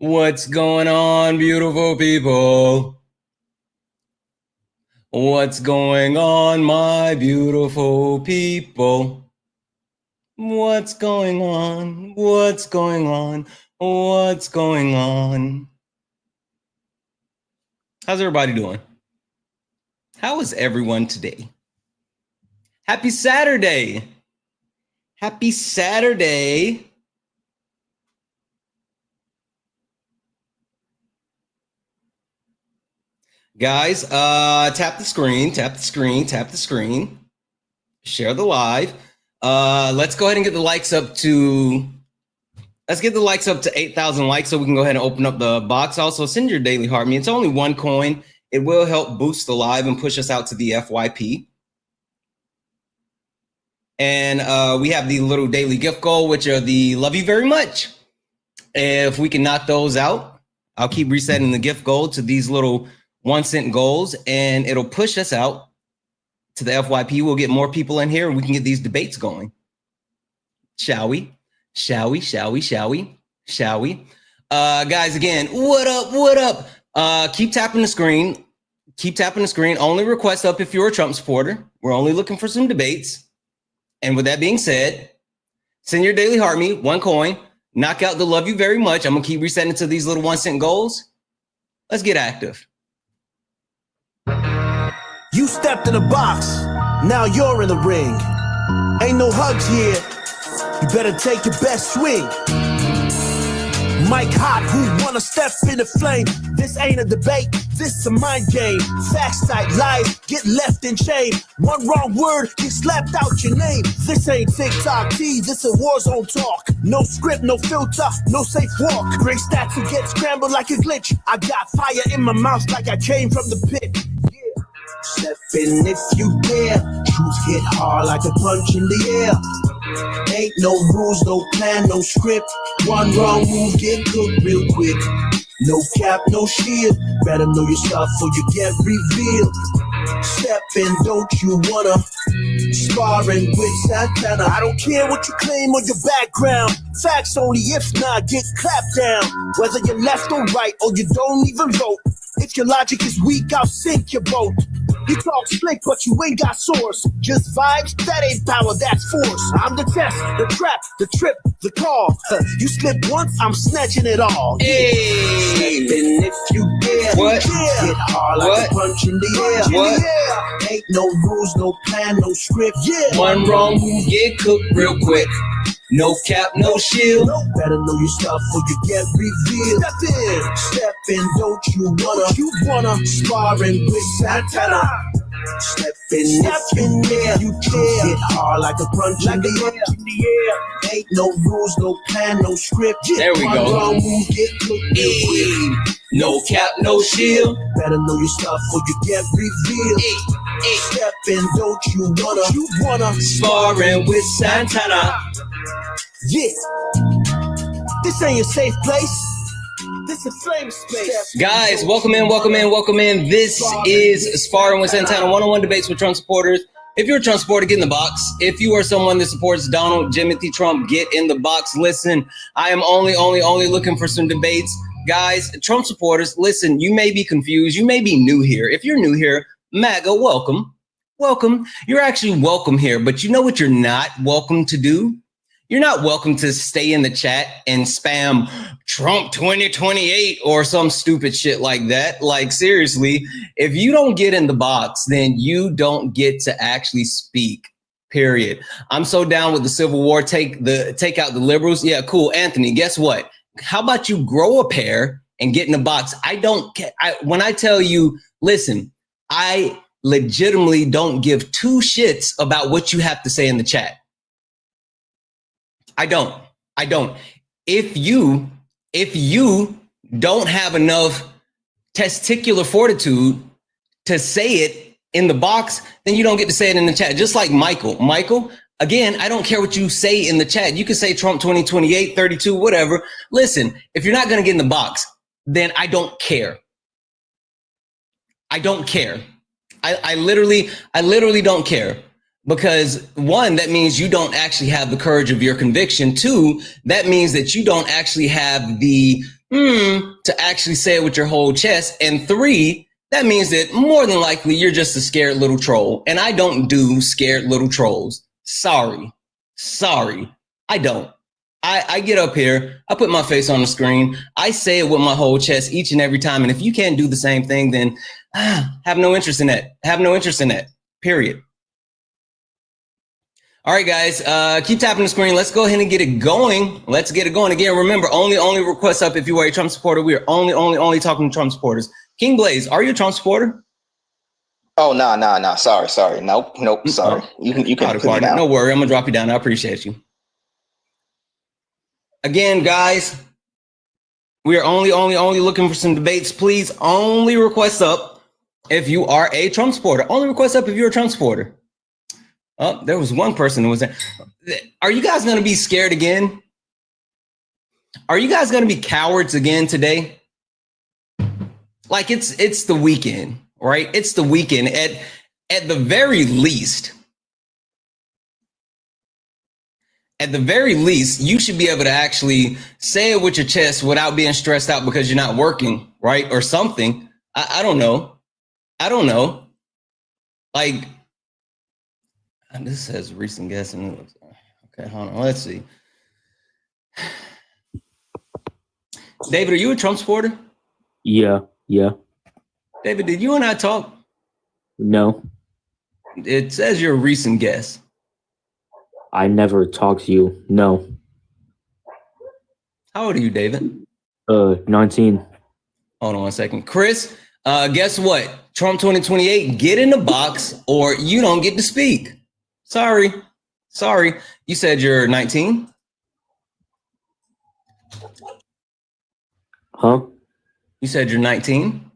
What's going on, beautiful people? What's going on, my beautiful people? What's going on? What's going on? What's going on? How's everybody doing? How is everyone today? Happy Saturday. Happy Saturday. Guys, tap the screen, share the live. Let's go ahead and get the likes up to, let's get the likes up to 8,000 likes so we can go ahead and open up the box. Also, send your daily heart me. It's only one coin. It will help boost the live and push us out to the FYP. And we have the little daily gift goal, which are the love you very much. If we can knock those out, I'll keep resetting the gift goal to these little 1-cent goals, and it'll push us out to the FYP. We'll get more people in here and we can get these debates going. Shall we? Shall we? Shall we? Shall we? Shall we? Guys, again, what up? What up? Keep tapping the screen. Keep tapping the screen. Only request up if you're a Trump supporter. We're only looking for some debates. And with that being said, send your daily heart me, one coin. Knock out the love you very much. I'm going to keep resetting to these little 1-cent goals. Let's get active. You stepped in a box, now you're in the ring. Ain't no hugs here, you better take your best swing. Mike Hot, who wanna step in the flame? This ain't a debate, this a mind game. Facts type lies, get left in shame. One wrong word, get slapped out your name. This ain't TikTok T, this a war zone talk. No script, no filter, no safe walk. Great stats will get scrambled like a glitch. I got fire in my mouth like I came from the pit. Step in if you dare. Truth hit hard like a punch in the air. Ain't no rules, no plan, no script. One wrong move, get cooked real quick. No cap, no shield. Better know your stuff or you get revealed. Step in, don't you wanna? Sparring with Santana. I don't care what you claim or your background. Facts only, if not, get clapped down. Whether you're left or right or you don't even vote. If your logic is weak, I'll sink your boat. You talk slick, but you ain't got source. Just vibes, that ain't power, that's force. I'm the test, the trap, the trip, the call. You slip once, I'm snatching it all. Hey. Step in if you dare. What? Hit hard like What? a punch in the air. What? Ain't no rules, no plan, no script. Yeah. One wrong move, get cooked real quick. No cap, no shield. Better know your stuff or you get revealed. Step in, don't you wanna? Sparring with Santana. Step in if you dare. Hit hard like a punch in the air. Ain't no rules, no plan, no script. There we go. One wrong move, get cooked real quick. No cap, no shield. Better know your stuff or you get revealed. Step in, don't you wanna? Sparring with Santana. Yeah, this ain't your safe place. This is flame space. Guys, welcome in, welcome in, welcome in. This is Sparring with Santana, one-on-one debates with Trump supporters. If you're a Trump supporter, get in the box. If you are someone that supports Donald Jimothy Trump, get in the box. Listen, I am only looking for some debates. Guys, Trump supporters, listen, you may be confused. You may be new here. If you're new here, MAGA, welcome. Welcome. You're actually welcome here, but you know what you're not welcome to do? You're not welcome to stay in the chat and spam Trump 2028 or some stupid shit like that. Like, seriously, if you don't get in the box, then you don't get to actually speak, period. I'm so down with the Civil War. Take out the liberals. Yeah, cool. Anthony, guess what? How about you grow a pair and get in the box? I don't care. When I tell you, listen, I legitimately don't give two shits about what you have to say in the chat. I don't. If you don't have enough testicular fortitude to say it in the box, then you don't get to say it in the chat. Just like Michael, again, I don't care what you say in the chat. You can say Trump 2028, 32, whatever. Listen, if you're not going to get in the box, then I don't care. I don't care. I literally don't care. Because one, that means you don't actually have the courage of your conviction. Two, that means that you don't actually have the to actually say it with your whole chest. And 3, that means that more than likely you're just a scared little troll. And I don't do scared little trolls. Sorry, I don't. I get up here, I put my face on the screen, I say it with my whole chest each and every time. And if you can't do the same thing, then have no interest in that. Have no interest in that, period. All right, guys, keep tapping the screen. Let's go ahead and get it going. Let's get it going. Again, remember, only requests up if you are a Trump supporter. We are only talking to Trump supporters. King Blaze, are you a Trump supporter? Oh, no. Sorry. Nope. Sorry. You can put me down. No worry. I'm going to drop you down. I appreciate you. Again, guys, we are only looking for some debates. Please only request up if you are a Trump supporter. Only request up if you're a Trump supporter. Oh, there was one person who was there. Are you guys going to be scared again? Are you guys going to be cowards again today? Like it's the weekend, right? It's the weekend. At the very least, you should be able to actually say it with your chest without being stressed out because you're not working, right? Or something. I don't know. Like, this says recent guest. Okay, hold on. Let's see. David, are you a Trump supporter? Yeah. David, did you and I talk? No. It says you're a recent guest. I never talked to you. No. How old are you, David? 19. Hold on one second. Chris, guess what? Trump 2028, get in the box or you don't get to speak. Sorry. You said you're 19? Huh? You said you're 19?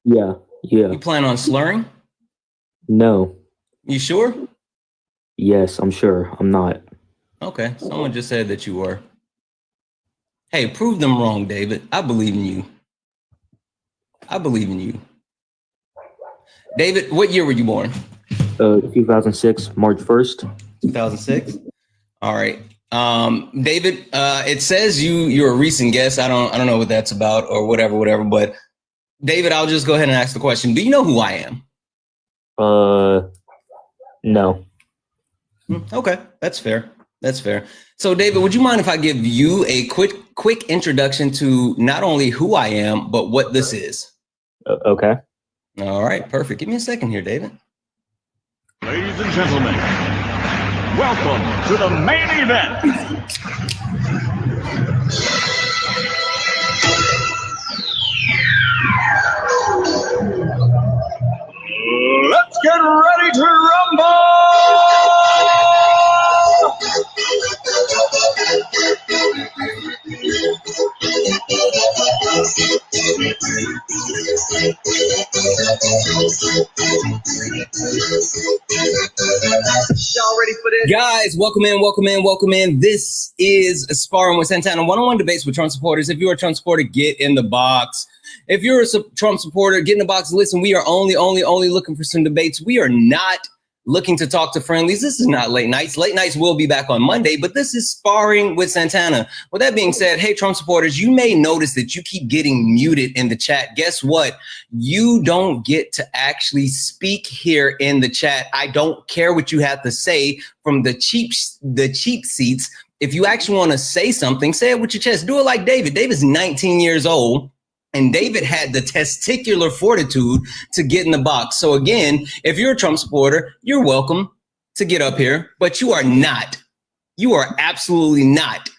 Yeah. You plan on slurring? No. You sure? Yes, I'm sure. I'm not. Okay. Someone just said that you were. Hey, prove them wrong, David. I believe in you. David, what year were you born? 2006, March 1st. 2006? All right. David, it says you're a recent guest. I don't know what that's about or whatever, but David, I'll just go ahead and ask the question. Do you know who I am? No. Okay, that's fair. So, David, would you mind if I give you a quick introduction to not only who I am, but what this is? Okay. All right, perfect. Give me a second here, David. Ladies and gentlemen, welcome to the main event. Let's get ready to rumble! Y'all ready for this? Guys, welcome in. This is Sparring with Santana, one-on-one debates with Trump supporters. If you're a Trump supporter, get in the box. If you're a Trump supporter, get in the box. Listen, we are only looking for some debates. We are not looking to talk to friendlies. This is not late nights. Late nights will be back on Monday, but this is Sparring with Santana. With that being said, hey, Trump supporters, you may notice that you keep getting muted in the chat. Guess what? You don't get to actually speak here in the chat. I don't care what you have to say from the cheap seats. If you actually want to say something, say it with your chest. Do it like David. David's 19 years old. And David had the testicular fortitude to get in the box. So again, if you're a Trump supporter, you're welcome to get up here, but you are absolutely not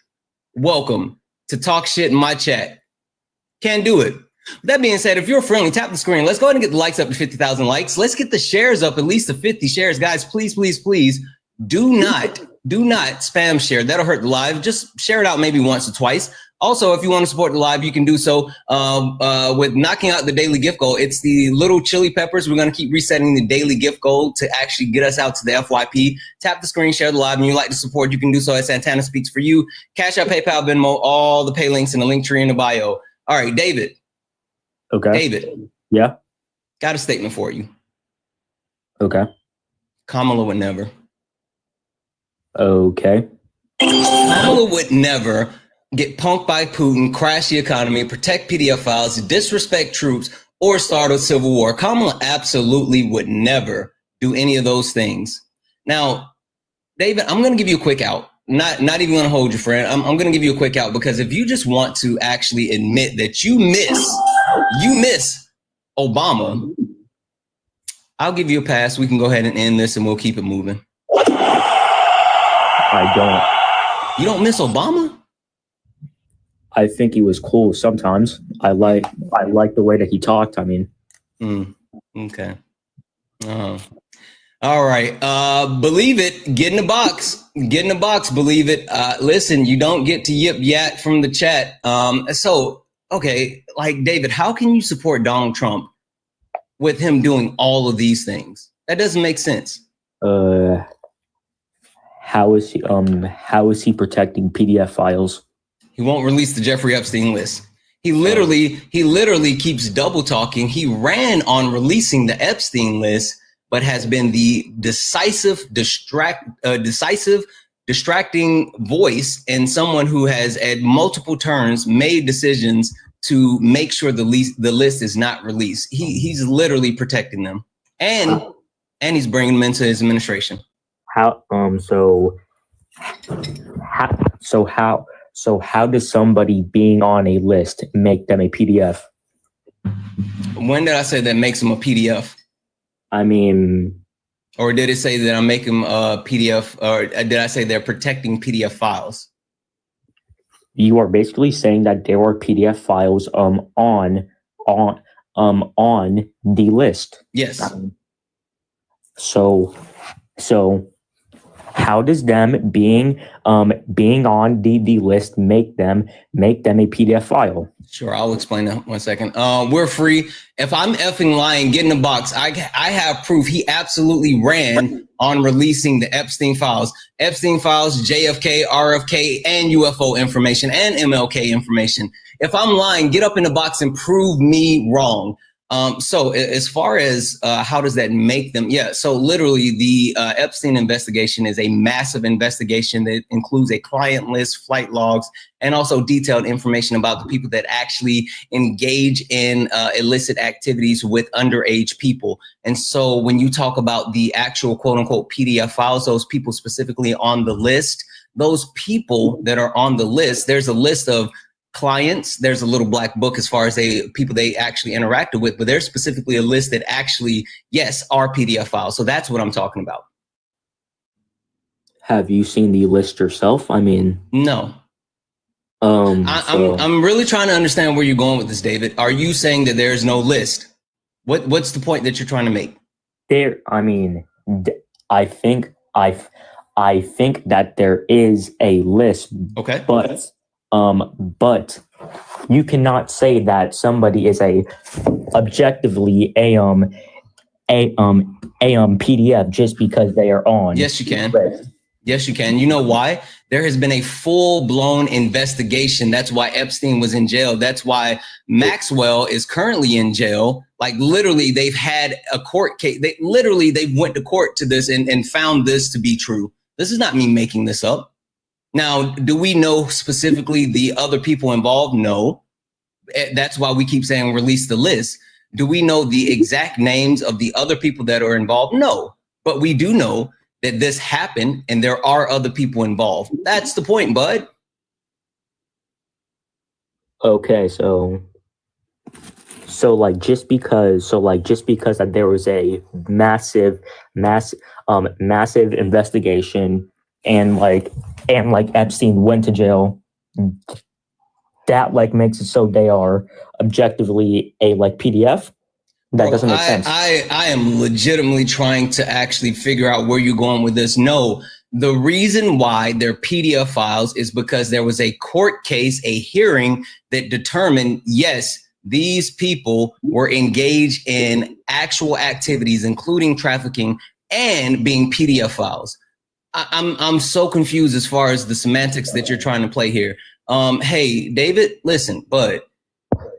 welcome to talk shit in my chat. Can't do it. With that being said, if you're friendly, tap the screen. Let's go ahead and get the likes up to 50,000 likes. Let's get the shares up, at least to 50 shares. Guys, please, do not spam share. That'll hurt the live. Just share it out maybe once or twice. Also, if you want to support the live, you can do so with knocking out the daily gift goal. It's the little chili peppers. We're going to keep resetting the daily gift goal to actually get us out to the FYP. Tap the screen, share the live, and you'd like to support, you can do so at Santana Speaks For You. Cash App, PayPal, Venmo, all the pay links in the link tree in the bio. All right, David. Okay. David. Yeah. Got a statement for you. Okay. Kamala would never. Okay. Kamala would never get punked by Putin, crash the economy, protect PDF files, disrespect troops, or start a civil war. Kamala absolutely would never do any of those things. Now, David, I'm going to give you a quick out. Not even going to hold you, friend. I'm going to give you a quick out because if you just want to actually admit that you miss Obama, I'll give you a pass. We can go ahead and end this and we'll keep it moving. I don't. You don't miss Obama? I think he was cool sometimes. I like the way that he talked. I mean, okay. All right. Believe it. Get in the box. Get in the box. Believe it. Listen, you don't get to yip yat from the chat. Okay, like David, how can you support Donald Trump with him doing all of these things? That doesn't make sense. how is he protecting PDF files? He won't release the Jeffrey Epstein list. He literally keeps double talking. He ran on releasing the Epstein list, but has been the decisive, distracting voice and someone who has at multiple turns made decisions to make sure the list is not released. He's literally protecting them, and he's bringing them into his administration. How does somebody being on a list make them a PDF? When did I say that makes them a PDF? I mean, or did it say that I'm making a PDF, or did I say they're protecting PDF files? You are basically saying that there are PDF files on the list. Yes. So how does them being on the list make them a PDF file? Sure, I'll explain that 1 second. We're free. If I'm effing lying, get in the box. I have proof. He absolutely ran on releasing the Epstein files, JFK, RFK, and UFO information and MLK information. If I'm lying, get up in the box and prove me wrong. So as far as how does that make them? Yeah, so literally the Epstein investigation is a massive investigation that includes a client list, flight logs, and also detailed information about the people that actually engage in illicit activities with underage people. And so when you talk about the actual quote unquote PDF files, those people specifically on the list, those people that are on the list, there's a list of clients, there's a little black book as far as people they actually interacted with, but there's specifically a list that actually, yes, are PDF files. So that's what I'm talking about. Have you seen the list yourself? I mean, no. I'm really trying to understand where you're going with this, David. Are you saying that there's no list? What's the point that you're trying to make? I think that there is a list. Okay. But you cannot say that somebody is objectively a PDF just because they are on. Yes, you can. Yes, you can. You know why? There has been a full-blown investigation. That's why Epstein was in jail. That's why Maxwell is currently in jail. Like literally, they've had a court case. They went to court to this and found this to be true. This is not me making this up. Now, do we know specifically the other people involved? No. That's why we keep saying release the list. Do we know the exact names of the other people that are involved? No. But we do know that this happened and there are other people involved. That's the point, bud. Okay, so just because that there was a massive investigation and Epstein went to jail, that makes it so they are objectively a PDF. That doesn't make sense. I am legitimately trying to actually figure out where you're going with this. No, the reason why they're PDF files is because there was a court case, a hearing that determined, yes, these people were engaged in actual activities, including trafficking and being PDF files. I'm so confused as far as the semantics that you're trying to play here. Hey, David, listen, bud,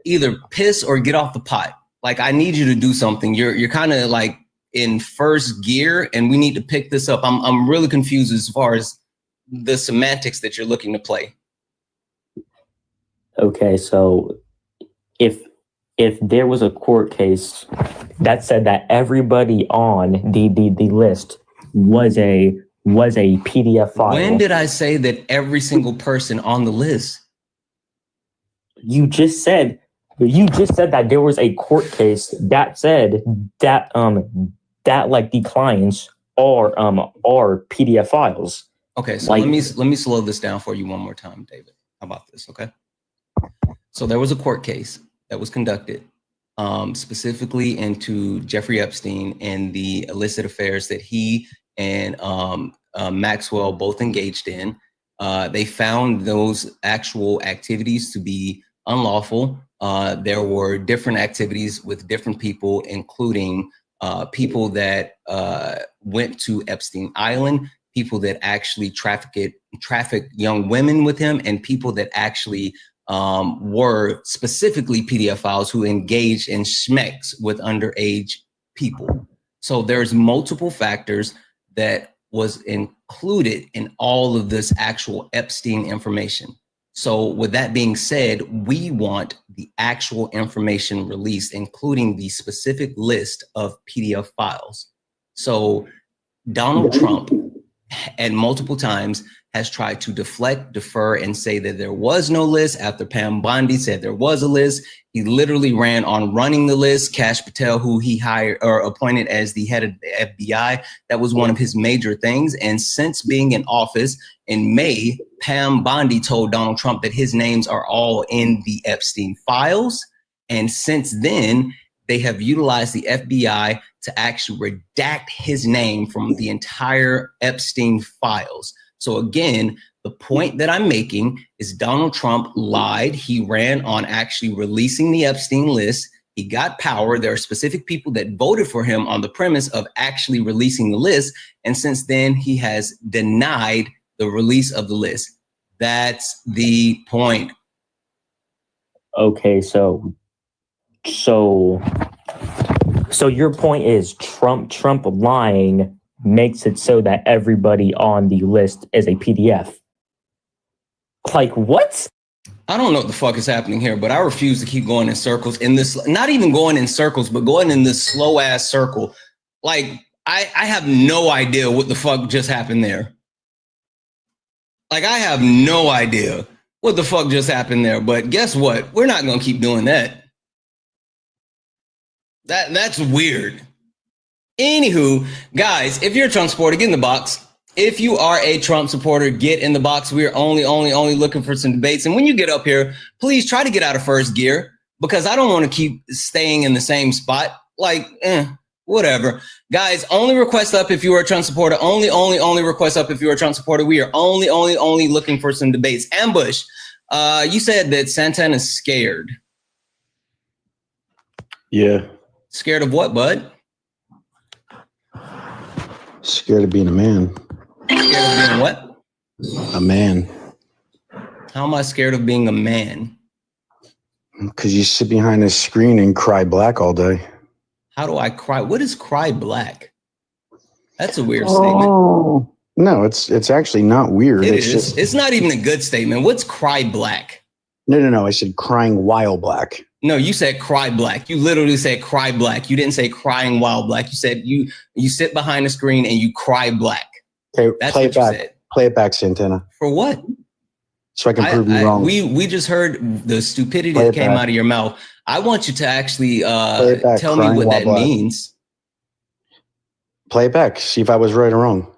either piss or get off the pot. I need you to do something. You're kind of in first gear, and we need to pick this up. I'm really confused as far as the semantics that you're looking to play. Okay, so if there was a court case that said that everybody on the list was a PDF file. When did I say that every single person on the list? You just said that there was a court case that said that that like the clients are PDF files. Okay, so Like- let me slow this down for you one more time, David. How about this? Okay. So there was a court case that was conducted specifically into Jeffrey Epstein and the illicit affairs that he and Maxwell both engaged in. They found those actual activities to be unlawful. There were different activities with different people, including people that went to Epstein Island, people that actually trafficked young women with him, and people that actually were specifically PDF files who engaged in schmecks with underage people. So there's multiple factors that was included in all of this actual Epstein information. So with that being said, we want the actual information released, including the specific list of PDF files. So Donald Trump at multiple times has tried to deflect, defer, and say that there was no list after Pam Bondi said there was a list. He literally ran on running the list. Kash Patel, who he hired or appointed as the head of the FBI, that was one of his major things. And since being in office in May, Pam Bondi told Donald Trump that his names are all in the Epstein files. And since then, they have utilized the FBI to actually redact his name from the entire Epstein files. So again, the point that I'm making is Donald Trump lied. He ran on actually releasing the Epstein list. He got power. There are specific people that voted for him on the premise of actually releasing the list. And since then, he has denied the release of the list. That's the point. Okay, so your point is Trump lying makes it so that everybody on the list is a PDF. Like what? I don't know what the fuck is happening here, but I refuse to keep going in circles in this, not even going in circles, but going in this slow ass circle. Like I have no idea what the fuck just happened there. Like I have no idea what the fuck just happened there, but guess what? We're not going to keep doing that. That's weird. Anywho, guys, if you're a Trump supporter, get in the box. If you are a Trump supporter, get in the box. We're only looking for some debates. And when you get up here, please try to get out of first gear because I don't want to keep staying in the same spot. Like, whatever. Guys, only request up if you are a Trump supporter. Only request up if you're a Trump supporter. We are only looking for some debates. Ambush, you said that Santana's scared. Yeah. Scared of what, bud? Scared of being a man. Scared of being what? A man. How am I scared of being a man? Because you sit behind a screen and cry black all day. How do I cry? What is cry black? That's a weird statement. No, it's actually not weird. It's not even a good statement. What's cry black? No. I said crying while black. No, you said cry black. You literally said cry black. You didn't say crying while black. You said you sit behind the screen and you cry black. Okay, that's play what it you back. said. Play it back, Santana. For what? So I can prove you wrong. We just heard the stupidity that came out of your mouth. I want you to actually tell me what that means. Play it back. See if I was right or wrong.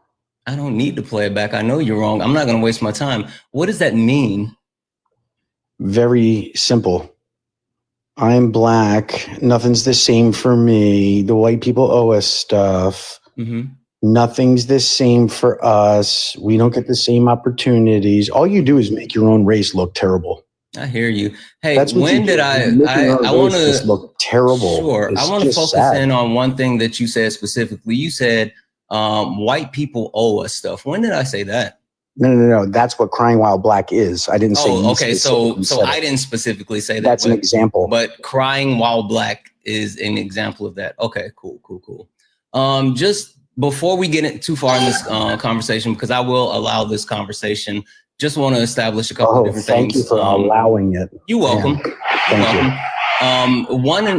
I don't need to play it back. I know you're wrong. I'm not going to waste my time. What does that mean? Very simple. I'm black. Nothing's the same for me. The white people owe us stuff. Mm-hmm. Nothing's the same for us. We don't get the same opportunities. All you do is make your own race look terrible. I hear you. Hey, That's what when did I want to look terrible? Sure. I want to focus in on one thing that you said specifically. You said white people owe us stuff. When did I say that? No. That's what crying while black is. I didn't say. Oh, okay. So I didn't specifically say that. That's an example. But crying while black is an example of that. Okay, cool. Just before we get too far in this conversation, because I will allow this conversation Just want to establish a couple of different thank things. you for allowing it. You're welcome. Thank you.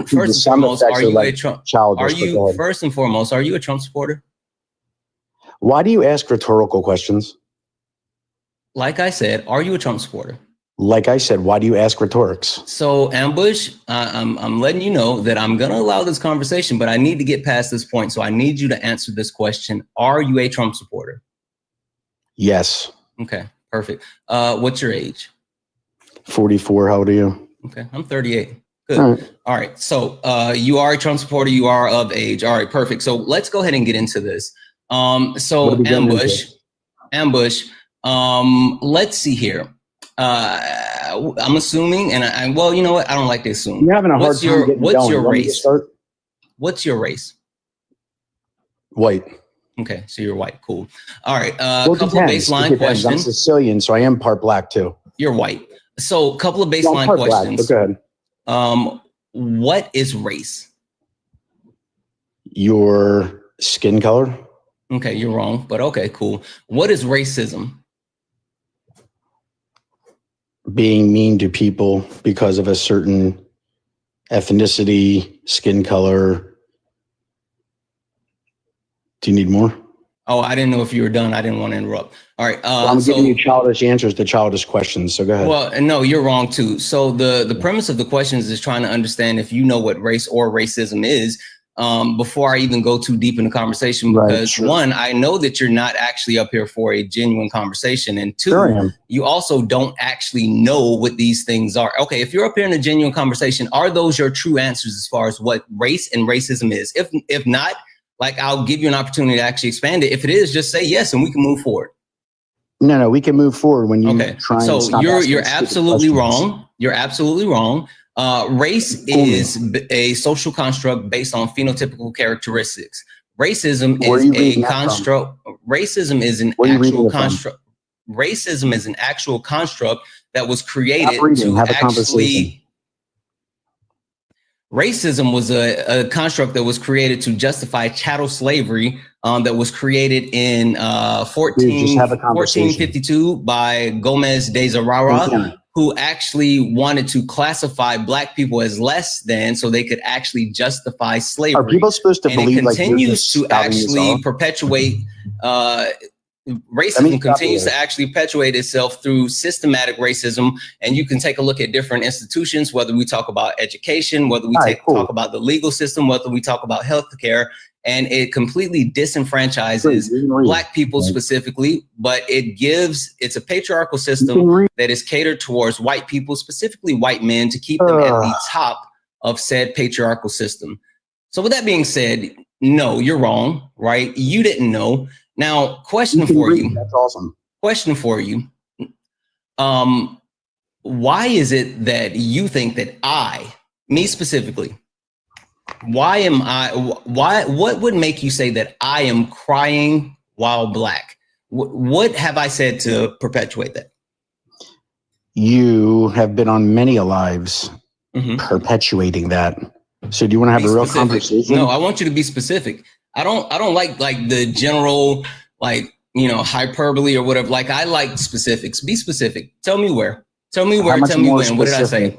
First and foremost, are you a Trump? Childish, Are you first and foremost? Are you a Trump supporter? Why do you ask rhetorical questions? Like I said, are you a Trump supporter? Like I said, why do you ask rhetorics? So, Ambush, I'm letting you know that I'm going to allow this conversation, but I need to get past this point. So I need you to answer this question. Are you a Trump supporter? Yes. Okay, perfect. What's your age? 44. How old are you? Okay, I'm 38. Good. All right. So you are a Trump supporter. You are of age. All right, perfect. So let's go ahead and get into this. So Ambush, let's see here. I'm assuming, and well, you know what? I don't like to assume. You're having a hard time getting what's going. your race? What's your race? White. Okay, so you're white. Cool. All right. Well, couple of baseline questions. I'm Sicilian, so I am part black too. You're white. So couple of baseline questions. Black, go ahead. What is race? Your skin color. Okay, you're wrong, but okay, cool. What is racism? Being mean to people because of a certain ethnicity, skin color. Do you need more? Oh, I didn't know if you were done. I didn't want to interrupt. All right. I'm giving you childish answers to childish questions. So go ahead. Well, no, you're wrong too. So the premise of the questions is trying to understand if you know what race or racism is before I even go too deep in the conversation. Because one, I know that you're not actually up here for a genuine conversation. And two, you also don't actually know what these things are. Okay, if you're up here in a genuine conversation, are those your true answers as far as what race and racism is? If not, like, I'll give you an opportunity to actually expand it. If it is, just say yes, and we can move forward. No, we can move forward when you try. So you're absolutely wrong. You're absolutely wrong. Race is a social construct based on phenotypical characteristics. Racism is a construct. Racism is an actual construct. Racism is an actual construct that was created to actually. Racism was a construct that was created to justify chattel slavery that was created in 1452 by Gomez de Zerara, who actually wanted to classify black people as less than so they could actually justify slavery. Are people supposed to believe it continues to actually perpetuate racism continues to actually perpetuate itself through systematic racism. And you can take a look at different institutions, whether we talk about education, whether we talk about the legal system, whether we talk about healthcare, and it completely disenfranchises black people specifically, but it's a patriarchal system that is catered towards white people, specifically white men, to keep them at the top of said patriarchal system. So with that being said, no, you're wrong, right? You didn't know. Now, question for you. That's awesome. Question for you. Why is it that you think that me specifically, what would make you say that I am crying while black? What have I said to perpetuate that? You have been on many lives perpetuating that. So do you want to have a real conversation? No, I want you to be specific. I don't like the general, hyperbole or whatever. Like, I like specifics. Be specific. Tell me where. Tell me where. Tell me when. What did I say?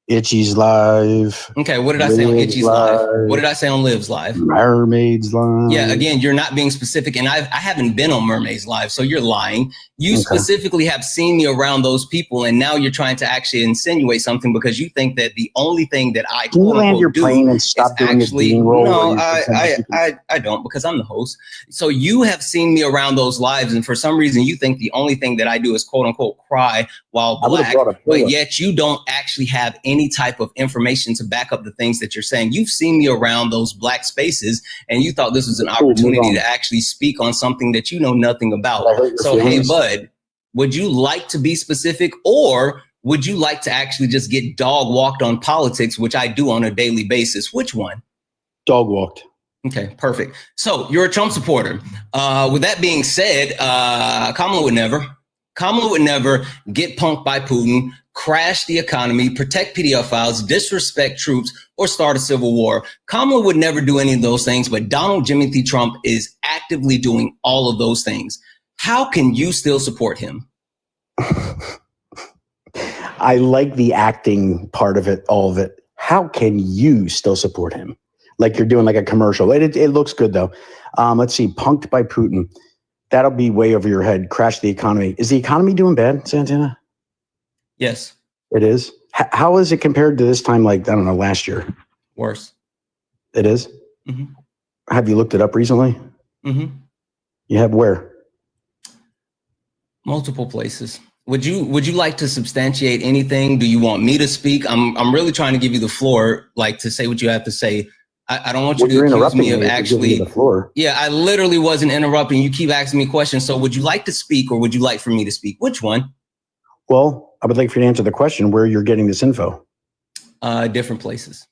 Itchy's live. Okay, what did I say on Itchy's live? What did I say on Liv's live? Mermaid's live. Yeah, again, you're not being specific, and I haven't been on Mermaid's live, so you're lying. You specifically have seen me around those people, and now you're trying to actually insinuate something because you think that the only thing that I can you land your plane and stop doing this being role? No, I don't, because I'm the host. So you have seen me around those lives, and for some reason you think the only thing that I do is quote unquote cry while black, but yet you don't actually have any type of information to back up the things that you're saying. You've seen me around those black spaces, and you thought this was an opportunity to actually speak on something that you know nothing about. So, hey, bud, would you like to be specific, or would you like to actually just get dog walked on politics, which I do on a daily basis? Which one? Dog walked. Okay, perfect. So you're a Trump supporter. With that being said, Kamala would never get punked by Putin, crash the economy, protect PDF files, disrespect troops, or start a civil war. Kamala would never do any of those things, but Donald Jimothy Trump is actively doing all of those things. How can you still support him? I like the acting part of it, all of it. How can you still support him? Like you're doing like a commercial. It looks good though. Let's see. Punked by Putin. That'll be way over your head. Crash the economy. Is the economy doing bad, Santana? Yes. It is. How is it compared to this time, like, I don't know, last year? Worse. It is? Mm-hmm. Have you looked it up recently? Mm-hmm. You have where? Multiple places. Would you like to substantiate anything? Do you want me to speak? I'm really trying to give you the floor, like to say what you have to say. I don't want you to accuse me of actually. The floor. Yeah, I literally wasn't interrupting. You keep asking me questions. So would you like to speak or would you like for me to speak? Which one? Well, I would like for you to answer the question where you're getting this info. Different places.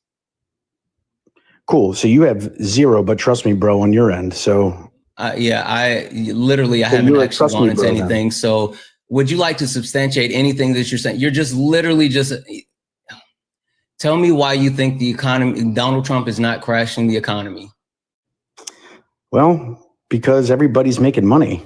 Cool. So you have zero, but trust me, bro, on your end. So yeah, I haven't actually gone into anything. So would you like to substantiate anything that you're saying? You're just literally just tell me why you think the economy, Donald Trump is not crashing the economy. Well, because everybody's making money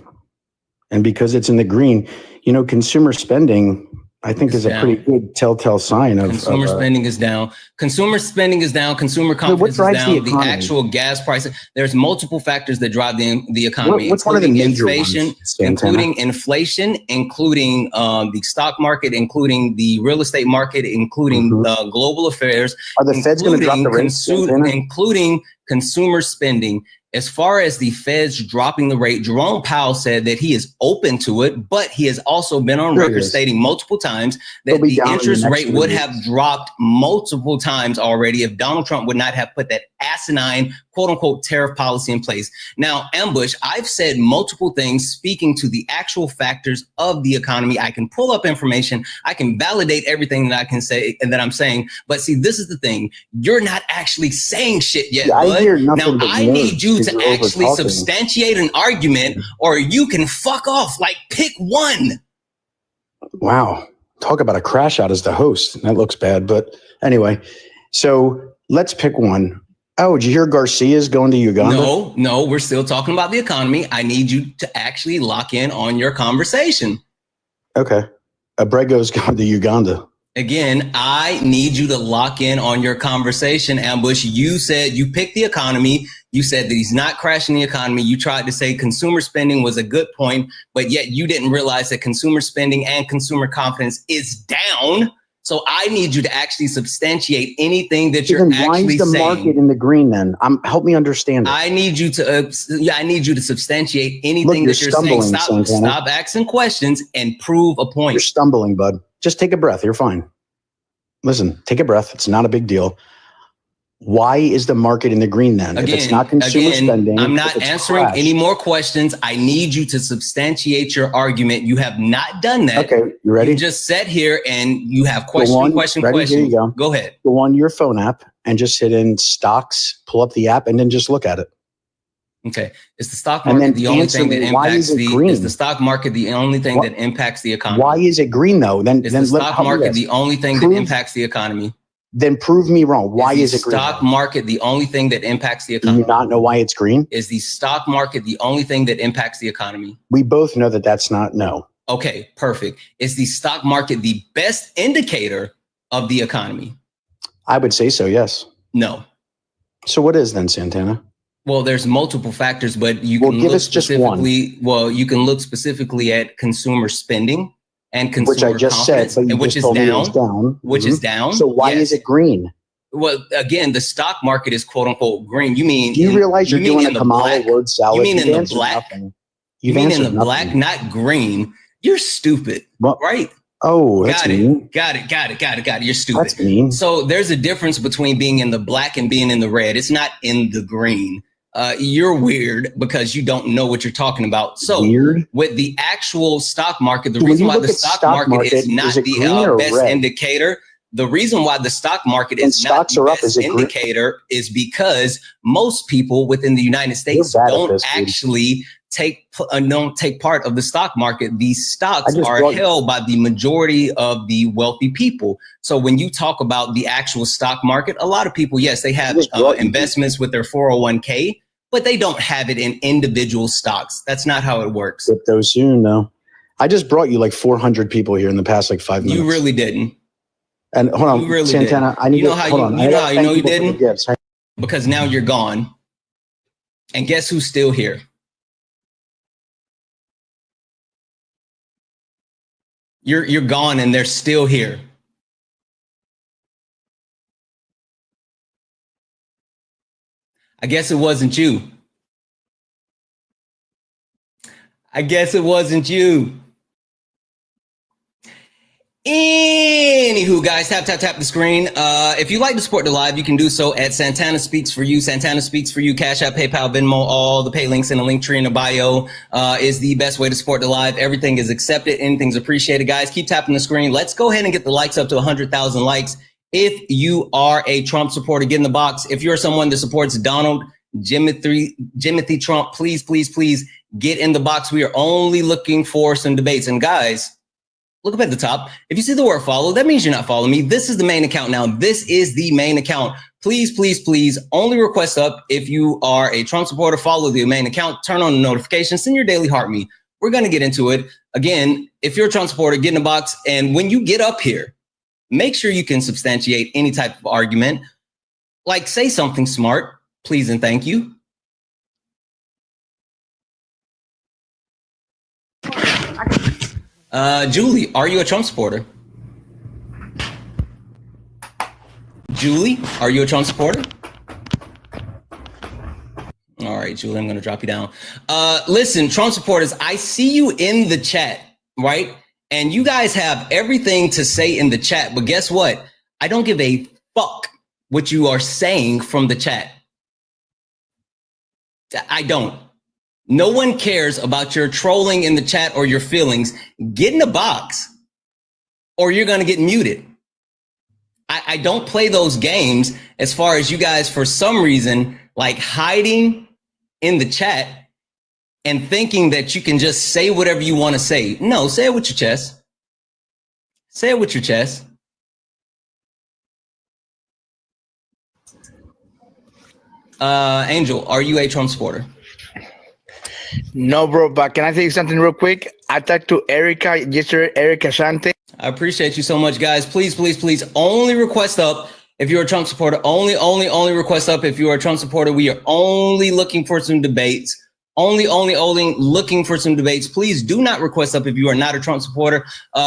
and because it's in the green. You know, consumer spending, I think, is a pretty good telltale sign of consumer spending is down. Consumer spending is down. Consumer confidence is down. The actual gas prices. There's multiple factors that drive the economy. What's one of the major inflation, ones, including inflation, including the stock market, including the real estate market, including global affairs. Are the Feds going to drop the rates? Including consumer spending. As far as the Feds dropping the rate, Jerome Powell said that he is open to it, but he has also been on record stating multiple times that the interest rate would have dropped multiple times already if Donald Trump would not have put that asinine, quote unquote, tariff policy in place. Now, Ambush, I've said multiple things speaking to the actual factors of the economy. I can pull up information. I can validate everything that I can say and that I'm saying. But see, this is the thing. You're not actually saying shit yet, bud. Now, I need you to actually substantiate an argument or you can fuck off. Like, pick one. Wow. Talk about a crash out as the host. That looks bad. But anyway, so let's pick one. Oh, did you hear Garcia's going to Uganda? No, we're still talking about the economy. I need you to actually lock in on your conversation. Okay. Abrego's going to Uganda. Again, I need you to lock in on your conversation, Ambush. You said you picked the economy. You said that he's not crashing the economy. You tried to say consumer spending was a good point, but yet you didn't realize that consumer spending and consumer confidence is down. So I need you to actually substantiate anything that you're actually saying. Why is the market in the green then? Help me understand it. I need you to substantiate anything that you're saying. Stop asking questions and prove a point. You're stumbling, bud. Just take a breath. You're fine. Listen, take a breath. It's not a big deal. Why is the market in the green then? If it's not consumer spending, I'm not answering any more questions. I need you to substantiate your argument. You have not done that. Okay, you ready? You just sat here and you have question. Here you go. Go ahead. Go on your phone app and just hit in stocks, pull up the app, and then just look at it. Okay. Is the stock market the only thing that impacts is the stock market the only thing that impacts the economy? Why is it green though? Is the stock market the only thing that impacts the economy? Then prove me wrong. Why is it green? Stock market the only thing that impacts the economy? Do you not know why it's green? Is the stock market the only thing that impacts the economy? We both know that that's not no. Okay, perfect. Is the stock market the best indicator of the economy? I would say so, yes. No. So what is then, Santana? Well, there's multiple factors, but you can look specifically. Well, you can look specifically at consumer spending and consumer which I just said, but which is down. Which is down. So why is it green? Well, again, the stock market is quote unquote green. You mean? Do you realize you're doing a Kamala word salad? You mean in the black? You mean in the black, not green? You're stupid, right? Oh, that's mean. Got it. You're stupid. That's mean. So there's a difference between being in the black and being in the red. It's not in the green. You're weird because you don't know what you're talking about. So with the actual stock market, the reason why the stock market is not the best indicator, the reason why the stock market is not the best indicator is because most people within the United States don't actually take part of the stock market. These stocks are held by the majority of the wealthy people. So when you talk about the actual stock market, a lot of people, yes, they have investments with their 401k, but they don't have it in individual stocks. That's not how it works. Crypto soon, though. I just brought you like 400 people here in the past like 5 minutes. You really didn't. And hold on, You really Santana. didn't. I need You know to how hold you- on. you I know gotta how you thank know you people for the didn't? gifts. Because now you're gone. And guess who's still here? You're gone and they're still here. I guess it wasn't you. I guess it wasn't you. Anywho, guys, tap the screen. If you like to support the live, you can do so at Santana Speaks For You. Santana Speaks For You, Cash App, PayPal, Venmo, all the pay links in the link tree in the bio is the best way to support the live. Everything is accepted. Anything's appreciated, guys. Keep tapping the screen. Let's go ahead and get the likes up to 100,000 likes. If you are a Trump supporter, get in the box. If you're someone that supports Donald Jimothy Trump, please get in the box. We are only looking for some debates. And guys, look up at the top. If you see the word follow, that means you're not following me. This is the main account now. This is the main account. Please, only request up if you are a Trump supporter. Follow the main account. Turn on the notifications. Send your daily heart me. We're going to get into it. Again, if you're a Trump supporter, get in the box. And when you get up here, make sure you can substantiate any type of argument. Like, say something smart, please and thank you. Julie, are you a Trump supporter? Julie, are you a Trump supporter? All right, Julie, I'm going to drop you down. Listen, Trump supporters, I see you in the chat, right? And you guys have everything to say in the chat, but guess what? I don't give a fuck what you are saying from the chat. I don't. No one cares about your trolling in the chat or your feelings. Get in the box or you're going to get muted. I don't play those games as far as you guys, for some reason, like hiding in the chat and thinking that you can just say whatever you want to say. No, say it with your chest. Say it with your chest. Angel, are you a Trump supporter? No, bro, but can I say something real quick? I talked to Erica yesterday, Erica Shante. I appreciate you so much, guys. Please, only request up if you're a Trump supporter. Only request up if you're a Trump supporter. We are only looking for some debates. Only looking for some debates. Please do not request up if you are not a Trump supporter.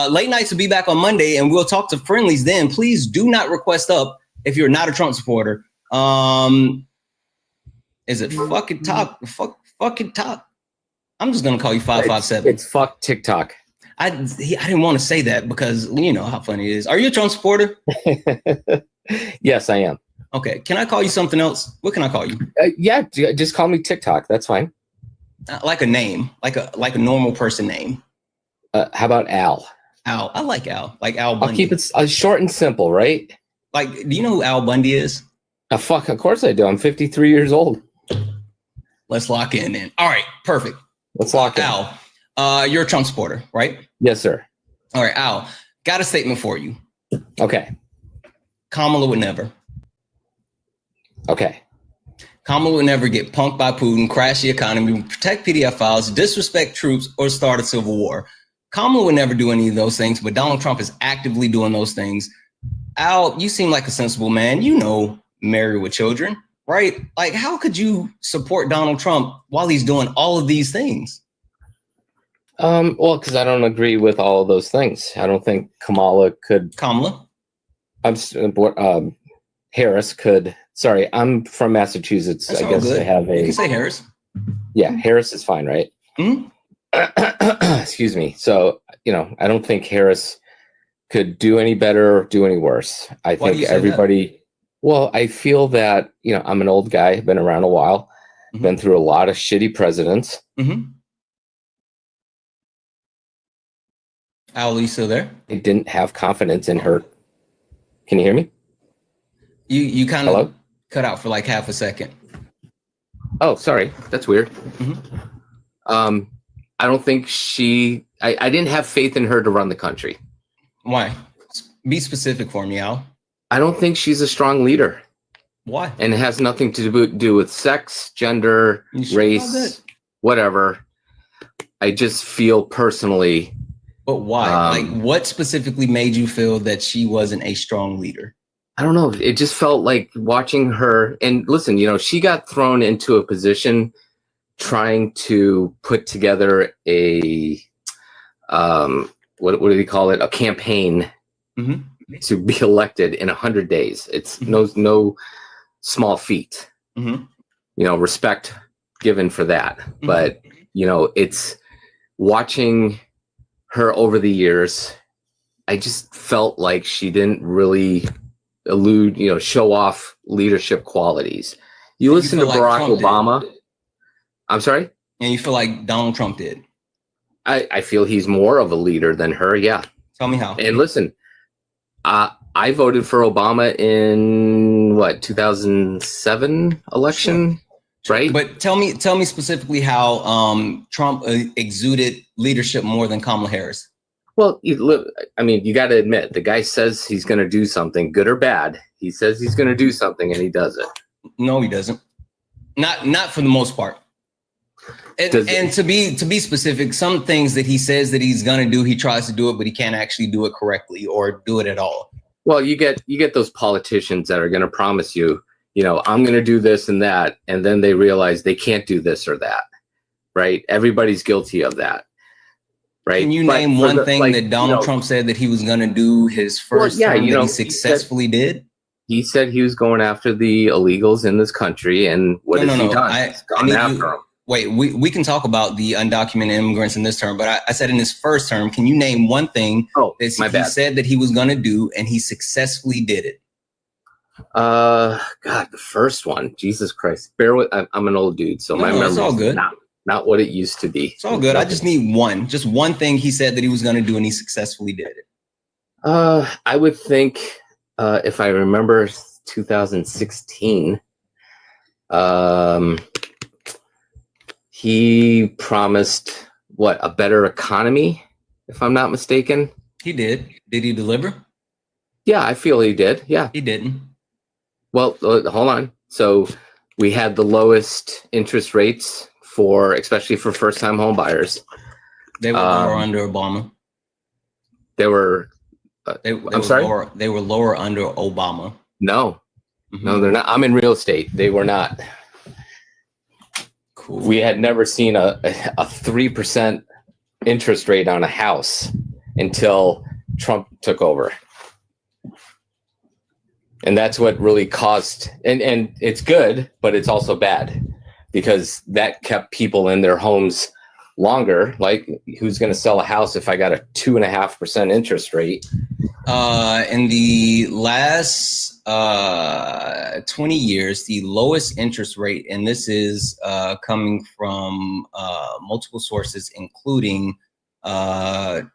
Late nights will be back on Monday, and we'll talk to friendlies then. Please do not request up if you're not a Trump supporter. Is it fucking top? Fucking top. I'm just gonna call you 557. It's fuck TikTok. I didn't want to say that because you know how funny it is. Are you a Trump supporter? Yes, I am. Okay. Can I call you something else? What can I call you? Yeah, just call me TikTok. That's fine. Like a name, like a normal person name. How about Al? Al. I like Al. Like Al Bundy. I'll keep it short and simple, right? Like, do you know who Al Bundy is? Fuck, of course I do. I'm 53 years old. Let's lock in then. All right, perfect. Let's lock in. Al, you're a Trump supporter, right? Yes, sir. All right, Al, got a statement for you. Okay. Kamala would never. Okay. Kamala would never get punked by Putin, crash the economy, protect PDF files, disrespect troops, or start a civil war. Kamala would never do any of those things, but Donald Trump is actively doing those things. Al, you seem like a sensible man. You know, married with children, right? Like, how could you support Donald Trump while he's doing all of these things? Well, because I don't agree with all of those things. I don't think Kamala could. Harris could. Sorry, I'm from Massachusetts. That's I guess good. I have a. You can say Harris. Yeah, Harris is fine, right? Mm-hmm. Excuse me. So, I don't think Harris could do any better or do any worse. I think everybody. Well, I feel that, I'm an old guy, been around a while, been through a lot of shitty presidents. Mm-hmm. Al, are you still there? I didn't have confidence in her. Can you hear me? You kind of cut out for like half a second. Oh, sorry. That's weird. Mm-hmm. I don't think I didn't have faith in her to run the country. Why? Be specific for me, Al. I don't think she's a strong leader. Why? And it has nothing to do with sex, gender, race, whatever. I just feel personally But why? Like, what specifically made you feel that she wasn't a strong leader? I don't know. It just felt like watching her. And listen, she got thrown into a position trying to put together a what do they call it? A campaign to be elected in 100 days. It's no small feat. Respect given for that. But it's watching her over the years. I just felt like she didn't really show off leadership qualities. You listen to Barack Obama. I'm sorry? And you feel like Donald Trump did? I feel he's more of a leader than her, yeah. Tell me how. And listen, I voted for Obama in 2007 election, right? But tell me specifically how Trump exuded leadership more than Kamala Harris. Well, you got to admit, the guy says he's going to do something, good or bad. He says he's going to do something, and he does it. No, he doesn't. Not for the most part. And to be specific, some things that he says that he's going to do, he tries to do it, but he can't actually do it correctly or do it at all. Well, you get those politicians that are going to promise you, I'm going to do this and that, and then they realize they can't do this or that, right? Everybody's guilty of that. Right. Can you name one thing that Donald Trump said that he was going to do his first term that he successfully did? He said he was going after the illegals in this country, and what has he done? He's gone after them. Wait, we can talk about the undocumented immigrants in this term, but I said in his first term, can you name one thing that he said that he was going to do and he successfully did it? God, the first one, Jesus Christ. Bear with, I'm an old dude, so my memory's all good. Not what it used to be. It's all good. I just need just one thing he said that he was going to do and he successfully did it. I would think, if I remember 2016, he promised a better economy, if I'm not mistaken. He did. Did he deliver? Yeah, I feel he did. Yeah. He didn't. Well, hold on. So we had the lowest interest rates especially for first-time home buyers. They were lower under Obama. They were. I'm sorry. They were lower under Obama. No, no, they're not. I'm in real estate. They were not. Cool. We had never seen a 3% interest rate on a house until Trump took over. And that's what really caused, and it's good, but it's also bad because that kept people in their homes longer. Like, who's going to sell a house if I got a 2.5% interest rate? In the last 20 years, the lowest interest rate, and this is coming from multiple sources, including the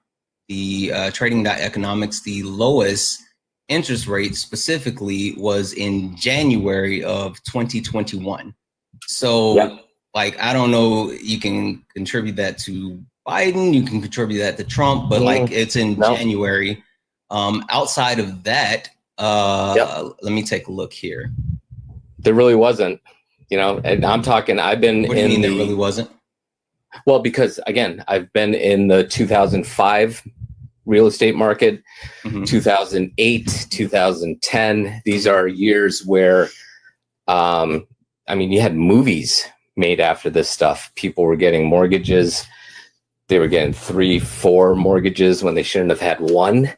trading.economics, the lowest interest rate specifically was in January of 2021. So, I don't know, you can contribute that to Biden, you can contribute that to Trump, but it's in January. Outside of that, let me take a look here. There really wasn't, and I'm talking, I've been What do you mean there really wasn't? Well, because again, I've been in the 2005 real estate market, 2008, 2010. These are years where, you had movies made after this stuff. People were getting mortgages. They were getting 3, 4 mortgages when they shouldn't have had one.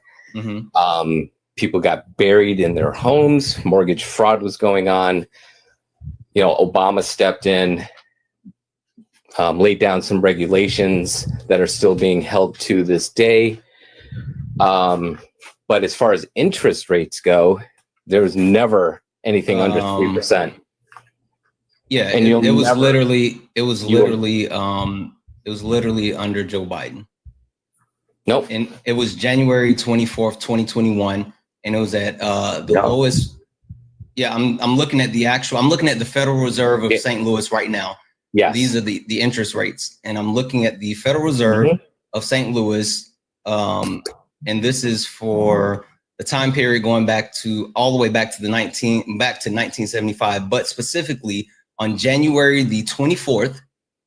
People got buried in their homes. Mortgage fraud was going on. Obama stepped in, laid down some regulations that are still being held to this day. But as far as interest rates go, there was never anything under 3%. Yeah, and it was literally under Joe Biden. Nope. And it was January 24th, 2021, and it was at the lowest. Yeah, I'm looking at the Federal Reserve of St. Louis right now. Yeah, these are the interest rates, and I'm looking at the Federal Reserve of St. Louis, and this is for the time period going back to all the way back to 1975, but specifically on January the 24th,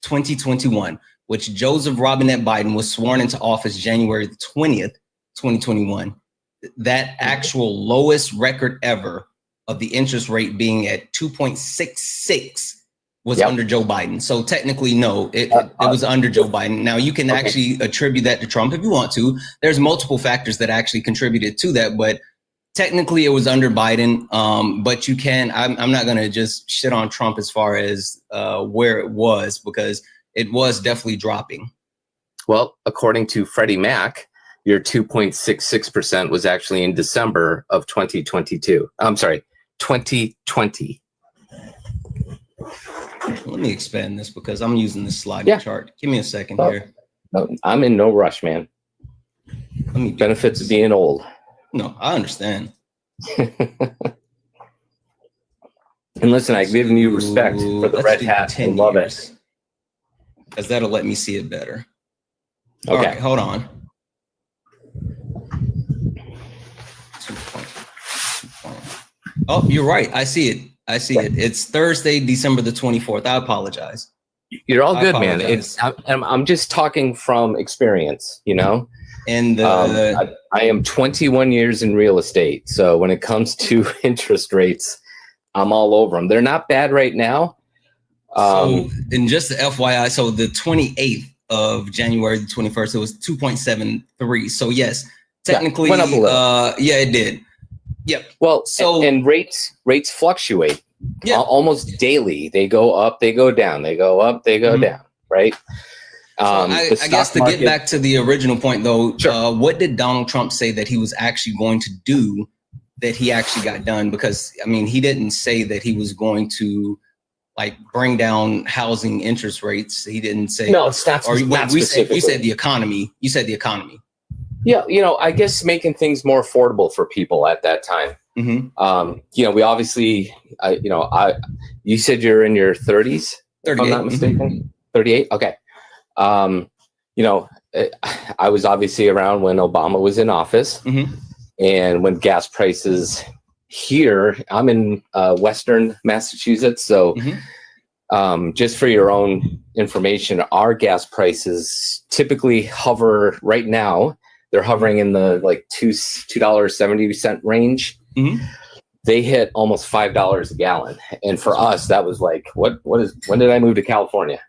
2021. which Joseph Robinette Biden was sworn into office January the 20th, 2021, that actual lowest record ever of the interest rate being at 2.66 was under Joe Biden. So technically, no, it was under Joe Biden. Now, you can actually attribute that to Trump if you want to. There's multiple factors that actually contributed to that, but technically it was under Biden. But you can, I'm not going to just shit on Trump as far as where it was, because it was definitely dropping. Well, according to Freddie Mac, your 2.66% was actually in December of 2022. I'm sorry, 2020. Let me expand this because I'm using this sliding chart. Give me a second here. No, I'm in no rush, man. Benefits of being old. No, I understand. And listen, I've given you respect for the red hat. I love it. Because that'll let me see it better. Okay. All right, hold on. 2 point. Oh, you're right. I see it. It's Thursday, December the 24th. I apologize. You're all good, man. I'm just talking from experience, you know? And I am 21 years in real estate. So when it comes to interest rates, I'm all over them. They're not bad right now. So, and just the FYI, so the 28th of January, the 21st, it was 2.73. So yes, technically, went up a little. Yeah, it did. Yep. Well, so and rates fluctuate almost daily. They go up, they go down, they go up, they go down, right? I guess to get back to the original point, though, what did Donald Trump say that he was actually going to do that he actually got done? Because, I mean, he didn't say that he was going to, like, bring down housing interest rates. He didn't say. No, it's not. Or not specifically. You said the economy. You said the economy. Yeah, you know, I guess making things more affordable for people at that time. Mm-hmm. You know, we obviously, you said you're in your 30s, if I'm not mistaken. 38. Okay. You know, I was obviously around when Obama was in office, and when gas prices here, I'm in Western Massachusetts. So just for your own information, our gas prices typically hover right now. They're hovering in the like $2.70 range. They hit almost $5 a gallon. And for us, that was like, when did I move to California?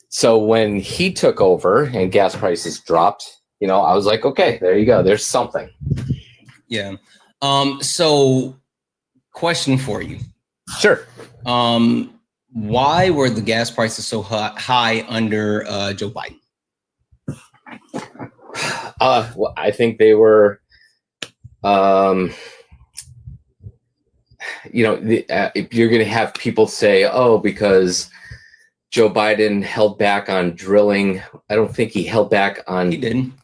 So when he took over and gas prices dropped, you know, I was like, okay, there you go. There's something. Yeah. So question for you. Sure. Why were the gas prices so high under Joe Biden? Well, I think they were, you know, if you're going to have people say, oh, because Joe Biden held back on drilling. I don't think he held back on. He didn't.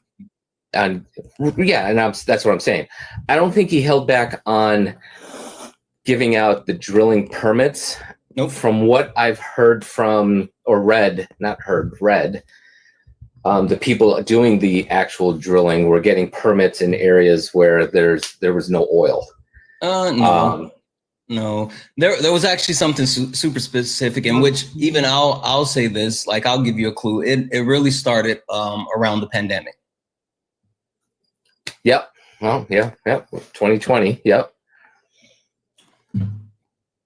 Yeah, and that's what I'm saying. I don't think he held back on giving out the drilling permits. Nope. From what I've heard from or read, the people doing the actual drilling were getting permits in areas where there was no oil. No, there was actually something super specific, in which even I'll say this, like, I'll give you a clue. It really started around the pandemic. Yep. Well, yeah. 2020. Yep.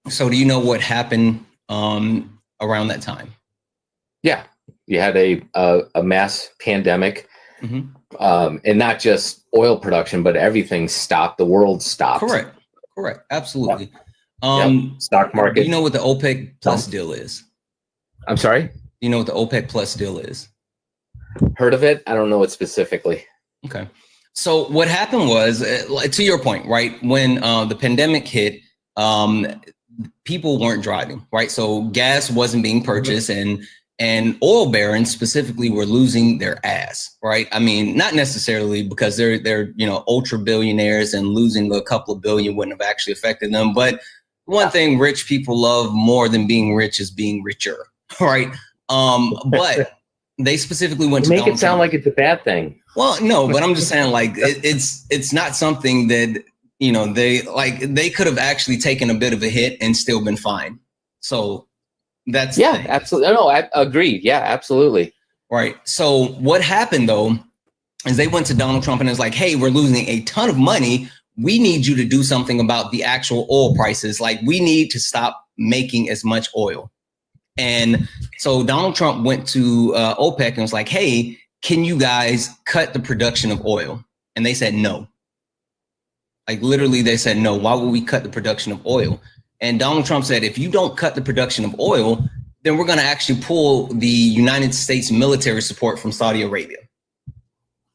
So do you know what happened around that time? Yeah. You had a mass pandemic, and not just oil production, but everything stopped. The world stopped. Correct. Absolutely. Stock market. You know what the OPEC plus deal is? I'm sorry? You know what the OPEC plus deal is? Heard of it? I don't know it specifically. Okay. So what happened was, to your point, right? When the pandemic hit, people weren't driving, right? So gas wasn't being purchased, and oil barons specifically were losing their ass, right? I mean, not necessarily because they're ultra billionaires, and losing a couple of billion wouldn't have actually affected them. But one thing rich people love more than being rich is being richer, right? But they specifically went to make it sound like it's a bad thing. Well, no, but I'm just saying, like, it's not something that, they could have actually taken a bit of a hit and still been fine. So That's yeah, absolutely. No, I agreed. Yeah, absolutely. Right. So what happened though is they went to Donald Trump and was like, hey, we're losing a ton of money. We need you to do something about the actual oil prices. Like, we need to stop making as much oil. And so Donald Trump went to OPEC and was like, hey, can you guys cut the production of oil? And they said no. Like, literally, they said no. Why would we cut the production of oil? And Donald Trump said, if you don't cut the production of oil, then we're going to actually pull the United States military support from Saudi Arabia.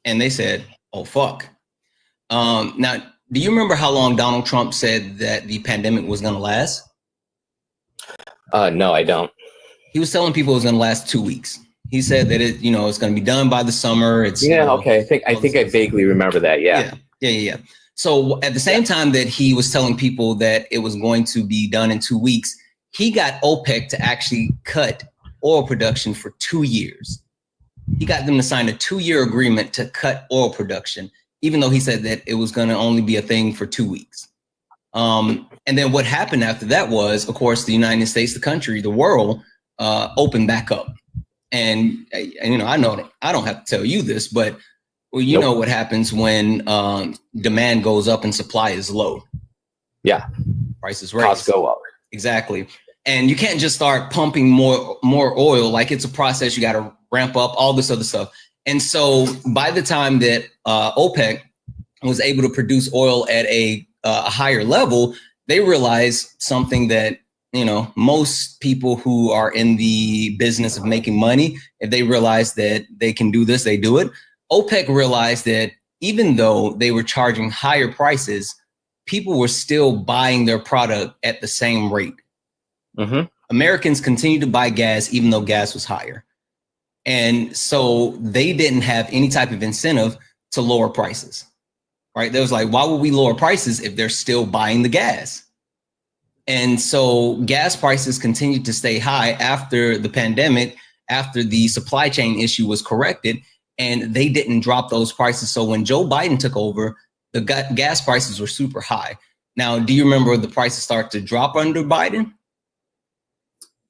And they said, oh, fuck. Now, do you remember how long Donald Trump said that the pandemic was going to last? No, I don't. He was telling people it was going to last 2 weeks. He said that it's going to be done by the summer. It's okay. I think I vaguely remember that. Yeah. So at the same time that he was telling people that it was going to be done in 2 weeks, he got OPEC to actually cut oil production for 2 years. He got them to sign a 2-year agreement to cut oil production, even though he said that it was going to only be a thing for 2 weeks. And then what happened after that was, of course, the United States, the country, the world opened back up. And I know I don't have to tell you this, but you know what happens when demand goes up and supply is low. Yeah. Prices raise. Costs go up. Exactly. And you can't just start pumping more oil. Like, it's a process. You got to ramp up all this other stuff. And so by the time that OPEC was able to produce oil at a higher level, they realized something that, most people who are in the business of making money, if they realize that they can do this, they do it. OPEC realized that even though they were charging higher prices, people were still buying their product at the same rate. Mm-hmm. Americans continued to buy gas, even though gas was higher. And so they didn't have any type of incentive to lower prices, right? They was like, why would we lower prices if they're still buying the gas? And so gas prices continued to stay high after the pandemic, after the supply chain issue was corrected, and they didn't drop those prices. So when Joe Biden took over, the gas prices were super high. Now, do you remember the prices start to drop under Biden?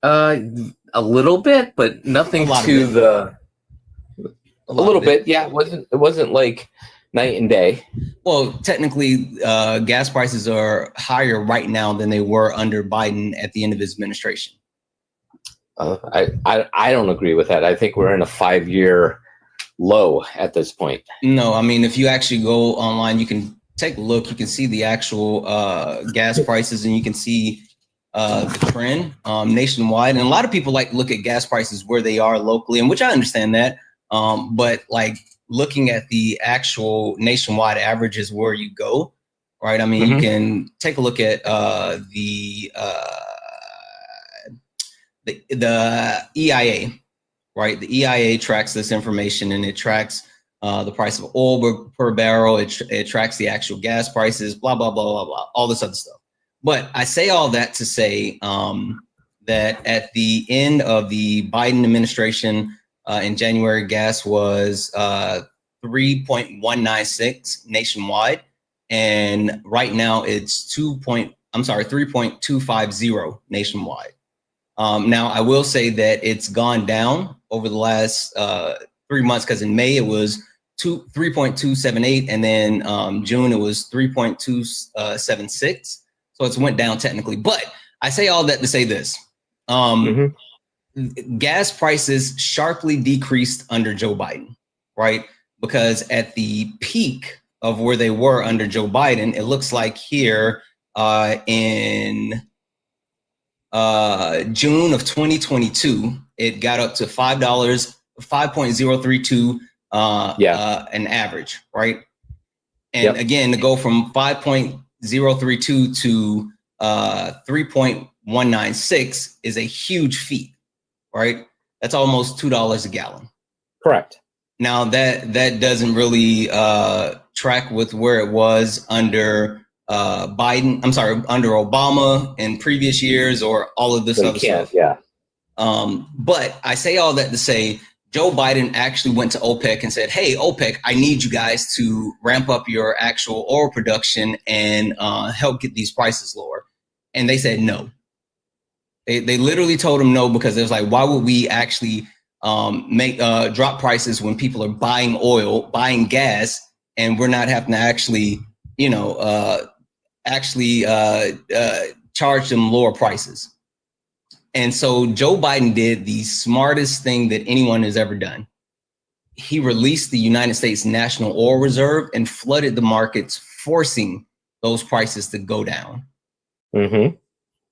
A little bit, but nothing to the. A little bit, yeah. It wasn't like night and day. Well, technically, gas prices are higher right now than they were under Biden at the end of his administration. I don't agree with that. I think we're in a 5-year low at this point. No, I mean, if you actually go online, you can take a look. You can see the actual gas prices, and you can see the trend nationwide. And a lot of people like to look at gas prices where they are locally, and which I understand that. But like looking at the actual nationwide averages where you go, right? I mean, you can take a look at the EIA, right? The EIA tracks this information, and it tracks the price of oil per barrel. It tracks the actual gas prices, blah, blah, blah, blah, blah, all this other stuff. But I say all that to say that at the end of the Biden administration in January, gas was 3.196 nationwide. And right now it's 3.250 nationwide. Now, I will say that it's gone down over the last 3 months, because in May it was 3.278, and then June it was 3.276. So it's went down technically. But I say all that to say this. Gas prices sharply decreased under Joe Biden, right? Because at the peak of where they were under Joe Biden, it looks like here in June of 2022, it got up to $5.032 an average, right? And again, to go from 5.032 to 3.196 is a huge feat, right? That's almost $2 a gallon. Correct. Now that doesn't really track with where it was under under Obama in previous years, or all of this other stuff. Yeah. But I say all that to say, Joe Biden actually went to OPEC and said, hey, OPEC, I need you guys to ramp up your actual oil production and help get these prices lower. And they said no. They literally told him no, because it was like, why would we actually make drop prices when people are buying oil, buying gas, and we're not having to actually, charge them lower prices. And so Joe Biden did the smartest thing that anyone has ever done. He released the United States National Oil Reserve and flooded the markets, forcing those prices to go down. Mm-hmm.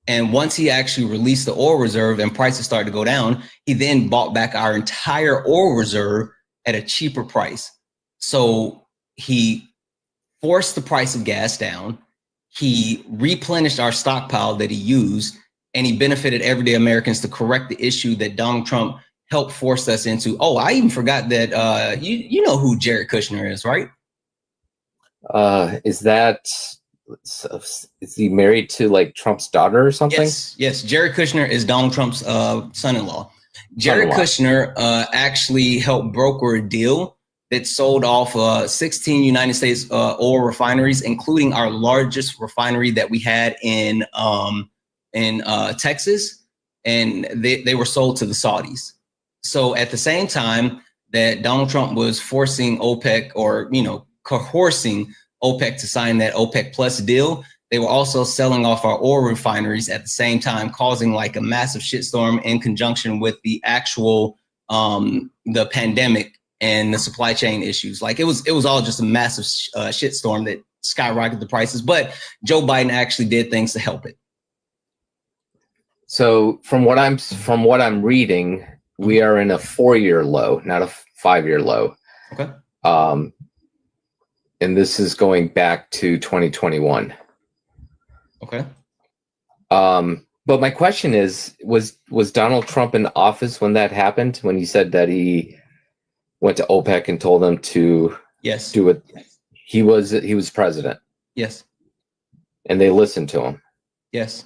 And once he actually released the oil reserve and prices started to go down, he then bought back our entire oil reserve at a cheaper price. So he forced the price of gas down. He replenished our stockpile that he used, and he benefited everyday Americans to correct the issue that Donald Trump helped force us into. Oh, I even forgot that you know who Jared Kushner is, right? Is he married to like Trump's daughter or something? Yes. Jared Kushner is Donald Trump's son-in-law. Jared Kushner actually helped broker a deal that sold off 16 United States oil refineries, including our largest refinery that we had in Texas, and they were sold to the Saudis. So at the same time that Donald Trump was forcing OPEC, or coercing OPEC to sign that OPEC Plus deal, they were also selling off our oil refineries at the same time, causing like a massive shitstorm in conjunction with the actual the pandemic and the supply chain issues. Like it was all just a massive shitstorm that skyrocketed the prices. But Joe Biden actually did things to help it. So from what I'm reading, we are in a 4-year low, not a 5-year low. Okay. And this is going back to 2021. Okay. But my question is, was Donald Trump in office when that happened? When he said that he went to OPEC and told them to do it? He was president. Yes. And they listened to him. Yes.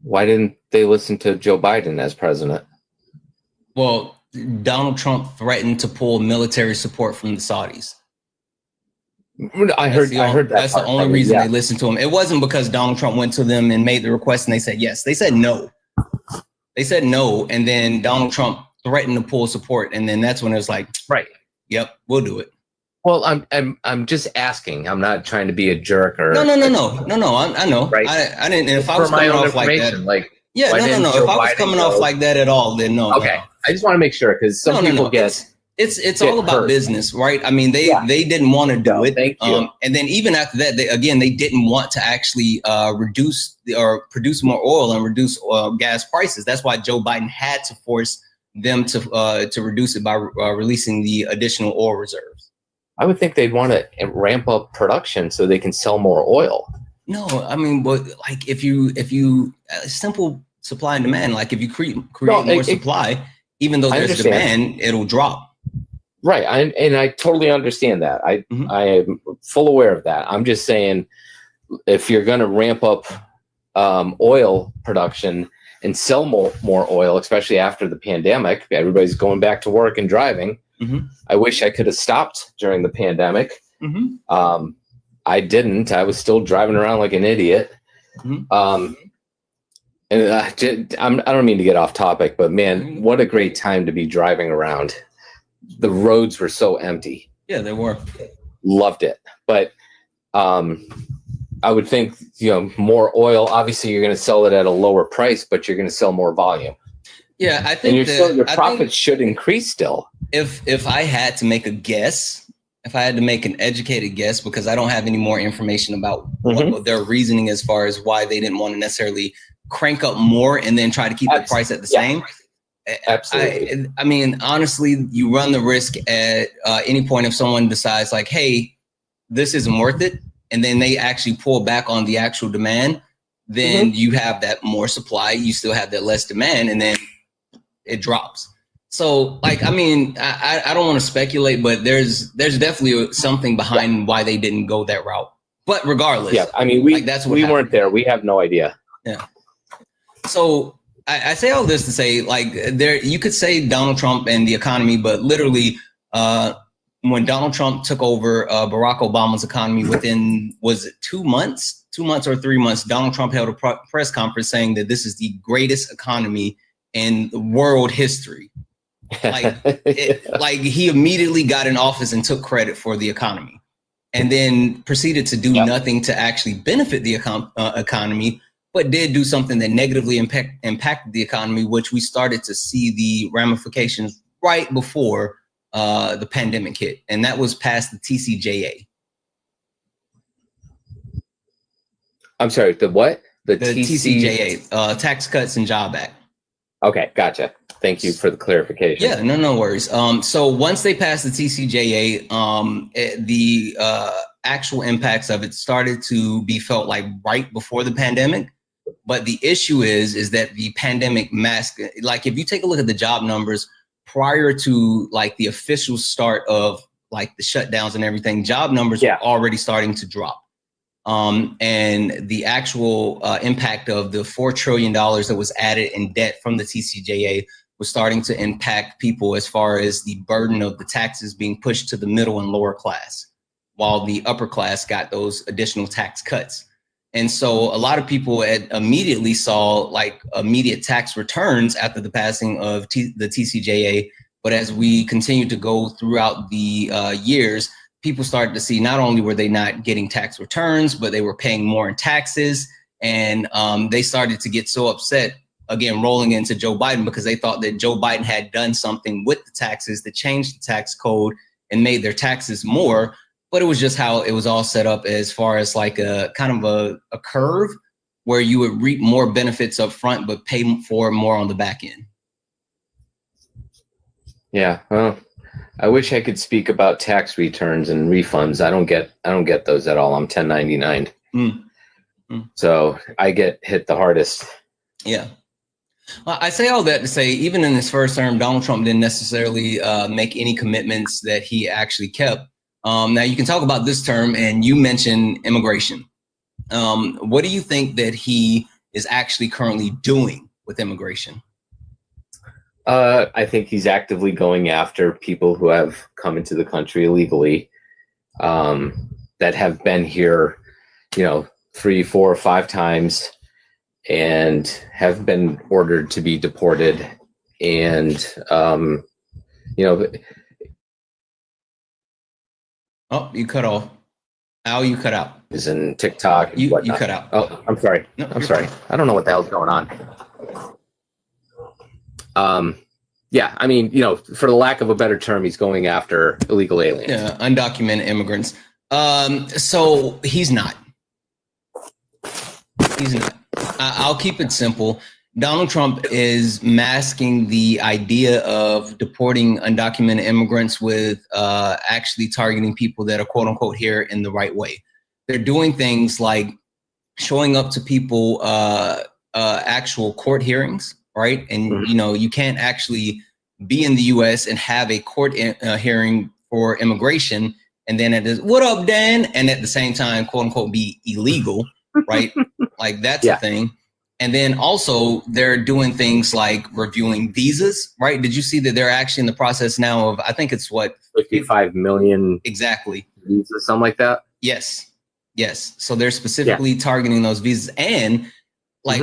Why didn't they listen to Joe Biden as president? Well, Donald Trump threatened to pull military support from the Saudis. I heard that. That's the only reason they listened to him. It wasn't because Donald Trump went to them and made the request and they said yes. They said no. They said no, and then Donald Trump threatened to pull support, and then that's when it was like, right, yep, we'll do it. Well, I'm just asking. I'm not trying to be a jerk or no. I know. Right. I didn't. If I was coming off like that, like no. If I was coming off like that at all, then no. Okay. No. I just want to make sure, because some people get. It's all about business, right? I mean, they didn't want to do it. Thank you. And then even after that, they didn't want to actually reduce or produce more oil and reduce gas prices. That's why Joe Biden had to force them to reduce it by releasing the additional oil reserves. I would think they'd want to ramp up production so they can sell more oil. No, I mean, but like if you simple supply and demand, like if you create more supply, even though there's demand, it'll drop. Right. I totally understand that. I am full aware of that. I'm just saying, if you're going to ramp up oil production and sell more oil, especially after the pandemic, everybody's going back to work and driving. Mm-hmm. I wish I could have stopped during the pandemic. Mm-hmm. I didn't. I was still driving around like an idiot. Mm-hmm. And I don't mean to get off topic, but man, what a great time to be driving around. The roads were so empty. Yeah, they were. Loved it. But I would think, more oil, obviously you're going to sell it at a lower price, but you're going to sell more volume. Yeah, I think your profits should increase still. If I had to make a guess, if I had to make an educated guess, because I don't have any more information about what their reasoning as far as why they didn't want to necessarily crank up more and then try to keep the price at the same. Absolutely. I mean, honestly, you run the risk at any point if someone decides like, hey, this isn't worth it, and then they actually pull back on the actual demand, then you have that more supply, you still have that less demand, and then it drops. So, like, I mean, I don't want to speculate, but there's definitely something behind why they didn't go that route. But regardless, I mean, we weren't there. We have no idea. Yeah. So I say all this to say, like, you could say Donald Trump and the economy, but literally, when Donald Trump took over Barack Obama's economy within, was it 2 months? 2 months or 3 months, Donald Trump held a press conference saying that this is the greatest economy in world history. Like he immediately got in office and took credit for the economy, and then proceeded to do nothing to actually benefit the economy, but did do something that negatively impacted the economy, which we started to see the ramifications right before the pandemic hit, and that was past the TCJA. I'm sorry, the what? The TCJA, Tax Cuts and Job Act. Okay, gotcha. Thank you for the clarification. Yeah, no worries. So once they passed the TCJA, the actual impacts of it started to be felt like right before the pandemic. But the issue is that the pandemic masked, like if you take a look at the job numbers prior to like the official start of like the shutdowns and everything, job numbers were already starting to drop. And the actual impact of the $4 trillion that was added in debt from the TCJA was starting to impact people as far as the burden of the taxes being pushed to the middle and lower class, while the upper class got those additional tax cuts. And so a lot of people immediately saw like immediate tax returns after the passing of the TCJA. But as we continued to go throughout the years, people started to see not only were they not getting tax returns, but they were paying more in taxes. And they started to get so upset, again, rolling into Joe Biden, because they thought that Joe Biden had done something with the taxes that changed the tax code and made their taxes more. But it was just how it was all set up as far as like a kind of a curve where you would reap more benefits up front, but pay for more on the back end. Yeah, well, I wish I could speak about tax returns and refunds. I don't get those at all. I'm 1099. So I get hit the hardest. Yeah. Well, I say all that to say, even in his first term, Donald Trump didn't necessarily make any commitments that he actually kept. Now you can talk about this term, and you mentioned immigration. What do you think that he is actually currently doing with immigration? I think he's actively going after people who have come into the country illegally, that have been here, 3, 4, 5 times and have been ordered to be deported. And, oh, you cut off. Al, you cut out. Is in TikTok. You cut out. Oh, I'm sorry. No, I'm sorry. I don't know what the hell's going on. Yeah, I mean, for the lack of a better term, he's going after illegal aliens. Yeah, undocumented immigrants. So he's not. He's not. I'll keep it simple. Donald Trump is masking the idea of deporting undocumented immigrants with actually targeting people that are quote unquote here in the right way. They're doing things like showing up to people actual court hearings, right? And you can't actually be in the U.S. and have a court hearing for immigration, and then it is "What up, Dan?" and at the same time, quote unquote, be illegal, right? Like that's a thing. And then also they're doing things like reviewing visas, right? Did you see that they're actually in the process now of, I think it's 55 million exactly visas, something like that? Yes. So they're specifically targeting those visas. And like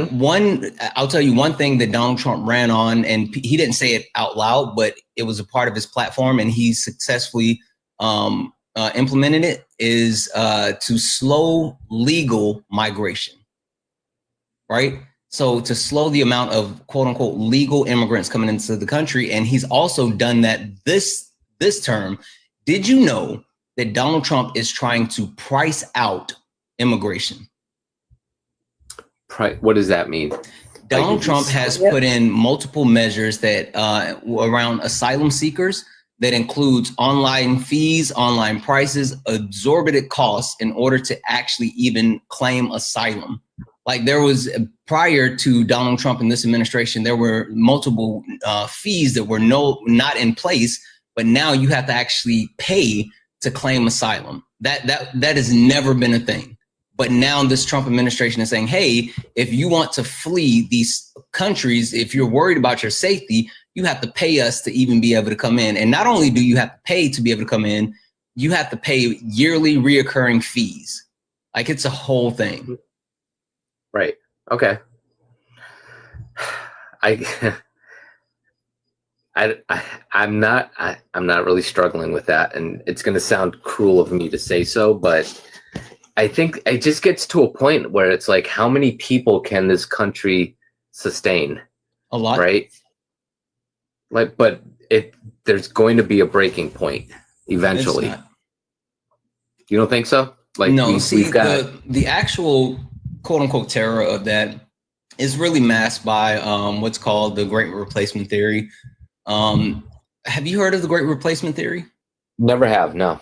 I'll tell you one thing that Donald Trump ran on, and he didn't say it out loud, but it was a part of his platform, and he successfully implemented it, is to slow legal migration, right? So to slow the amount of quote unquote legal immigrants coming into the country. And he's also done that this term. Did you know that Donald Trump is trying to price out immigration? What does that mean? Donald Trump has put in multiple measures that around asylum seekers that includes online fees, online prices, exorbitant costs in order to actually even claim asylum. Like there was, prior to Donald Trump and this administration, there were multiple fees that were not in place, but now you have to actually pay to claim asylum. That has never been a thing. But now this Trump administration is saying, hey, if you want to flee these countries, if you're worried about your safety, you have to pay us to even be able to come in. And not only do you have to pay to be able to come in, you have to pay yearly reoccurring fees. Like it's a whole thing. Right. Okay. I'm not really struggling with that, and it's going to sound cruel of me to say so, but I think it just gets to a point where it's like, how many people can this country sustain? A lot, right? Like, but there's going to be a breaking point eventually. You don't think so? Like, no, we've got the actual quote unquote terror of that is really masked by what's called the Great Replacement Theory. Have you heard of the Great Replacement Theory? Never have, no.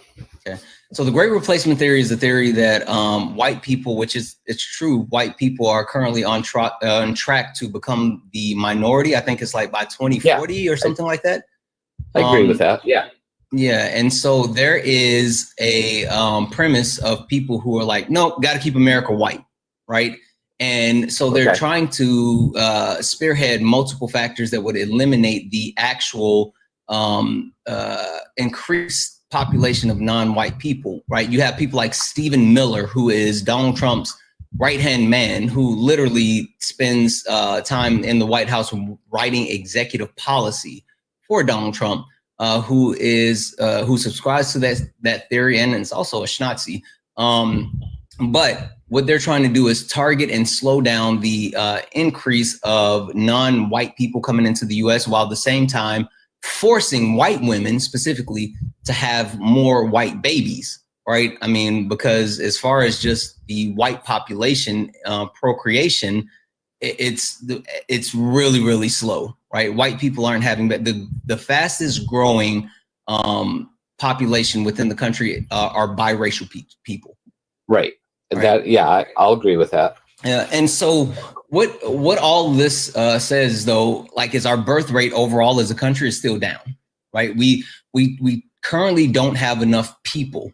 Okay. So the Great Replacement Theory is a theory that white people, it's true, white people are currently on track to become the minority. I think it's like by 2040 or something like that. I agree with that. Yeah. Yeah. And so there is a premise of people who are like, nope, got to keep America white. Right. And so they're trying to spearhead multiple factors that would eliminate the actual increased population of non-white people, right? You have people like Stephen Miller, who is Donald Trump's right-hand man, who literally spends time in the White House writing executive policy for Donald Trump, who subscribes to that theory, and it's also a Schnazi. But what they're trying to do is target and slow down the increase of non-white people coming into the U.S. while at the same time forcing white women specifically to have more white babies, right? I mean, because as far as just the white population procreation, it's really, really slow, right? White people aren't having the fastest growing population within the country are biracial people. Right. That, yeah, I'll agree with that. And so what all this says, though, like, is our birth rate overall as a country is still down, right? We currently don't have enough people.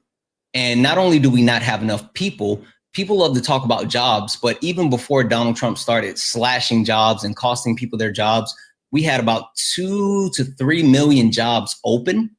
And not only do we not have enough people love to talk about jobs, but even before Donald Trump started slashing jobs and costing people their jobs, we had about 2 to 3 million jobs open,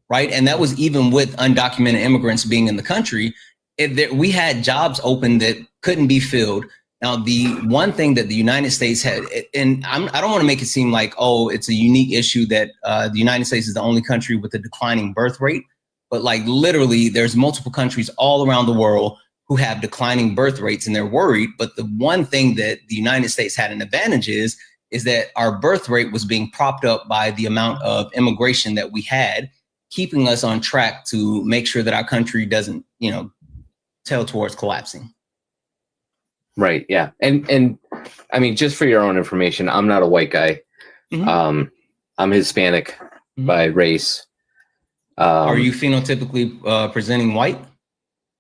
right? And that was even with undocumented immigrants being in the country. We had jobs open that couldn't be filled. Now, the one thing that the United States had, and I don't want to make it seem like, oh, it's a unique issue that the United States is the only country with a declining birth rate, but like literally there's multiple countries all around the world who have declining birth rates and they're worried. But the one thing that the United States had an advantage is that our birth rate was being propped up by the amount of immigration that we had, keeping us on track to make sure that our country doesn't, tail towards collapsing. Right. Yeah. And I mean, just for your own information, I'm not a white guy. Mm-hmm. I'm Hispanic by race. Are you phenotypically presenting white?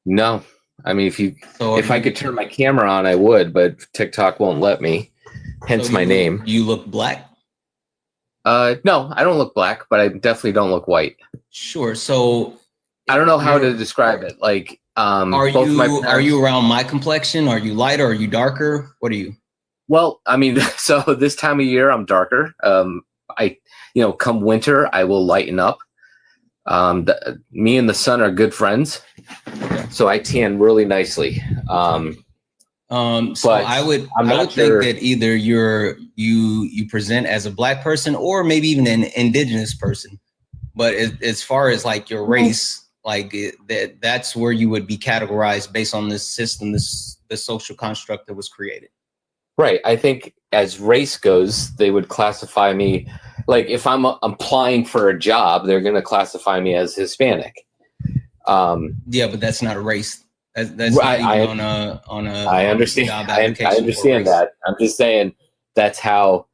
No. I mean, if I could turn my camera on, I would, but TikTok won't let me. Hence my name. You look black? No, I don't look black, but I definitely don't look white. Sure. So I don't know how to describe it. Like, are you around my complexion? Are you lighter? Are you darker? What are you? Well, I mean, so this time of year I'm darker. Come winter I will lighten up. Me and the sun are good friends, so I tan really nicely. So I would think that either you present as a black person or maybe even an indigenous person, but as far as like your race. Like that's where you would be categorized based on this system, the social construct that was created. Right. I think as race goes, they would classify me, like if I'm applying for a job, they're going to classify me as Hispanic. Yeah, but that's not a race. That's right. I understand. I understand that. I'm just saying that's how,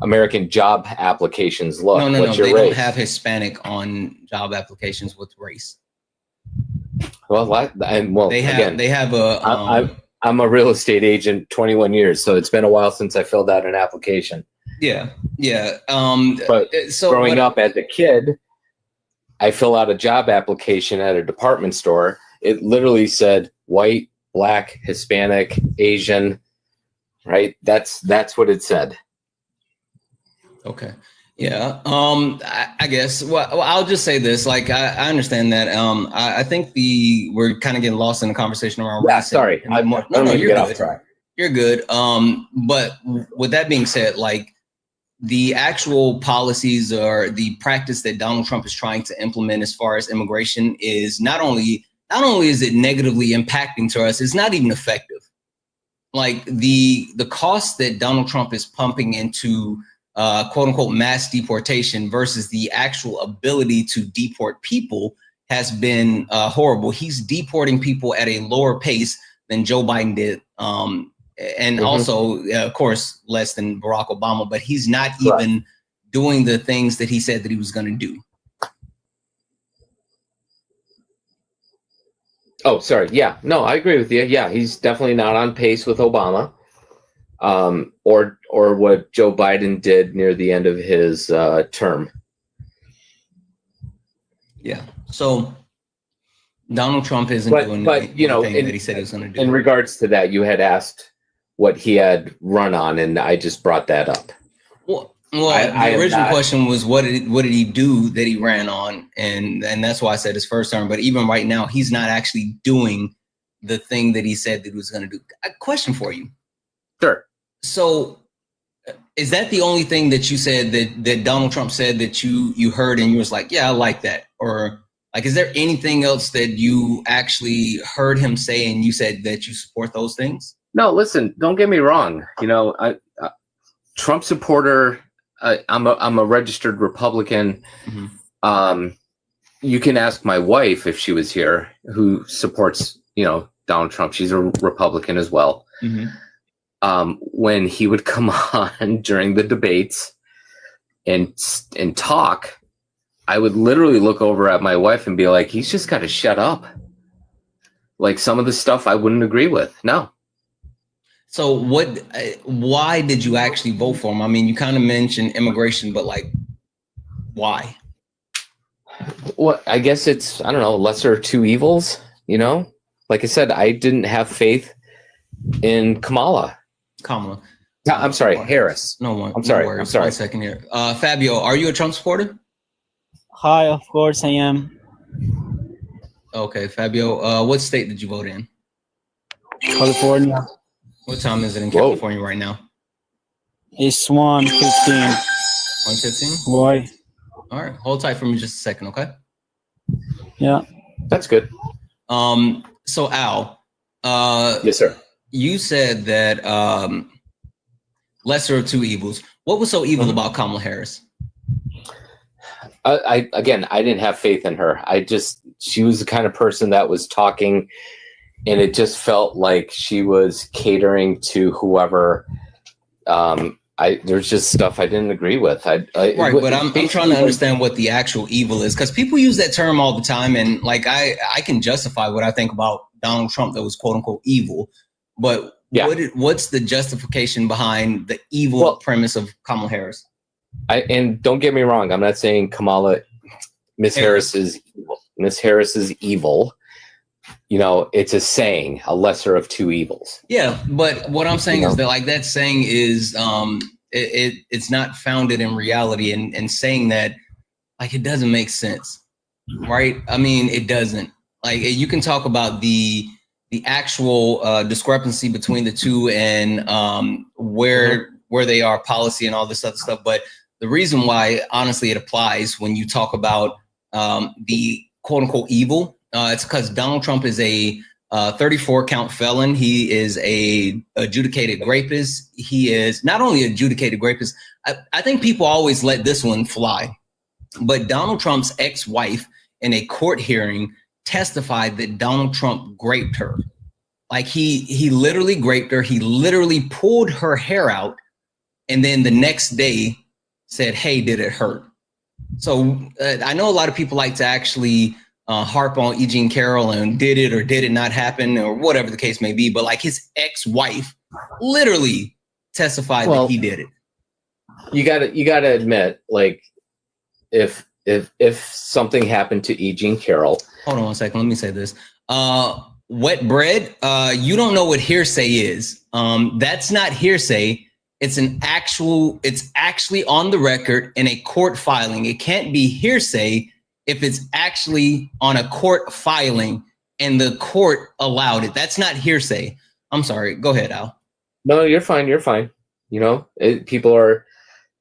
American job applications look. No. They don't have Hispanic on job applications with race. Well, they have a. I'm a real estate agent, 21 years, so it's been a while since I filled out an application. Yeah. But growing up as a kid, I fill out a job application at a department store. It literally said white, black, Hispanic, Asian. Right. That's what it said. Okay. Yeah. I guess. Well, I'll just say this. Like, I understand that. I think we're kind of getting lost in the conversation around. Yeah. race Sorry. No, you're get good. off track. You're good. But with that being said, like the actual policies or the practice that Donald Trump is trying to implement as far as immigration is not only is it negatively impacting to us, it's not even effective. Like the cost that Donald Trump is pumping into quote unquote mass deportation versus the actual ability to deport people has been horrible. He's deporting people at a lower pace than Joe Biden did. And also, of course, less than Barack Obama, but he's not even doing the things that he said that he was going to do. Oh, sorry. Yeah, no, I agree with you. Yeah, he's definitely not on pace with Obama, or what Joe Biden did near the end of his term. Yeah. So Donald Trump isn't doing anything that he said he was going to do. In regards to that, you had asked what he had run on, and I just brought that up. Well, the original question was what did he do that he ran on, and that's why I said his first term. But even right now, he's not actually doing the thing that he said that he was going to do. A question for you. Sure. So, is that the only thing that you said that Donald Trump said that you heard and you was like, yeah, I like that, or like, is there anything else that you actually heard him say and you said that you support those things? No, listen, don't get me wrong. Trump supporter. I'm a registered Republican. You can ask my wife if she was here, who supports Donald Trump. She's a Republican as well. When he would come on during the debates and talk, I would literally look over at my wife and be like, he's just got to shut up. Like some of the stuff I wouldn't agree with. No. So why did you actually vote for him? I mean, you kind of mentioned immigration, but like, why? Well, I guess it's, I don't know, lesser of two evils, Like I said, I didn't have faith in Kamala. No, I'm sorry, Harris. I'm sorry. 1 second here. Fabio, are you a Trump supporter? Hi, of course I am. Okay, Fabio, what state did you vote in? California. What time is it in California right now? It's 1:15. 1:15? Boy. All right, hold tight for me just a second, okay? Yeah. That's good. So Al, yes, sir. You said that lesser of two evils. What was so evil about Kamala Harris? I didn't have faith in her. She was the kind of person that was talking, and it just felt like she was catering to whoever. There's just stuff I didn't agree with. But I'm trying to understand what the actual evil is, because people use that term all the time, and like I can justify what I think about Donald Trump that was quote unquote evil, but what's the justification behind the evil premise of Kamala Harris? And don't get me wrong, I'm not saying Miss Harris is evil. Miss Harris is evil. It's a saying, a lesser of two evils. Yeah, but what I'm saying is that like that saying is it's not founded in reality, and saying that like it doesn't make sense, right? I mean, it doesn't. Like you can talk about the actual discrepancy between the two and where they are policy and all this other stuff, but the reason why honestly it applies when you talk about the quote unquote evil. It's because Donald Trump is a 34 count felon. He is a adjudicated rapist. He is not only adjudicated rapist. I think people always let this one fly, but Donald Trump's ex-wife in a court hearing testified that Donald Trump raped her. Like he literally raped her. He literally pulled her hair out, and then the next day said, "Hey, did it hurt?" So I know a lot of people like to actually harp on E. Jean Carroll and did it or did it not happen or whatever the case may be, but like his ex-wife literally testified that he did it. You gotta admit, like if something happened to E. Jean Carroll. Hold on 1 second. Let me say this. Wet bread. You don't know what hearsay is. That's not hearsay. It's actually on the record in a court filing. It can't be hearsay if it's actually on a court filing and the court allowed it. That's not hearsay. I'm sorry. Go ahead, Al. No, you're fine. You're fine. You know, people are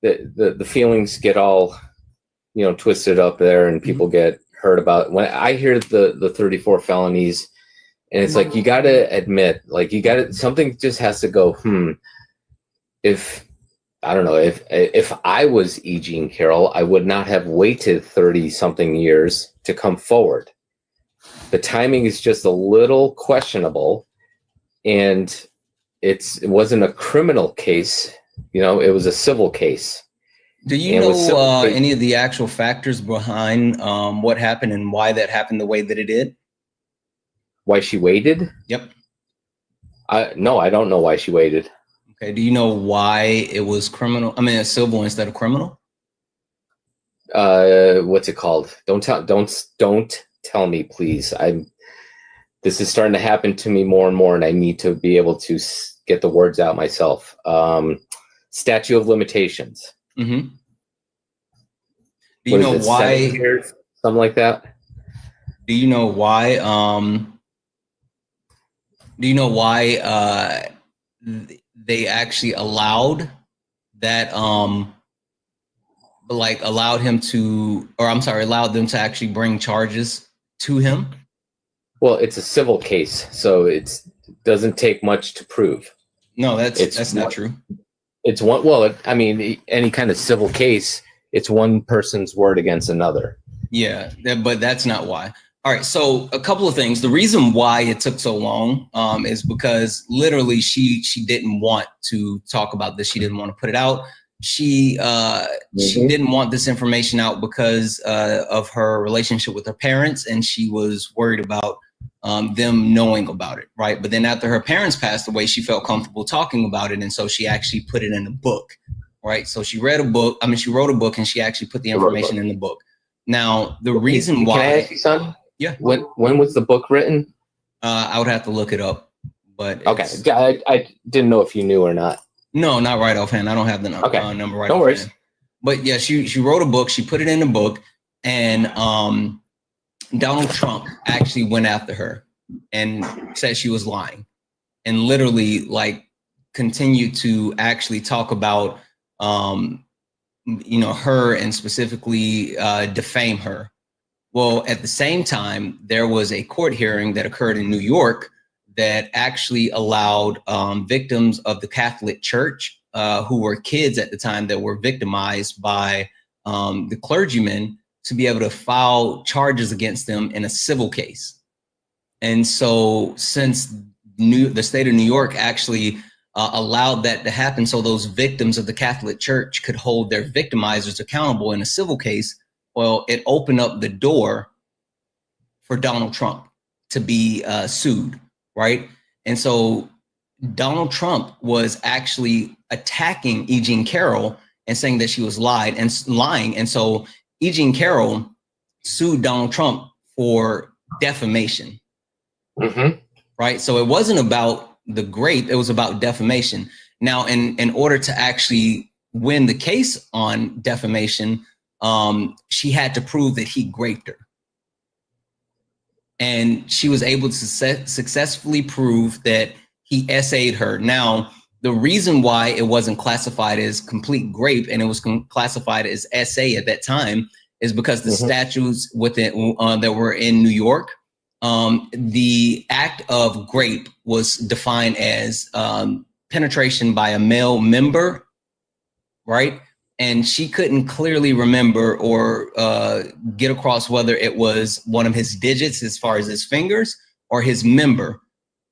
the feelings get all, you know, twisted up there, and people get hurt about when I hear the 34 felonies, and it's like, you got to admit, like, something just has to go. If I don't know, if I was E. Jean Carroll, I would not have waited 30 something years to come forward. The timing is just a little questionable, and it wasn't a criminal case. You know, it was a civil case. Do you know any of the actual factors behind what happened and why that happened the way that it did? Why she waited? Yep. No, I don't know why she waited. Okay. Do you know why it was criminal? I mean, civil instead of criminal? What's it called? Don't tell me, please. This is starting to happen to me more and more, and I need to be able to get the words out myself. Statute of limitations. Mm-hmm. Do you know why? 7 years, something like that. Do you know why? Do you know why they actually allowed that? Allowed them to actually bring charges to him? Well, it's a civil case, so it doesn't take much to prove. No, that's not true. It's one. Well, I mean, any kind of civil case, it's one person's word against another. Yeah, but that's not why. All right, so a couple of things. The reason why it took so long is because literally she didn't want to talk about this. She didn't want to put it out. She didn't want this information out because of her relationship with her parents, and she was worried about them knowing about it, right? But then after her parents passed away, she felt comfortable talking about it, and so she actually put it in a book, right? So she wrote a book, and she actually put the information in the book. Now, the reason why... Can I ask you, son? Yeah. When was the book written? I would have to look it up, but okay. I didn't know if you knew or not. No, not right offhand. I don't have the number right offhand. Worries. But yeah, she wrote a book. She put it in a book, and Donald Trump actually went after her and said she was lying, and literally continued to actually talk about her and specifically defame her. Well, at the same time, there was a court hearing that occurred in New York that actually allowed victims of the Catholic Church who were kids at the time that were victimized by the clergymen to be able to file charges against them in a civil case. And so since the state of New York actually allowed that to happen, so those victims of the Catholic Church could hold their victimizers accountable in a civil case, well, it opened up the door for Donald Trump to be sued, right? And so Donald Trump was actually attacking E. Jean Carroll and saying that she was lying. And so E. Jean Carroll sued Donald Trump for defamation, right? So it wasn't about the grape, it was about defamation. Now, in order to actually win the case on defamation, she had to prove that he raped her. And she was able to successfully prove that he essayed her. Now, the reason why it wasn't classified as complete grape and it was classified as essay at that time is because the statutes within that were in New York, the act of grape was defined as penetration by a male member, right? And she couldn't clearly remember or get across whether it was one of his digits as far as his fingers or his member.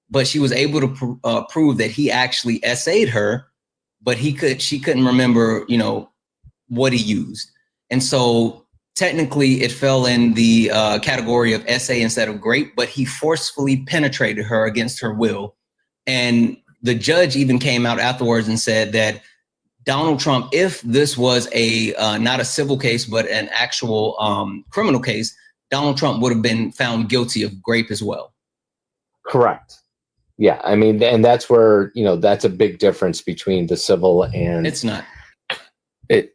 But she was able to prove that he actually essayed her, but she couldn't remember, what he used. And so technically it fell in the category of essay instead of grape, but he forcefully penetrated her against her will. And the judge even came out afterwards and said that Donald Trump, if this was not a civil case, but an actual criminal case, Donald Trump would have been found guilty of grape as well. Correct. Yeah, I mean, and that's where, you know, that's a big difference between the civil and It's not.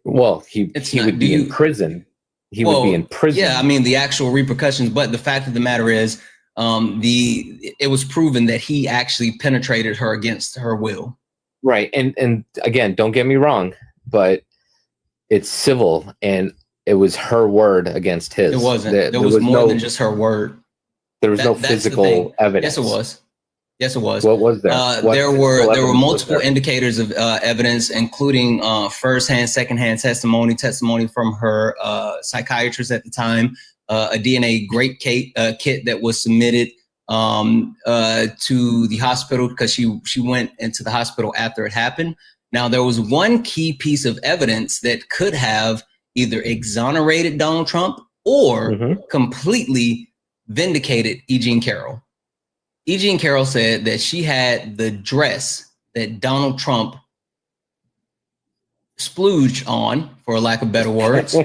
Well, he not. would be in prison. He would be in prison. Yeah, I mean the actual repercussions, but the fact of the matter is, it was proven that he actually penetrated her against her will. Right, and again, don't get me wrong, but it's civil, and it was her word against his. It wasn't. There was more than just her word. There was no physical evidence. Yes, it was. Yes, it was. What was there? There were multiple indicators of evidence, including first-hand, second-hand testimony from her psychiatrist at the time, a DNA grape kit that was submitted to the hospital because she went into the hospital after it happened. Now, there was one key piece of evidence that could have either exonerated Donald Trump or completely vindicated E. Jean Carroll. E. Jean Carroll said that she had the dress that Donald Trump splooged on, for lack of better words.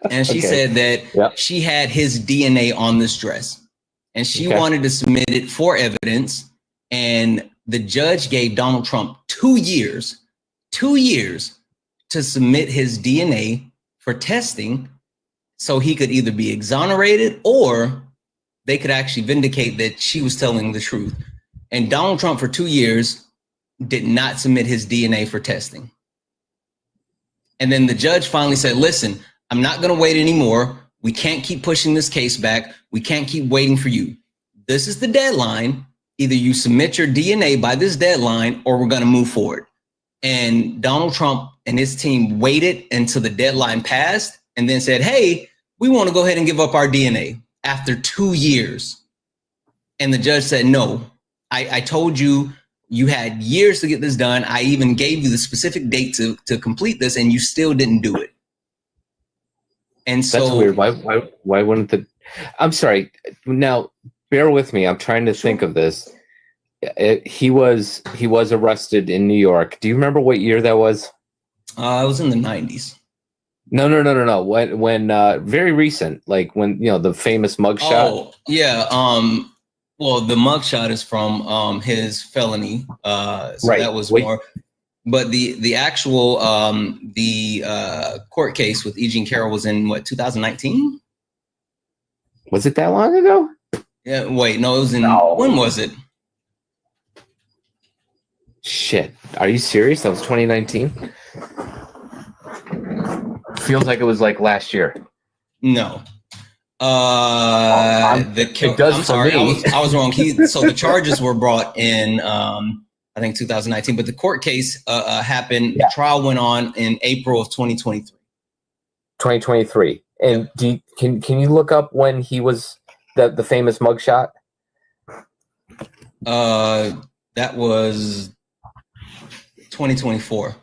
And she said that she had his DNA on this dress. And she wanted to submit it for evidence. And the judge gave Donald Trump 2 years to submit his DNA for testing so he could either be exonerated or they could actually vindicate that she was telling the truth. And Donald Trump for 2 years did not submit his DNA for testing. And then the judge finally said, listen, I'm not going to wait anymore. We can't keep pushing this case back. We can't keep waiting for you. This is the deadline. Either you submit your DNA by this deadline or we're going to move forward. And Donald Trump and his team waited until the deadline passed and then said, hey, we want to go ahead and give up our DNA. After 2 years. And the judge said, no, I told you you had years to get this done. I even gave you the specific date to complete this and you still didn't do it. And so that's weird. Why wouldn't I'm sorry. Now, bear with me. I'm trying to think of this. He was arrested in New York. Do you remember what year that was? It was in the 90s. No. When very recent, like when, you know, the famous mugshot. Oh, yeah. Well, the mugshot is from his felony. So that was more. But the actual court case with E. Jean Carroll was in what, 2019? Was it that long ago? Yeah. Wait, no, it was in. When was it? Shit. Are you serious? That was 2019. Feels like it was like last year. No. It does. I'm sorry, I was wrong. So the charges were brought in, I think 2019, but the court case happened. The trial went on in April of 2023. 2023. And can you look up when he was the famous mugshot? That was 2024.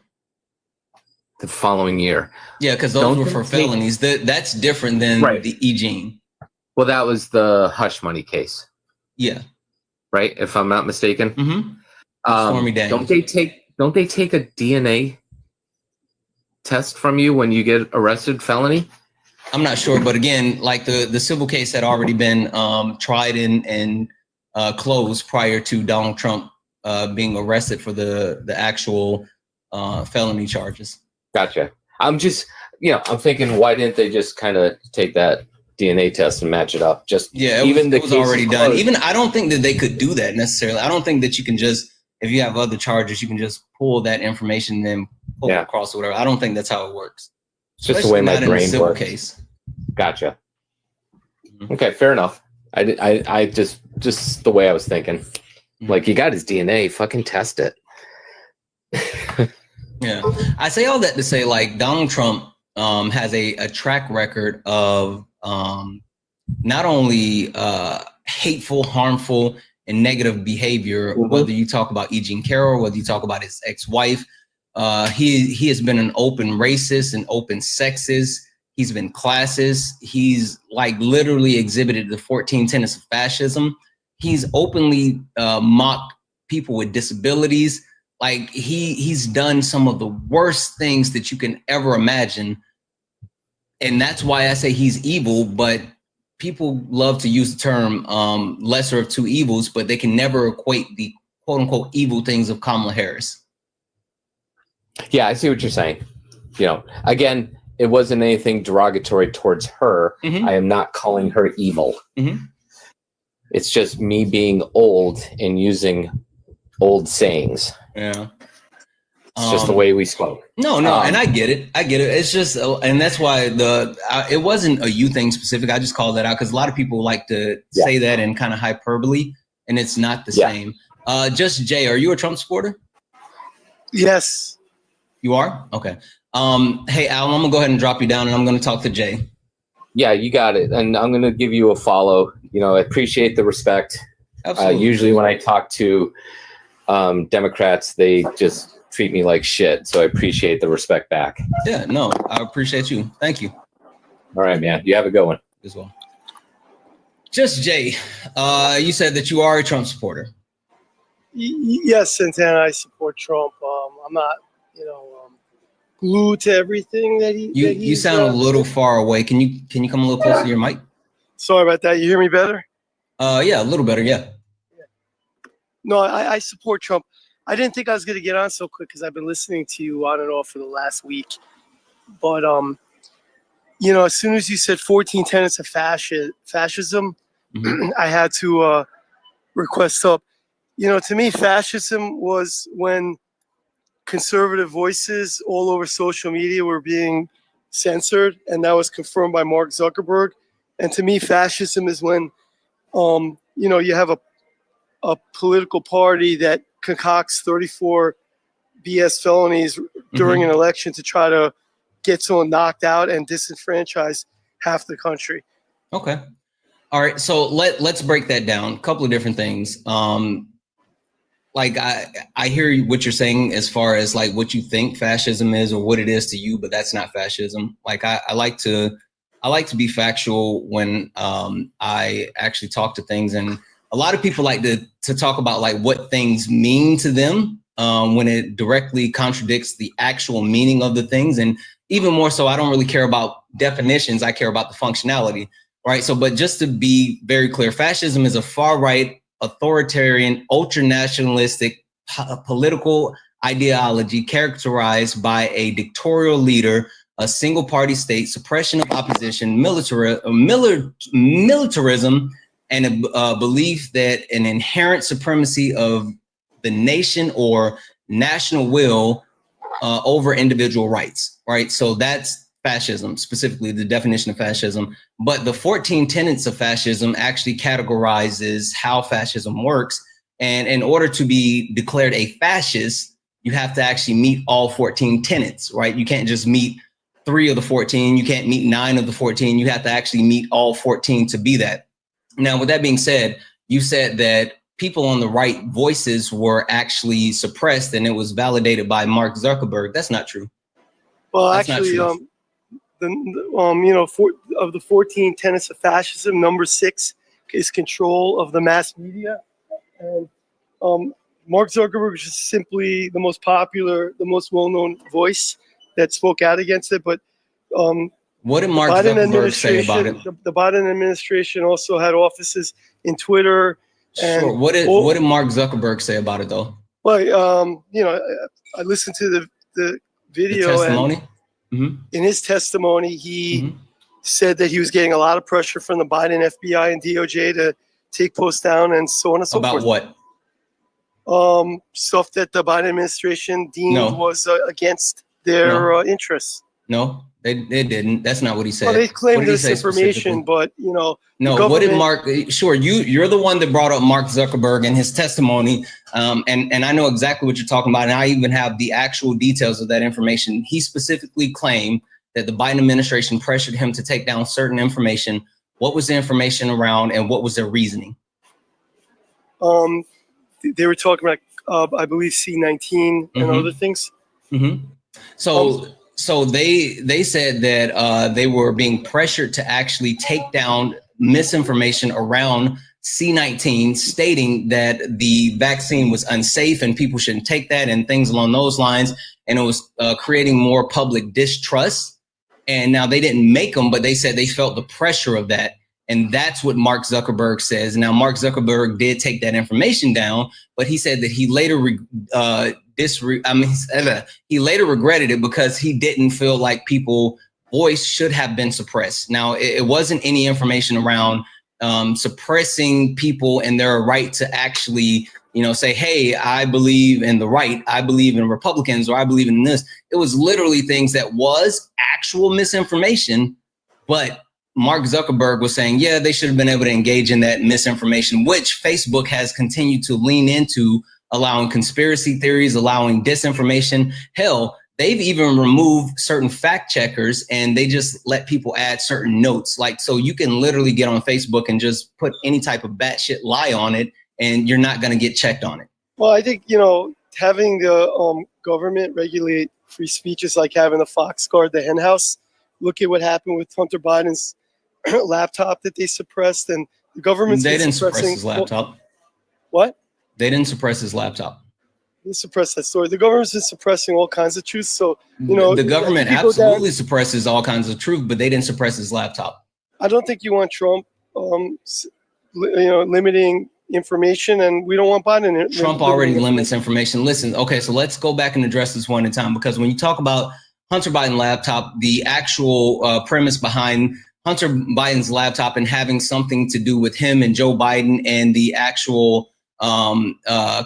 The following year. Yeah, because those were for felonies. That's different than the E. Jean. Well, that was the hush money case. Yeah. Right, if I'm not mistaken. Stormy Daniels. Don't they take a DNA test from you when you get arrested felony? I'm not sure, but again, like the civil case had already been tried and closed prior to Donald Trump being arrested for the actual felony charges. Gotcha. I'm just, I'm thinking, why didn't they just kind of take that DNA test and match it up? It was already done. Even I don't think that they could do that necessarily. I don't think that you can just, if you have other charges, you can just pull that information and then pull it across or whatever. I don't think that's how it works. It's just the way my brain works. Case. Gotcha. Okay, fair enough. I just the way I was thinking. Like, you got his DNA, fucking test it. Yeah, I say all that to say, like, Donald Trump has a track record of not only hateful, harmful, and negative behavior. Whether you talk about E. Jean Carroll, whether you talk about his ex-wife, he has been an open racist and open sexist. He's been classist. He's like literally exhibited the 14 tenets of fascism. He's openly mocked people with disabilities. Like he's done some of the worst things that you can ever imagine. And that's why I say he's evil, but people love to use the term lesser of two evils, but they can never equate the quote unquote evil things of Kamala Harris. Yeah, I see what you're saying. Again, it wasn't anything derogatory towards her. Mm-hmm. I am not calling her evil. Mm-hmm. It's just me being old and using old sayings. Yeah. It's just the way we spoke. No, and I get it. It's just, and that's why it wasn't a you thing specific. I just called that out because a lot of people like to say that in kind of hyperbole, and it's not the same. Just Jay, are you a Trump supporter? Yes. You are? Okay. Hey, Al, I'm gonna go ahead and drop you down, and I'm gonna talk to Jay. Yeah, you got it. And I'm gonna give you a follow. I appreciate the respect. Absolutely. Usually when I talk to Democrats, they just treat me like shit. So I appreciate the respect back. Yeah, no, I appreciate you. Thank you. All right, man. You have a good one. As well. Just Jay, you said that you are a Trump supporter. Yes, Santana, I support Trump. I'm not, glued to everything that he. You sound a little far away. Can you come a little closer to your mic? Sorry about that. You hear me better? Yeah, a little better. Yeah. No, I support Trump. I didn't think I was going to get on so quick because I've been listening to you on and off for the last week. But, as soon as you said 14 tenets of fascism, mm-hmm. I had to request up. To me, fascism was when conservative voices all over social media were being censored, and that was confirmed by Mark Zuckerberg. And to me, fascism is when, you have a political party that concocts 34 BS felonies during mm-hmm. an election to try to get someone knocked out and disenfranchise half the country. Okay. All right. So let's break that down. A couple of different things. Like I hear what you're saying as far as like what you think fascism is or what it is to you, but that's not fascism. Like I like to be factual when I actually talk to things, and a lot of people like to talk about like what things mean to them when it directly contradicts the actual meaning of the things. And even more so, I don't really care about definitions. I care about the functionality, right? So, but just to be very clear, fascism is a far right, authoritarian, ultra-nationalistic political ideology characterized by a dictatorial leader, a single-party state, suppression of opposition, militarism, and a belief that an inherent supremacy of the nation or national will over individual rights, right? So that's fascism, specifically the definition of fascism. But the 14 tenets of fascism actually categorizes how fascism works. And in order to be declared a fascist, you have to actually meet all 14 tenets, right? You can't just meet 3 of the 14. You can't meet 9 of the 14. You have to actually meet all 14 to be that. Now, with that being said, you said that people on the right voices were actually suppressed and it was validated by Mark Zuckerberg. That's not true. Well, That's actually, not true. Of the 14 tenets of fascism, number 6 is control of the mass media. And Mark Zuckerberg was just simply the most popular, the most well-known voice that spoke out against it. But what did Mark Zuckerberg say about it? The Biden administration also had offices in Twitter. And sure. What did Mark Zuckerberg say about it, though? Well, I listened to the video. The testimony? And in his testimony, he said that he was getting a lot of pressure from the Biden FBI and DOJ to take posts down and so on and so forth. About what? Stuff that the Biden administration deemed was against their interests. No, they didn't. That's not what he said. Well, they claimed this information, but no. What did Mark? Sure, you're the one that brought up Mark Zuckerberg and his testimony, and I know exactly what you're talking about, and I even have the actual details of that information. He specifically claimed that the Biden administration pressured him to take down certain information. What was the information around, and what was their reasoning? They were talking about, I believe, C-19 and other things. So they said that they were being pressured to actually take down misinformation around C-19, stating that the vaccine was unsafe and people shouldn't take that and things along those lines. And it was creating more public distrust. And now they didn't make them, but they said they felt the pressure of that. And that's what Mark Zuckerberg says. Now, Mark Zuckerberg did take that information down, but he said that he later he later regretted it because he didn't feel like people's voice should have been suppressed. Now, it wasn't any information around suppressing people and their right to actually, say, hey, I believe in the right, I believe in Republicans, or I believe in this. It was literally things that was actual misinformation, but Mark Zuckerberg was saying, yeah, they should have been able to engage in that misinformation, which Facebook has continued to lean into, allowing conspiracy theories, allowing disinformation. Hell, they've even removed certain fact checkers and they just let people add certain notes. Like, so you can literally get on Facebook and just put any type of batshit lie on it and you're not going to get checked on it. Well, I think, having the government regulate free speech is like having the fox guard the hen house. Look at what happened with Hunter Biden's laptop that they suppressed, and the government's They didn't suppress his laptop. What? They didn't suppress his laptop. They suppressed that story. The government's been suppressing all kinds of truth. So, the government absolutely suppresses all kinds of truth, but they didn't suppress his laptop. I don't think you want Trump, limiting information, and we don't want Biden. Trump already limits information. Listen, okay, so let's go back and address this one at a time, because when you talk about Hunter Biden laptop, the actual premise behind Hunter Biden's laptop and having something to do with him and Joe Biden and the actual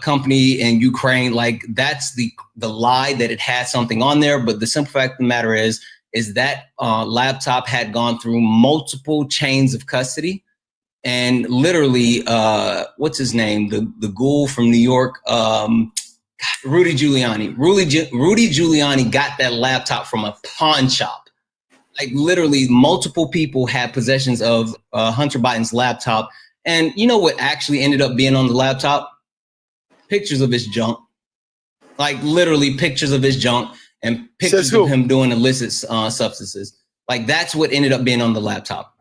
company in Ukraine, like that's the lie that it had something on there. But the simple fact of the matter is that laptop had gone through multiple chains of custody. And literally, what's his name? The ghoul from New York, Rudy Giuliani. Rudy Giuliani got that laptop from a pawn shop. Like literally multiple people had possessions of Hunter Biden's laptop. And you know what actually ended up being on the laptop? Pictures of his junk. Like literally pictures of his junk and pictures of him doing illicit substances. Like that's what ended up being on the laptop.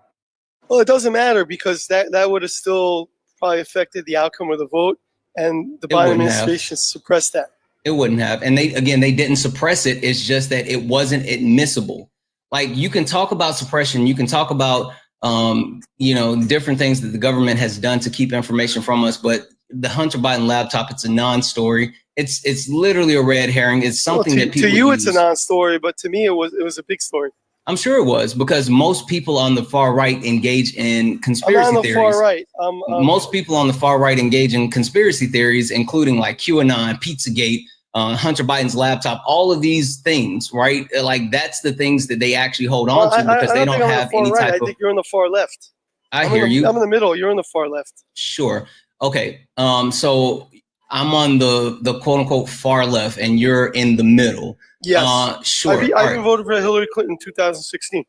Well, it doesn't matter because that would have still probably affected the outcome of the vote, and the Biden administration suppressed that. It wouldn't have. And they didn't suppress it. It's just that it wasn't admissible. Like you can talk about suppression, you can talk about different things that the government has done to keep information from us, but the Hunter Biden laptop, it's a non-story. It's literally a red herring. It's something that people to you use. It's a non-story, but to me it was a big story. I'm sure it was, because most people on the far right engage in conspiracy theories. Far right. Most people on the far right engage in conspiracy theories, including like QAnon, Pizzagate, Hunter Biden's laptop, all of these things, right? Like that's the things that they actually hold on to because they don't have any type of. I think you're on the far left. I hear you. I'm in the middle. You're on the far left. Sure. Okay. So I'm on the quote unquote far left, and you're in the middle. Yes. Sure. I even voted for Hillary Clinton in 2016.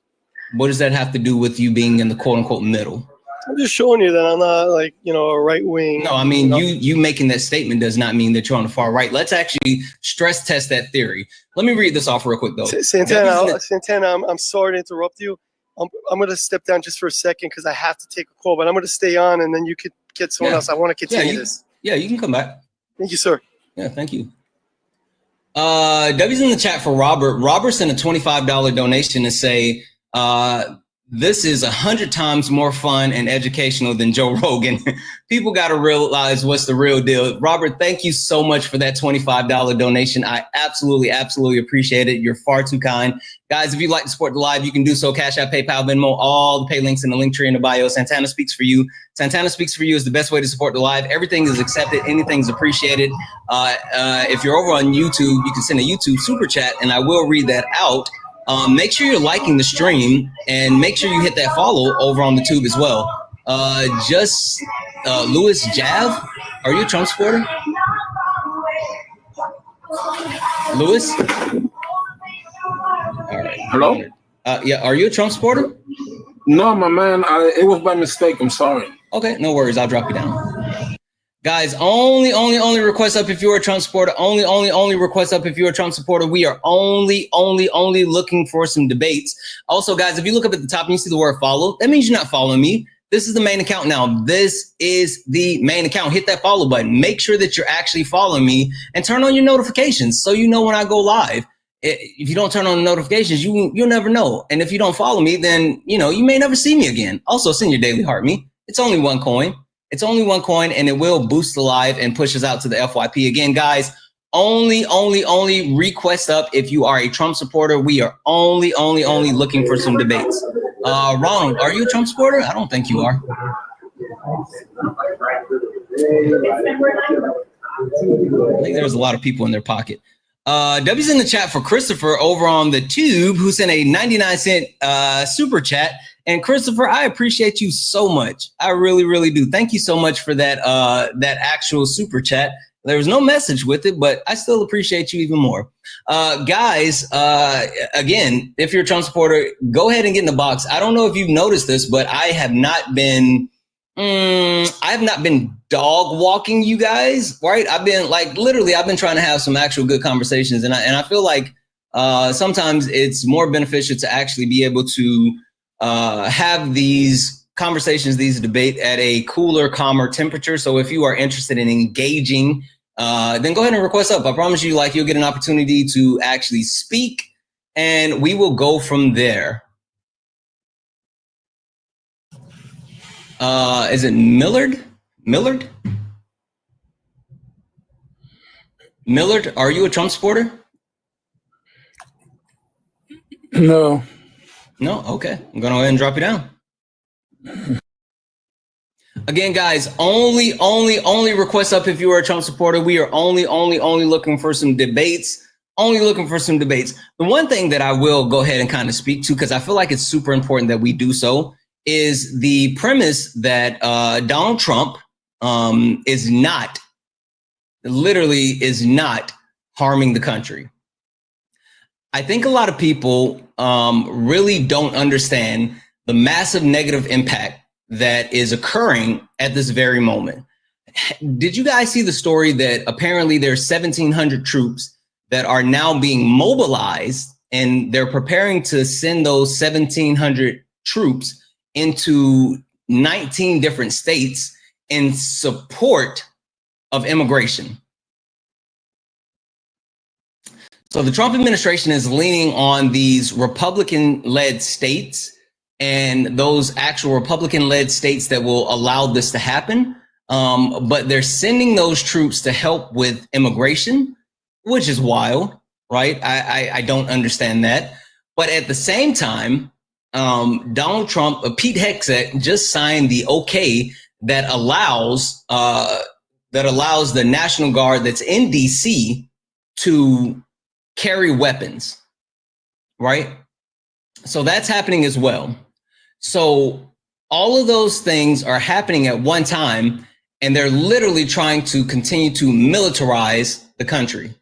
What does that have to do with you being in the quote unquote middle? I'm just showing you that I'm not like, a right wing. No, I mean, you making that statement does not mean that you're on the far right. Let's actually stress test that theory. Let me read this off real quick, though. Santana, I'm sorry to interrupt you. I'm going to step down just for a second because I have to take a call, but I'm going to stay on and then you could get someone else. I want to continue this. Yeah, you can come back. Thank you, sir. Yeah, thank you. W's in the chat for Robert. Robert sent a $25 donation to say, this is 100 times more fun and educational than Joe Rogan. People got to realize what's the real deal. Robert, thank you so much for that $25 donation. I absolutely appreciate it. You're far too kind. Guys, if you'd like to support the live, you can do so. Cash App, PayPal, Venmo, all the pay links in the link tree in the bio. Santana Speaks for You. Santana Speaks for You is the best way to support the live. Everything is accepted. Anything's appreciated. If you're over on YouTube, you can send a YouTube super chat and I will read that out. Make sure you're liking the stream and make sure you hit that follow over on the tube as well. Louis Jav, are you a Trump supporter? Louis? All right. Hello? Yeah, are you a Trump supporter? No, my man. It was by mistake. I'm sorry. Okay, no worries. I'll drop you down. Guys, only request up if you're a Trump supporter. Only request up if you're a Trump supporter. We are only looking for some debates. Also, guys, if you look up at the top and you see the word follow, that means you're not following me. This is the main account now. This is the main account. Hit that follow button. Make sure that you're actually following me and turn on your notifications so you know when I go live. If you don't turn on the notifications, you'll never know. And if you don't follow me, then you may never see me again. Also, send your daily heart me. It's only one coin. It's only one coin, and it will boost the live and push us out to the FYP. Again, guys, only request up if you are a Trump supporter. We are only looking for some debates. Ronald, are you a Trump supporter? I don't think you are. I think there's a lot of people in their pocket. W's in the chat for Christopher over on the tube, who sent a 99-cent super chat. And Christopher, I appreciate you so much. I really do. Thank you so much for that actual super chat. There was no message with it, but I still appreciate you even more. Guys, again, if you're a Trump supporter, go ahead and get in the box. I don't know if you've noticed this, but I have not been dog walking you guys, right? I've been literally trying to have some actual good conversations. And I feel like sometimes it's more beneficial to actually be able to have these conversations, these debate at a cooler, calmer temperature. So if you are interested in engaging, then go ahead and request up. I promise you, you'll get an opportunity to actually speak, and we will go from there. Is it Millard? Millard, are you a Trump supporter? No. No? Okay. I'm going to go ahead and drop you down. Again, guys, only request up if you are a Trump supporter. We are only looking for some debates. The one thing that I will go ahead and kind of speak to, because I feel like it's super important that we do so, is the premise that Donald Trump is not harming the country. I think a lot of people really don't understand the massive negative impact that is occurring at this very moment. Did you guys see the story that apparently there's 1,700 troops that are now being mobilized, and they're preparing to send those 1,700 troops into 19 different states in support of immigration? So the Trump administration is leaning on these Republican-led states and those actual Republican-led states that will allow this to happen. But they're sending those troops to help with immigration, which is wild, right? I don't understand that. But at the same time, Donald Trump, Pete Hegseth just signed the okay that allows the National Guard that's in DC to carry weapons, right? So that's happening as well. So all of those things are happening at one time, and they're literally trying to continue to militarize the country.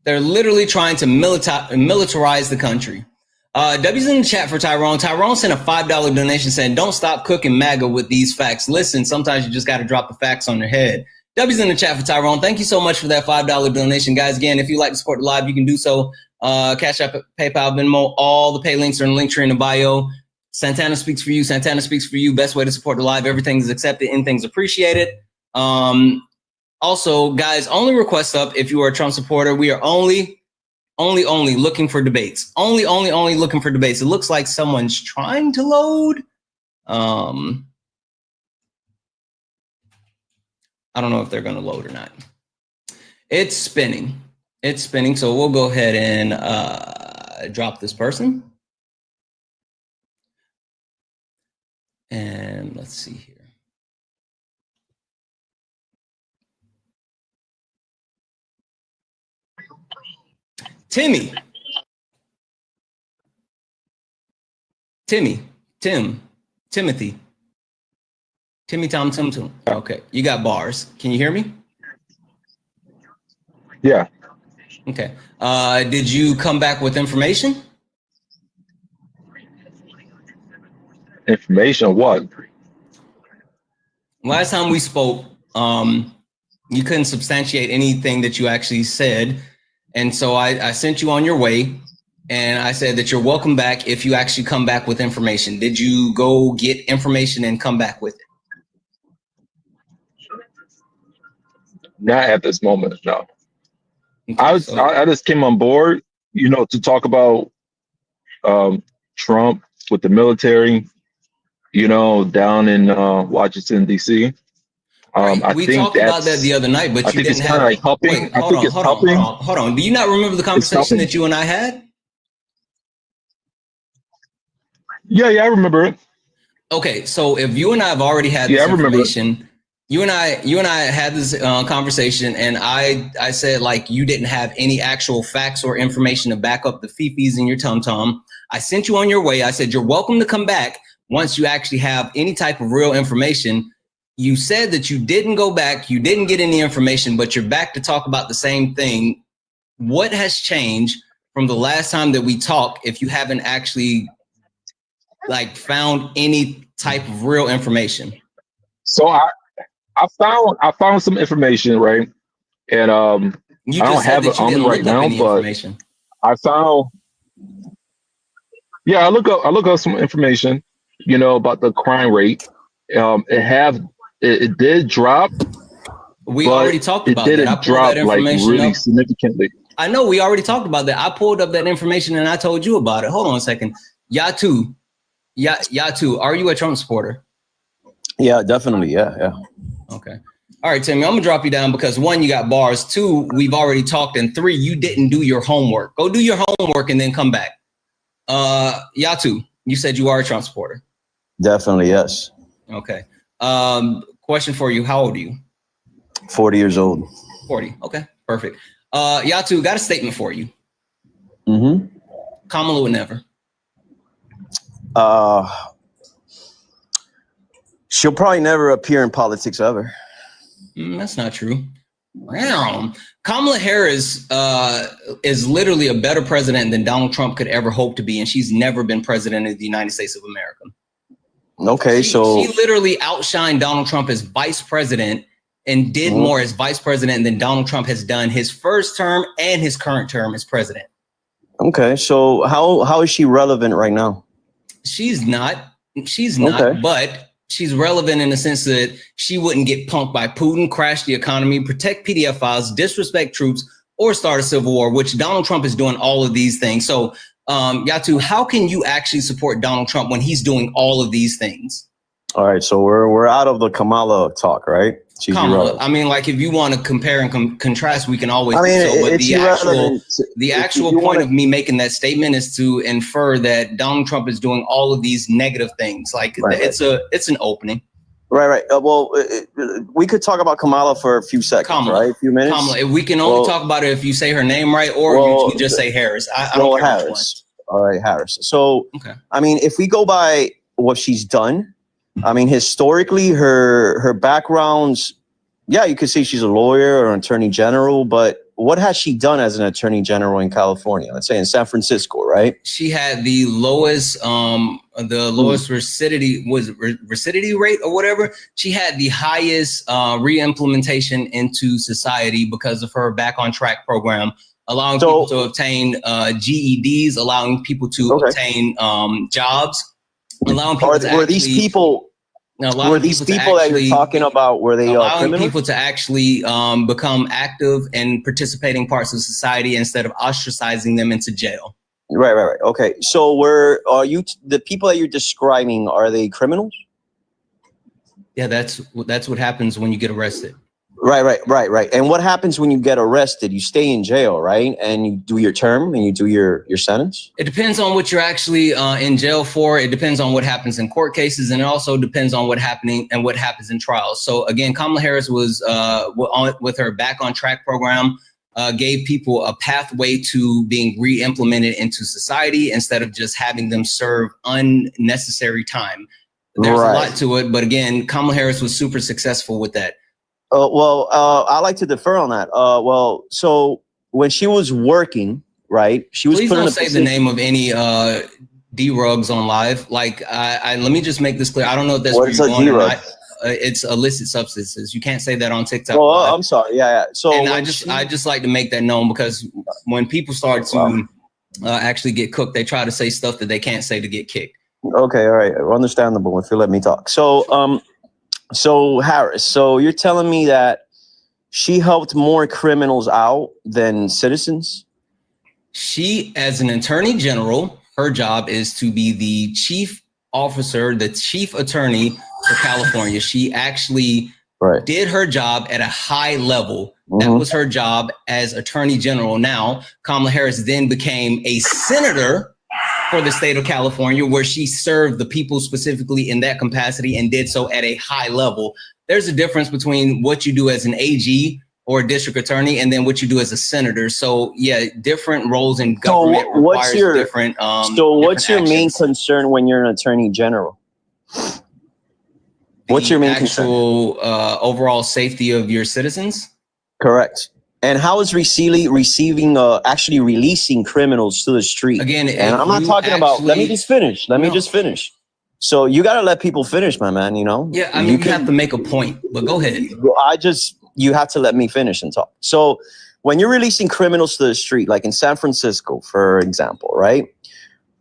They're literally trying to militarize the country. W's in the chat for Tyrone. Tyrone sent a $5 donation saying, "Don't stop cooking MAGA with these facts. Listen, sometimes you just got to drop the facts on their head." W's in the chat for Tyrone. Thank you so much for that $5 donation, guys. Again, if you'd like to support the live, you can do so. Cash App, PayPal, Venmo, all the pay links are in the link tree in the bio. Santana speaks for you. Santana speaks for you. Best way to support the live. Everything is accepted. Anything's appreciated. Also, guys, only request up if you are a Trump supporter. We are only looking for debates. Only looking for debates. It looks like someone's trying to load. I don't know if they're going to load or not. It's spinning. So we'll go ahead and drop this person. And let's see here. Timothy, Tom. Okay, you got bars. Can you hear me? Yeah. Okay. Did you come back with information? Information what? Last time we spoke, you couldn't substantiate anything that you actually said. And so I sent you on your way, and I said that you're welcome back if you actually come back with information. Did you go get information and come back with it? Not at this moment, no. Okay, I just came on board to talk about Trump with the military, down in Washington, D.C. I We think talked about that the other night, but I you think didn't it's kind have. of like helping. Wait, I hold think on, it's hold on, hold helping. on, hold on. Do you not remember the It's conversation helping. that you and I had? Yeah, I remember it. Okay, so if you and I have already had Yeah, this I remember it. information, you and I had this conversation, and I said like you didn't have any actual facts or information to back up the fifis in your tum tum. I sent you on your way. I said you're welcome to come back once you actually have any type of real information. You said that you didn't go back, you didn't get any information, but you're back to talk about the same thing. What has changed from the last time that we talked if you haven't actually like found any type of real information? So I found some information, right? And You I don't just said have it that you on me didn't right look up now, any but information. I found I look up some information, about the crime rate. It did drop, We but already talked it about that. I didn't pulled that drop like information really up. significantly. I know we already talked about that. I pulled up that information and I told you about it. Hold on a second. Yatu, are you a Trump supporter? Yeah, definitely. Yeah. Okay. All right, Timmy, I'm gonna drop you down because 1, you got bars. 2, we've already talked, and 3, you didn't do your homework. Go do your homework and then come back. Yatu, you said you are a Trump supporter. Definitely, yes. Okay. Question for you: how old are you? 40 years old. 40. Okay, perfect. Yatu, got a statement for you. Mm-hmm. Kamala would never. She'll probably never appear in politics ever. That's not true. Wow. Kamala Harris is literally a better president than Donald Trump could ever hope to be, and she's never been president of the United States of America. Okay, she so literally outshined Donald Trump as vice president and did more as vice president than Donald Trump has done his first term and his current term as president. Okay, so how is she relevant right now? She's not, but she's relevant in the sense that she wouldn't get punked by Putin, crash the economy, protect PDF files, disrespect troops, or start a civil war, which Donald Trump is doing all of these things. So, Yatu, how can you actually support Donald Trump when he's doing all of these things? All right, so we're out of the Kamala talk, right? She's Kamala. irrelevant. I mean, like if you want to compare and contrast, we can always. I mean, do so, but it's the actual point of me making that statement is to infer that Donald Trump is doing all of these negative things. Like it's an opening. Right. Well, we could talk about Kamala for a few seconds, right? A few minutes. Kamala. If we can only talk about it if you say her name right, or you can just say Harris. I don't care Harris. All right, Harris. So, I mean, if we go by what she's done, I mean, historically, her backgrounds, yeah, you could say she's a lawyer or an attorney general, but what has she done as an attorney general in California? Let's say in San Francisco, right? She had the lowest recidivity rate or whatever. She had the highest re-implementation into society because of her Back on Track program, allowing people to obtain GEDs, allowing people to obtain jobs, allowing people were these people that you're talking about, were they allowing criminals? people to actually become active and participating parts of society instead of ostracizing them into jail? Right. Okay, so the people that you're describing, are they criminals? Yeah, that's what happens when you get arrested. Right. And what happens when you get arrested? You stay in jail, right? And you do your term and you do your sentence? It depends on what you're actually in jail for. It depends on what happens in court cases, and it also depends on what happens in trials. So again, Kamala Harris was with her Back on Track program, gave people a pathway to being re-implemented into society instead of just having them serve unnecessary time. There's a lot to it, but again, Kamala Harris was super successful with that. I like to defer on that. So when she was working, right, she was. Please don't say the name of any D-rugs on live. Like, let me just make this clear. I don't know if that's where you're going or not. It's illicit substances. You can't say that on TikTok. Oh, I'm sorry. Yeah. So, and I just like to make that known because when people start to actually get cooked, they try to say stuff that they can't say to get kicked. Okay, all right, understandable. If you let me talk. So Harris, so you're telling me that she helped more criminals out than citizens? She, as an attorney general, her job is to be the chief officer, the chief attorney for California. She actually did her job at a high level. That was her job as attorney general. Now, Kamala Harris then became a senator for the state of California, where she served the people specifically in that capacity and did so at a high level. There's a difference between what you do as an AG or a district attorney and then what you do as a senator. So yeah, different roles in government requires different. So what's your main concern when you're an attorney general? What's your main concern? Overall safety of your citizens? Correct. And how is actually releasing criminals to the street? Again, and I'm not talking about, let me just finish. Let me just finish. So you got to let people finish, my man, you know? Yeah, I mean, you have to make a point, but go ahead. You have to let me finish and talk. So when you're releasing criminals to the street, like in San Francisco, for example, right?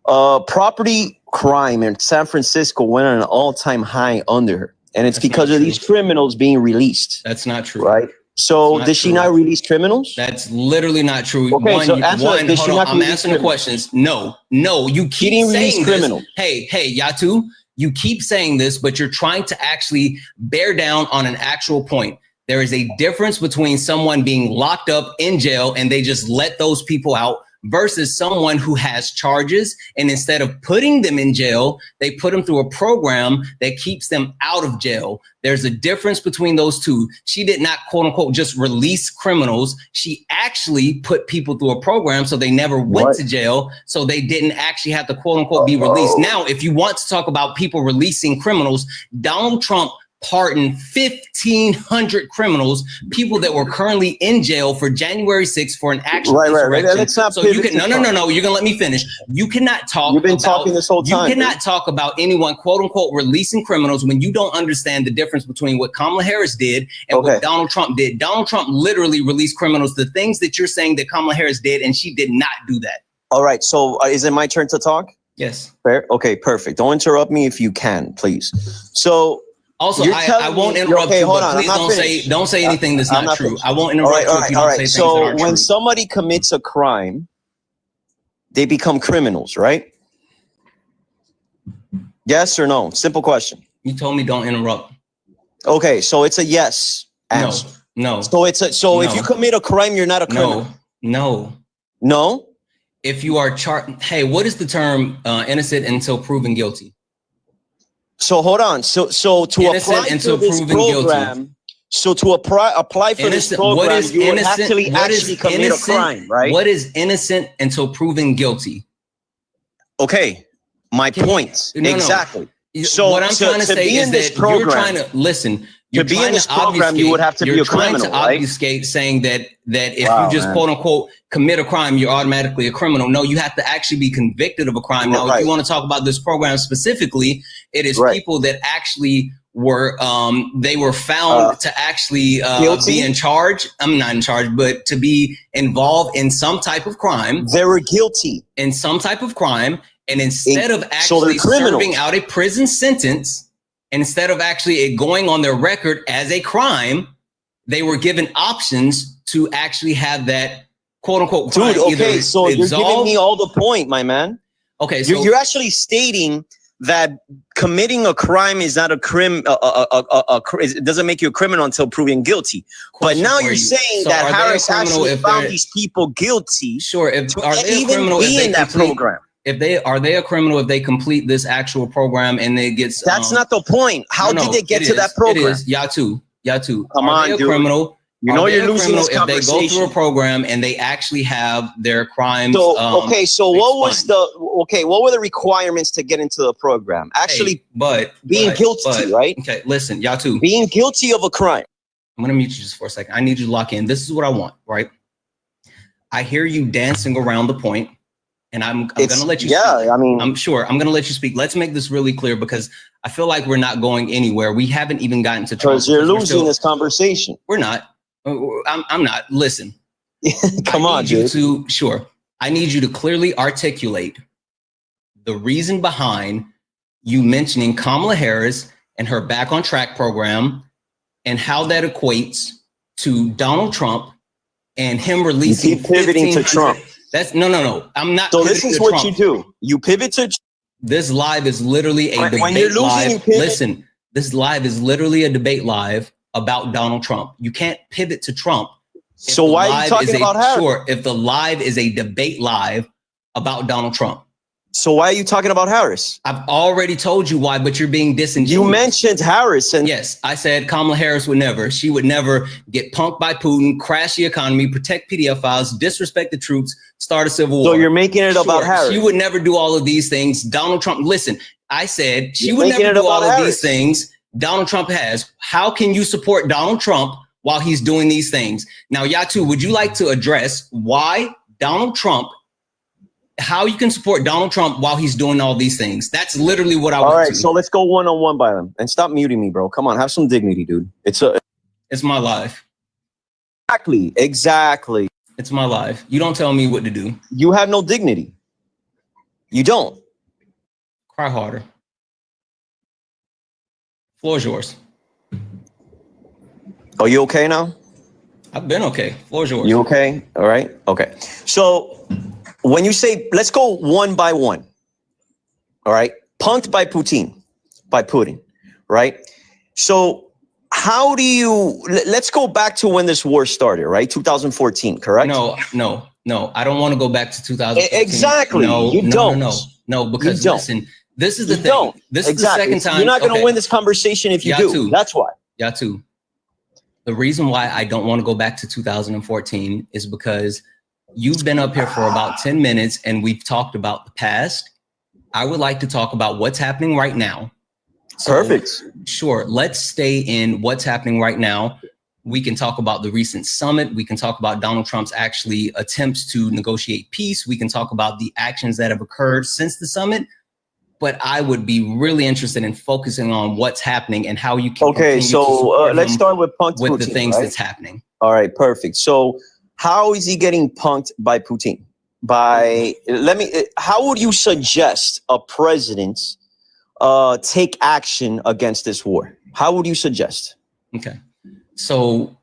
Property crime in San Francisco went on an all-time high under her. And it's because of these criminals being released. That's not true. Right? So did she not release criminals? That's literally not true. Okay, I'm answering the questions. No, you keep saying criminals. Hey, Yatu, you keep saying this, but you're trying to actually bear down on an actual point. There is a difference between someone being locked up in jail and they just let those people out versus someone who has charges, and instead of putting them in jail, they put them through a program that keeps them out of jail. There's a difference between those two. She did not, quote unquote, just release criminals. She actually put people through a program so they never went to jail, so they didn't actually have to, quote unquote, be released. Now, if you want to talk about people releasing criminals, Donald Trump pardoned 1,500 criminals, people that were currently in jail for January 6th for an actual insurrection. Let's not so you can no. You're gonna let me finish. You cannot talk. You've been talking this whole time. You cannot talk about anyone, quote unquote, releasing criminals when you don't understand the difference between what Kamala Harris did and what Donald Trump did. Donald Trump literally released criminals. The things that you're saying that Kamala Harris did, and she did not do that. All right. So is it my turn to talk? Yes. Fair. Okay. Perfect. Don't interrupt me if you can, please. So. Also, I won't interrupt you, but please don't say anything that's not true. I won't interrupt you if you don't say things that aren't true. So when somebody commits a crime, they become criminals, right? Yes or no? Simple question. You told me don't interrupt. Okay, so it's a yes answer. No. So if you commit a crime, you're not a criminal. No. If you are charged, hey, what is the term innocent until proven guilty? So hold on. So to apply for this program, apply for this program, you would actually commit a crime, right? What is innocent until proven guilty? Okay, my point. Exactly. So what I'm trying to say is that you're trying to listen. To be in this program, you would have to be a criminal, You're trying to obfuscate saying that if you just quote unquote commit a crime, you're automatically a criminal. No, you have to actually be convicted of a crime. Now, if you want to talk about this program specifically, it is people that actually were they were found to actually be in charge. I'm not in charge, but to be involved in some type of crime. They were guilty in some type of crime, and instead of actually serving out a prison sentence. Instead of actually it going on their record as a crime, they were given options to actually have that quote unquote crime. Dude, okay, so you're giving me all the point, my man. Okay, so you're actually stating that committing a crime is not a crime. It doesn't make you a criminal until proven guilty. But now you're saying that Harris actually found these people guilty. Sure, are they a criminal if they in that program? Are they a criminal if they complete this actual program and they get? That's not the point. How did they get to that program? It is Yatu. Come on, dude. Criminal? You know you're losing this conversation. If they go through a program and they actually have their crimes. So what were the requirements to get into the program? Actually, being guilty, right? Okay, listen, Yatu. Being guilty of a crime. I'm gonna mute you just for a second. I need you to lock in. This is what I want, right? I hear you dancing around the point. And I'm going to let you speak. I mean, I'm sure I'm going to let you speak. Let's make this really clear because I feel like we're not going anywhere. We haven't even gotten to Trump. Because you're losing this conversation. We're not. I'm not. Listen. Come on, dude. I need you to clearly articulate the reason behind you mentioning Kamala Harris and her Back on Track program and how that equates to Donald Trump and him releasing. You keep pivoting to Trump. That's no. I'm not. So this is what Trump. You do. You pivot to. This live is literally a debate when you're losing, live. Listen, this live is literally a debate live about Donald Trump. You can't pivot to Trump. So why are you talking about Harris? Sure, if the live is a debate live about Donald Trump. So why are you talking about Harris? I've already told you why, but you're being disingenuous. You mentioned Harris. And yes, I said Kamala Harris would never. She would never get punked by Putin, crash the economy, protect PDF files, disrespect the troops, start a civil war. So you're making it about Harris. She would never do all of these things. Donald Trump, listen, I said she would never do all of these things Donald Trump has. How can you support Donald Trump while he's doing these things? Now, Yatu, would you like to address why Donald Trump, how you can support Donald Trump while he's doing all these things? That's literally what I want to. All right, so let's go one-on-one by them. And stop muting me, bro. Come on, have some dignity, dude. It's my life. Exactly. It's my life. You don't tell me what to do. You have no dignity. You don't. Cry harder. Floor is yours. Are you okay now? I've been okay. Floor is yours. You okay? All right. Okay. So when you say, let's go one by one. All right. Punked by Putin, right? So how do you, let's go back to when this war started, right? 2014, correct? No. I don't want to go back to 2014. Exactly. No, because listen, this is the thing. This is the second time. You're not going to win this conversation if you do. That's why. Yatu. The reason why I don't want to go back to 2014 is because you've been up here for about 10 minutes and we've talked about the past. I would like to talk about what's happening right now. So, perfect. Sure. Let's stay in what's happening right now. We can talk about the recent summit. We can talk about Donald Trump's actually attempts to negotiate peace. We can talk about the actions that have occurred since the summit. But I would be really interested in focusing on what's happening and how you can. Okay, so let's start with punked with Putin, the things right? that's happening. All right, perfect. So how is he getting punked by Putin? How would you suggest a president take action against this war? How would you suggest? Okay, so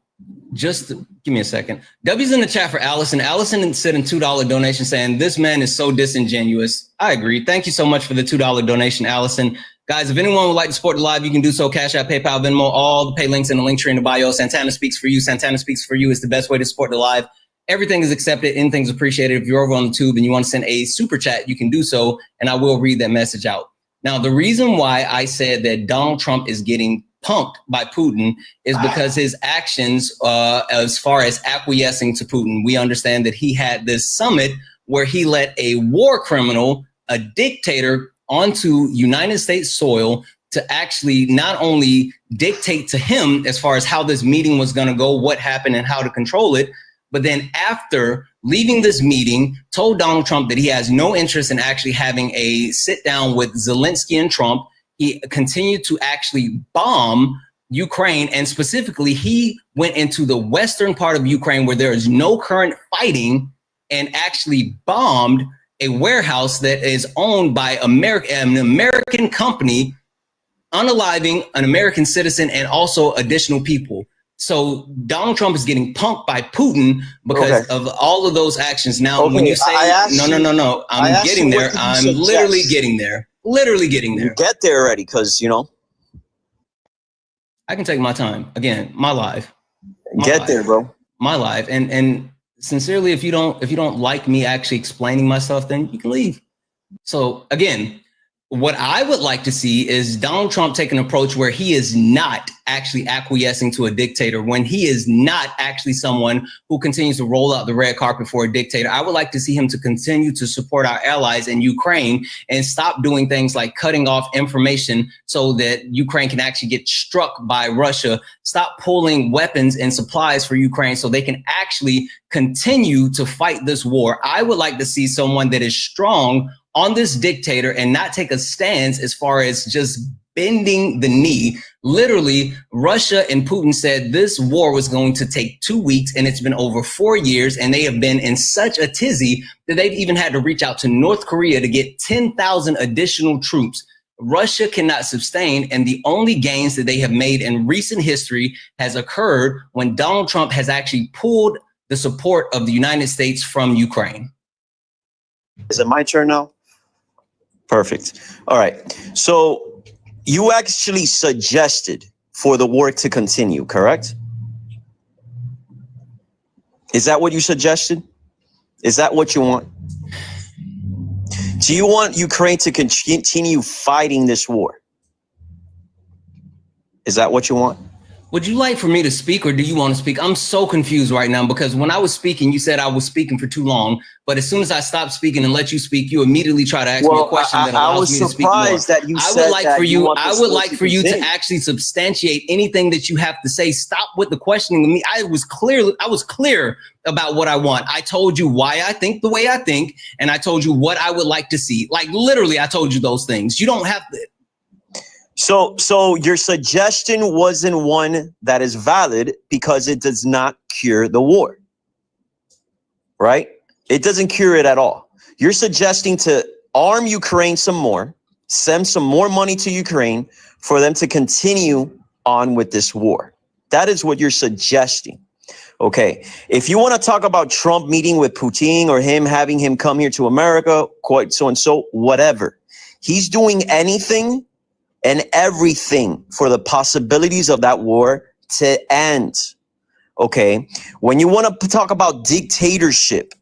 just give me a second. W's in the chat for Allison. Allison sent a $2 donation saying, this man is so disingenuous. I agree. Thank you so much for the $2 donation, Allison. Guys, if anyone would like to support the live, you can do so. Cash App, PayPal, Venmo, all the pay links in the link tree in the bio. Santana Speaks for You. Santana Speaks for You is the best way to support the live. Everything is accepted. Anything's appreciated. If you're over on the tube and you want to send a super chat, you can do so, and I will read that message out. Now, the reason why I said that Donald Trump is getting punked by Putin is because his actions, as far as acquiescing to Putin, we understand that he had this summit where he let a war criminal, a dictator, onto United States soil to actually not only dictate to him as far as how this meeting was going to go, what happened, and how to control it, but then after leaving this meeting, told Donald Trump that he has no interest in actually having a sit down with Zelensky and Trump. He continued to actually bomb Ukraine, and specifically, he went into the western part of Ukraine where there is no current fighting and actually bombed a warehouse that is owned by an American company, unaliving an American citizen and also additional people. So Donald Trump is getting punked by Putin because of all of those actions. Now, when you say, no, I'm getting there. I'm literally getting there. Literally getting there. You get there already, because I can take my time. Again, my life. Get there, bro. My life. And sincerely, if you don't like me actually explaining myself, then you can leave. So again, what I would like to see is Donald Trump take an approach where he is not actually acquiescing to a dictator, when he is not actually someone who continues to roll out the red carpet for a dictator. I would like to see him to continue to support our allies in Ukraine and stop doing things like cutting off information so that Ukraine can actually get struck by Russia. Stop pulling weapons and supplies for Ukraine so they can actually continue to fight this war. I would like to see someone that is strong on this dictator and not take a stance as far as just bending the knee. Literally, Russia and Putin said this war was going to take 2 weeks, and it's been over 4 years, and they have been in such a tizzy that they've even had to reach out to North Korea to get 10,000 additional troops. Russia cannot sustain, and the only gains that they have made in recent history has occurred when Donald Trump has actually pulled the support of the United States from Ukraine. Is it my turn now? Perfect. All right. So you actually suggested for the war to continue, correct? Is that what you suggested? Is that what you want? Do you want Ukraine to continue fighting this war? Is that what you want? Would you like for me to speak, or do you want to speak? I'm so confused right now, because when I was speaking, you said I was speaking for too long. But as soon as I stopped speaking and let you speak, you immediately try to ask me a question that allows me to speak more. I was surprised that you said I would like for you to actually substantiate anything that you have to say. Stop with the questioning of me. I was clear about what I want. I told you why I think the way I think, and I told you what I would like to see. Like, literally, I told you those things. You don't have to. So your suggestion wasn't one that is valid because it does not cure the war, right? It doesn't cure it at all. You're suggesting to arm Ukraine some more, send some more money to Ukraine for them to continue on with this war. That is what you're suggesting. Okay, if you want to talk about Trump meeting with Putin or him having him come here to America, quite so and so, whatever. He's doing anything and everything for the possibilities of that war to end. Okay, when you want to talk about dictatorship,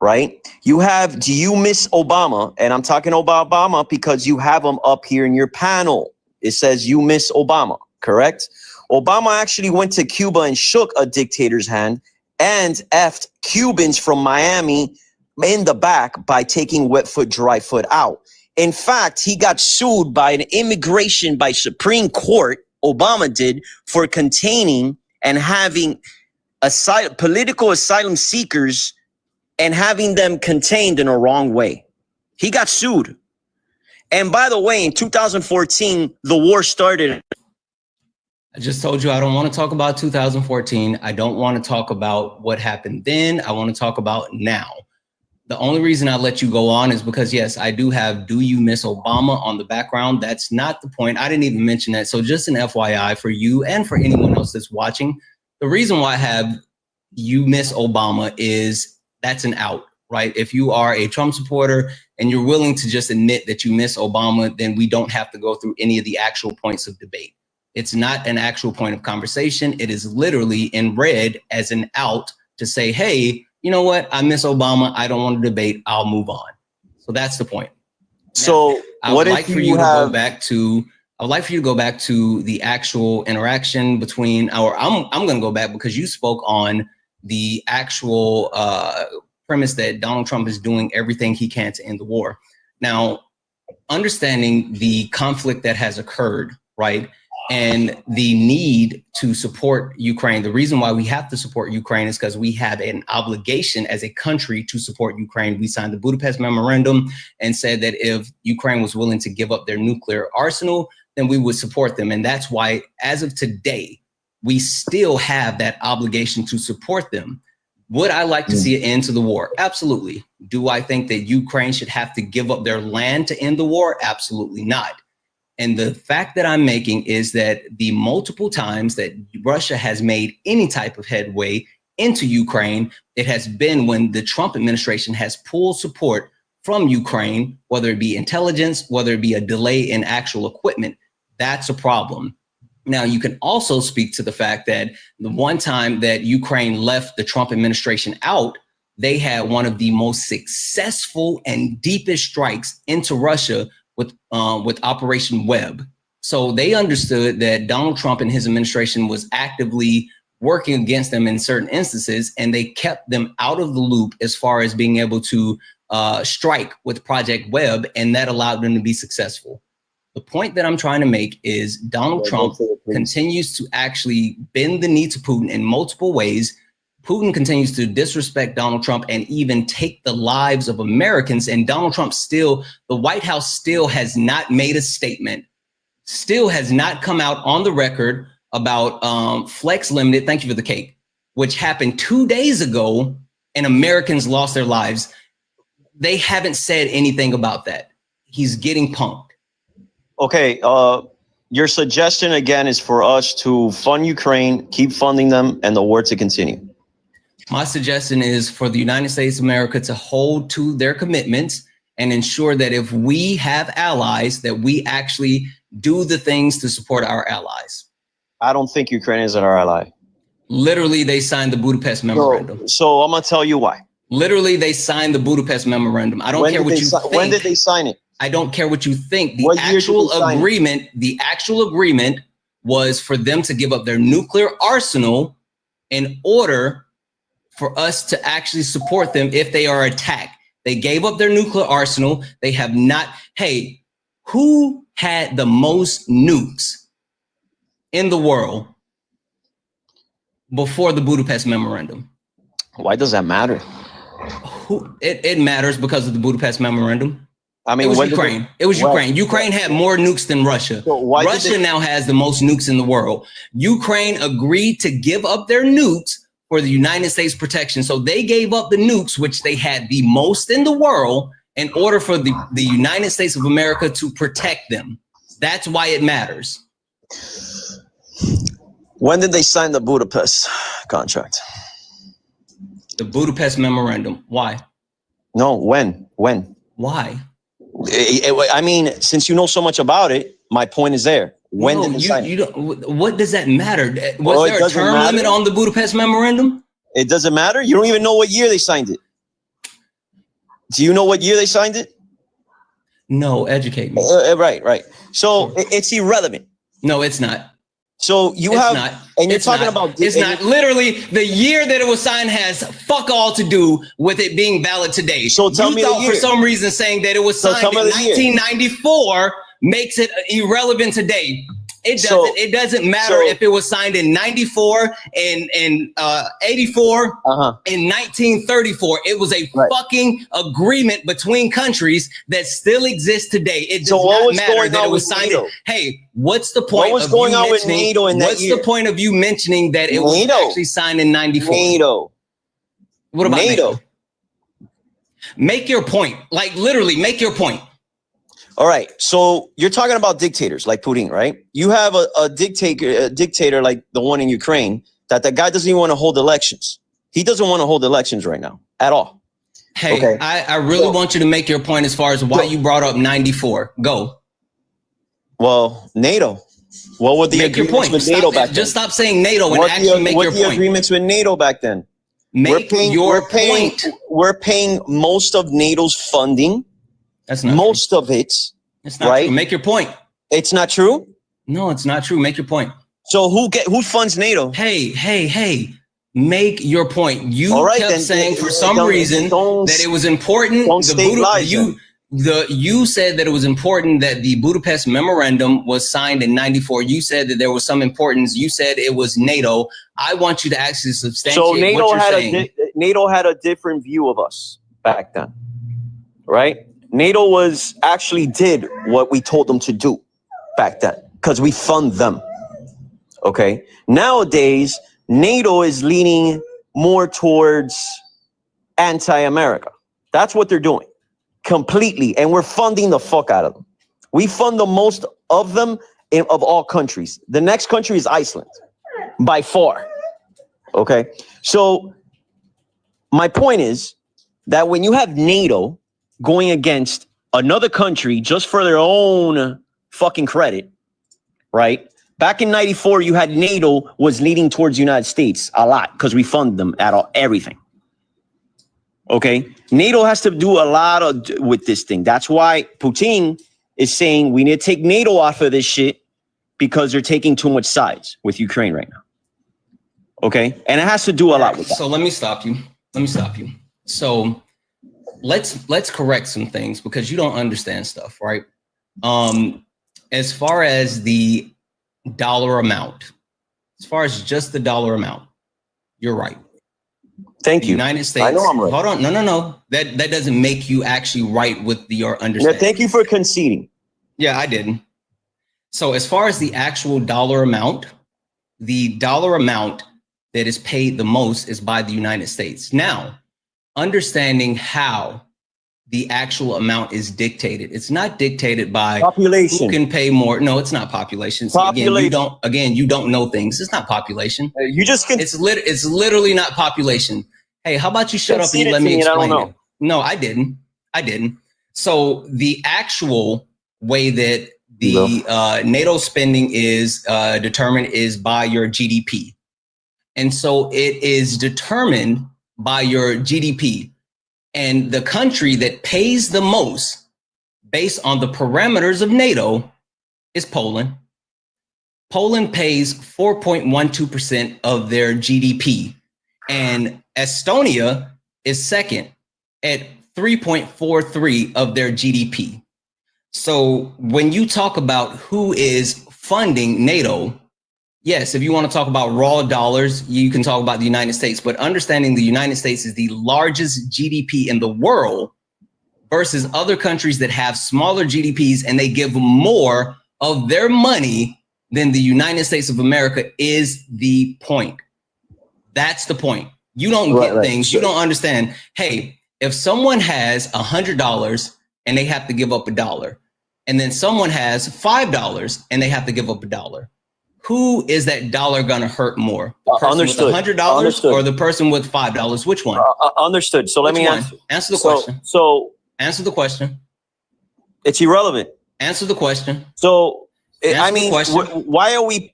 right? Do you miss Obama? And I'm talking about Obama because you have him up here in your panel. It says you miss Obama, correct? Obama actually went to Cuba and shook a dictator's hand and effed Cubans from Miami in the back by taking wet foot, dry foot out. In fact, he got sued by by Supreme Court, Obama did, for containing and having political asylum seekers and having them contained in a wrong way. He got sued. And by the way, in 2014, the war started. I just told you I don't want to talk about 2014. I don't want to talk about what happened then. I want to talk about now. The only reason I let you go on is because, yes, I do have "Do You Miss Obama" on the background. That's not the point. I didn't even mention that. So just an FYI for you and for anyone else that's watching. The reason why I have "You Miss Obama" is that's an out, right? If you are a Trump supporter and you're willing to just admit that you miss Obama, then we don't have to go through any of the actual points of debate. It's not an actual point of conversation. It is literally in red as an out to say, hey, you know what? I miss Obama. I don't want to debate. I'll move on. So that's the point. So I would like for you to go back to the actual interaction between I'm going to go back because you spoke on the actual premise that Donald Trump is doing everything he can to end the war. Now, understanding the conflict that has occurred, right? And the need to support Ukraine. The reason why we have to support Ukraine is because we have an obligation as a country to support Ukraine. We signed the Budapest Memorandum and said that if Ukraine was willing to give up their nuclear arsenal, then we would support them. And that's why, as of today, we still have that obligation to support them. Would I like to see an end to the war? Absolutely. Do I think that Ukraine should have to give up their land to end the war? Absolutely not. And the fact that I'm making is that the multiple times that Russia has made any type of headway into Ukraine, it has been when the Trump administration has pulled support from Ukraine, whether it be intelligence, whether it be a delay in actual equipment. That's a problem. Now, you can also speak to the fact that the one time that Ukraine left the Trump administration out, they had one of the most successful and deepest strikes into Russia with Operation Web. So they understood that Donald Trump and his administration was actively working against them in certain instances, and they kept them out of the loop as far as being able to strike with Project Web, and that allowed them to be successful. The point that I'm trying to make is Donald Trump continues to actually bend the knee to Putin in multiple ways. Putin continues to disrespect Donald Trump and even take the lives of Americans. And Donald Trump the White House still has not made a statement, still has not come out on the record about Flex Limited, thank you for the cake, which happened 2 days ago and Americans lost their lives. They haven't said anything about that. He's getting punked. Okay, your suggestion again is for us to fund Ukraine, keep funding them, and the war to continue. My suggestion is for the United States of America to hold to their commitments and ensure that if we have allies, that we actually do the things to support our allies. I don't think Ukraine is our ally. Literally, they signed the Budapest Memorandum. So I'm going to tell you why. Literally, they signed the Budapest Memorandum. I don't care what you think. When did they sign it? I don't care what you think. The actual agreement was for them to give up their nuclear arsenal in order for us to actually support them if they are attacked. They gave up their nuclear arsenal. They have not. Hey, who had the most nukes in the world before the Budapest Memorandum? Why does that matter? It matters because of the Budapest Memorandum. I mean, it was Ukraine. It was Ukraine. Ukraine had more nukes than Russia. So Russia now has the most nukes in the world. Ukraine agreed to give up their nukes for the United States protection. So they gave up the nukes, which they had the most in the world, in order for the United States of America to protect them. That's why it matters. When did they sign the Budapest contract? The Budapest Memorandum. Why? No, when? Why? I mean, since you know so much about it, my point is there. When did they sign it? What does that matter? Was there a term limit on the Budapest Memorandum? It doesn't matter. You don't even know what year they signed it. Do you know what year they signed it? No, educate me. Right. So it's irrelevant. No, it's not. So you're talking about it's not. Literally, the year that it was signed has fuck all to do with it being valid today. So tell me the year. For some reason saying that it was signed in 1994 makes it irrelevant today. It doesn't. It doesn't matter if it was signed in 94 and 84 in 1934. It was a fucking agreement between countries that still exists today. It does not matter that it was signed. Hey, what's the point? What was going on with NATO in that year? What's the point of you mentioning that it was actually signed in 94? NATO. What about NATO? Make your point. Like literally, make your point. All right, so you're talking about dictators like Putin, right? You have a dictator like the one in Ukraine that guy doesn't even want to hold elections. He doesn't want to hold elections right now at all. Hey, okay. I really want you to make your point as far as why you brought up 94. Go. Well, NATO. What were the agreements with NATO back then? Just stop saying NATO and actually make your point. What were the agreements with NATO back then? Make your point. We're paying most of NATO's funding. That's not most true. of it. It's not true. Make your point. It's not true? No, it's not true. Make your point. So who funds NATO? Hey. Make your point. You kept saying for some reason that it was important. You said that it was important that the Budapest Memorandum was signed in 94. You said that there was some importance. You said it was NATO. I want you to actually substantiate what you're saying. NATO had a different view of us back then, right? NATO actually did what we told them to do back then because we fund them. Okay. Nowadays, NATO is leaning more towards anti-America. That's what they're doing completely. And we're funding the fuck out of them. We fund the most of them of all countries. The next country is Iceland by far. Okay. So my point is that when you have NATO going against another country just for their own fucking credit, right? Back in 94, you had NATO was leading towards the United States a lot because we fund them everything. Okay? NATO has to do a lot with this thing. That's why Putin is saying we need to take NATO off of this shit because they're taking too much sides with Ukraine right now. Okay? And it has to do a lot with that. So let me stop you. So let's correct some things because you don't understand stuff, right? As far as the dollar amount, as far as just the dollar amount, you're right. Thank you. United States. I know I'm right. Hold on. No. That doesn't make you actually right with your understanding. Yeah, thank you for conceding. Yeah, I didn't. So as far as the actual dollar amount that is paid the most is by the United States. Now, understanding how the actual amount is dictated. It's not dictated by population. Who can pay more? No, it's not population. So population. You don't know things. It's not population. You just can. It's literally not population. Hey, how about you shut up and you let me explain it? No, I didn't. So the actual way that the NATO spending is determined is by your GDP. And so it is determined by your GDP. And the country that pays the most based on the parameters of NATO is Poland. Poland pays 4.12% of their GDP. And Estonia is second at 3.43 of their GDP. So when you talk about who is funding NATO, yes, if you want to talk about raw dollars, you can talk about the United States, but understanding the United States is the largest GDP in the world versus other countries that have smaller GDPs and they give more of their money than the United States of America is the point. That's the point. You don't get things. You don't understand. Hey, if someone has $100 and they have to give up $1, and then someone has $5 and they have to give up $1, who is that dollar going to hurt more? The person with $100 or the person with $5? Which one? Understood. So let me answer the question. So answer the question. It's irrelevant. Answer the question. So I mean, why are we?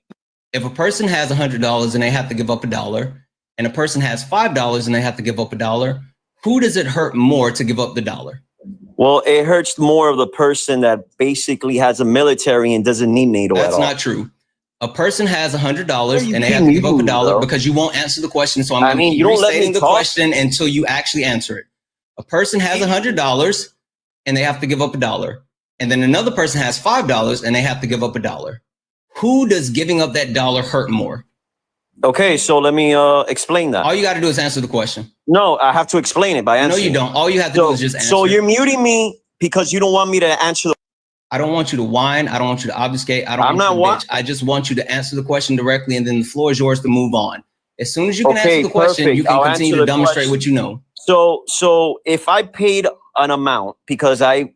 If a person has $100 and they have to give up $1, and a person has $5 and they have to give up $1, who does it hurt more to give up the $1? Well, it hurts more of the person that basically has a military and doesn't need NATO at all. That's not true. A person has $100 and they have to give up $1 because you won't answer the question. So I'm restating the question until you actually answer it. A person has $100 and they have to give up $1. And then another person has $5 and they have to give up $1. Who does giving up that $1 hurt more? Okay, so let me explain that. All you got to do is answer the question. No, I have to explain it by answering. No, you don't. All you have to do is just answer. So you're muting me because you don't want me to answer the. I don't want you to whine. I don't want you to obfuscate. I'm not bitch. I just want you to answer the question directly, and then the floor is yours to move on. As soon as you can answer the question, you can continue to demonstrate what you know. So if I paid an amount because I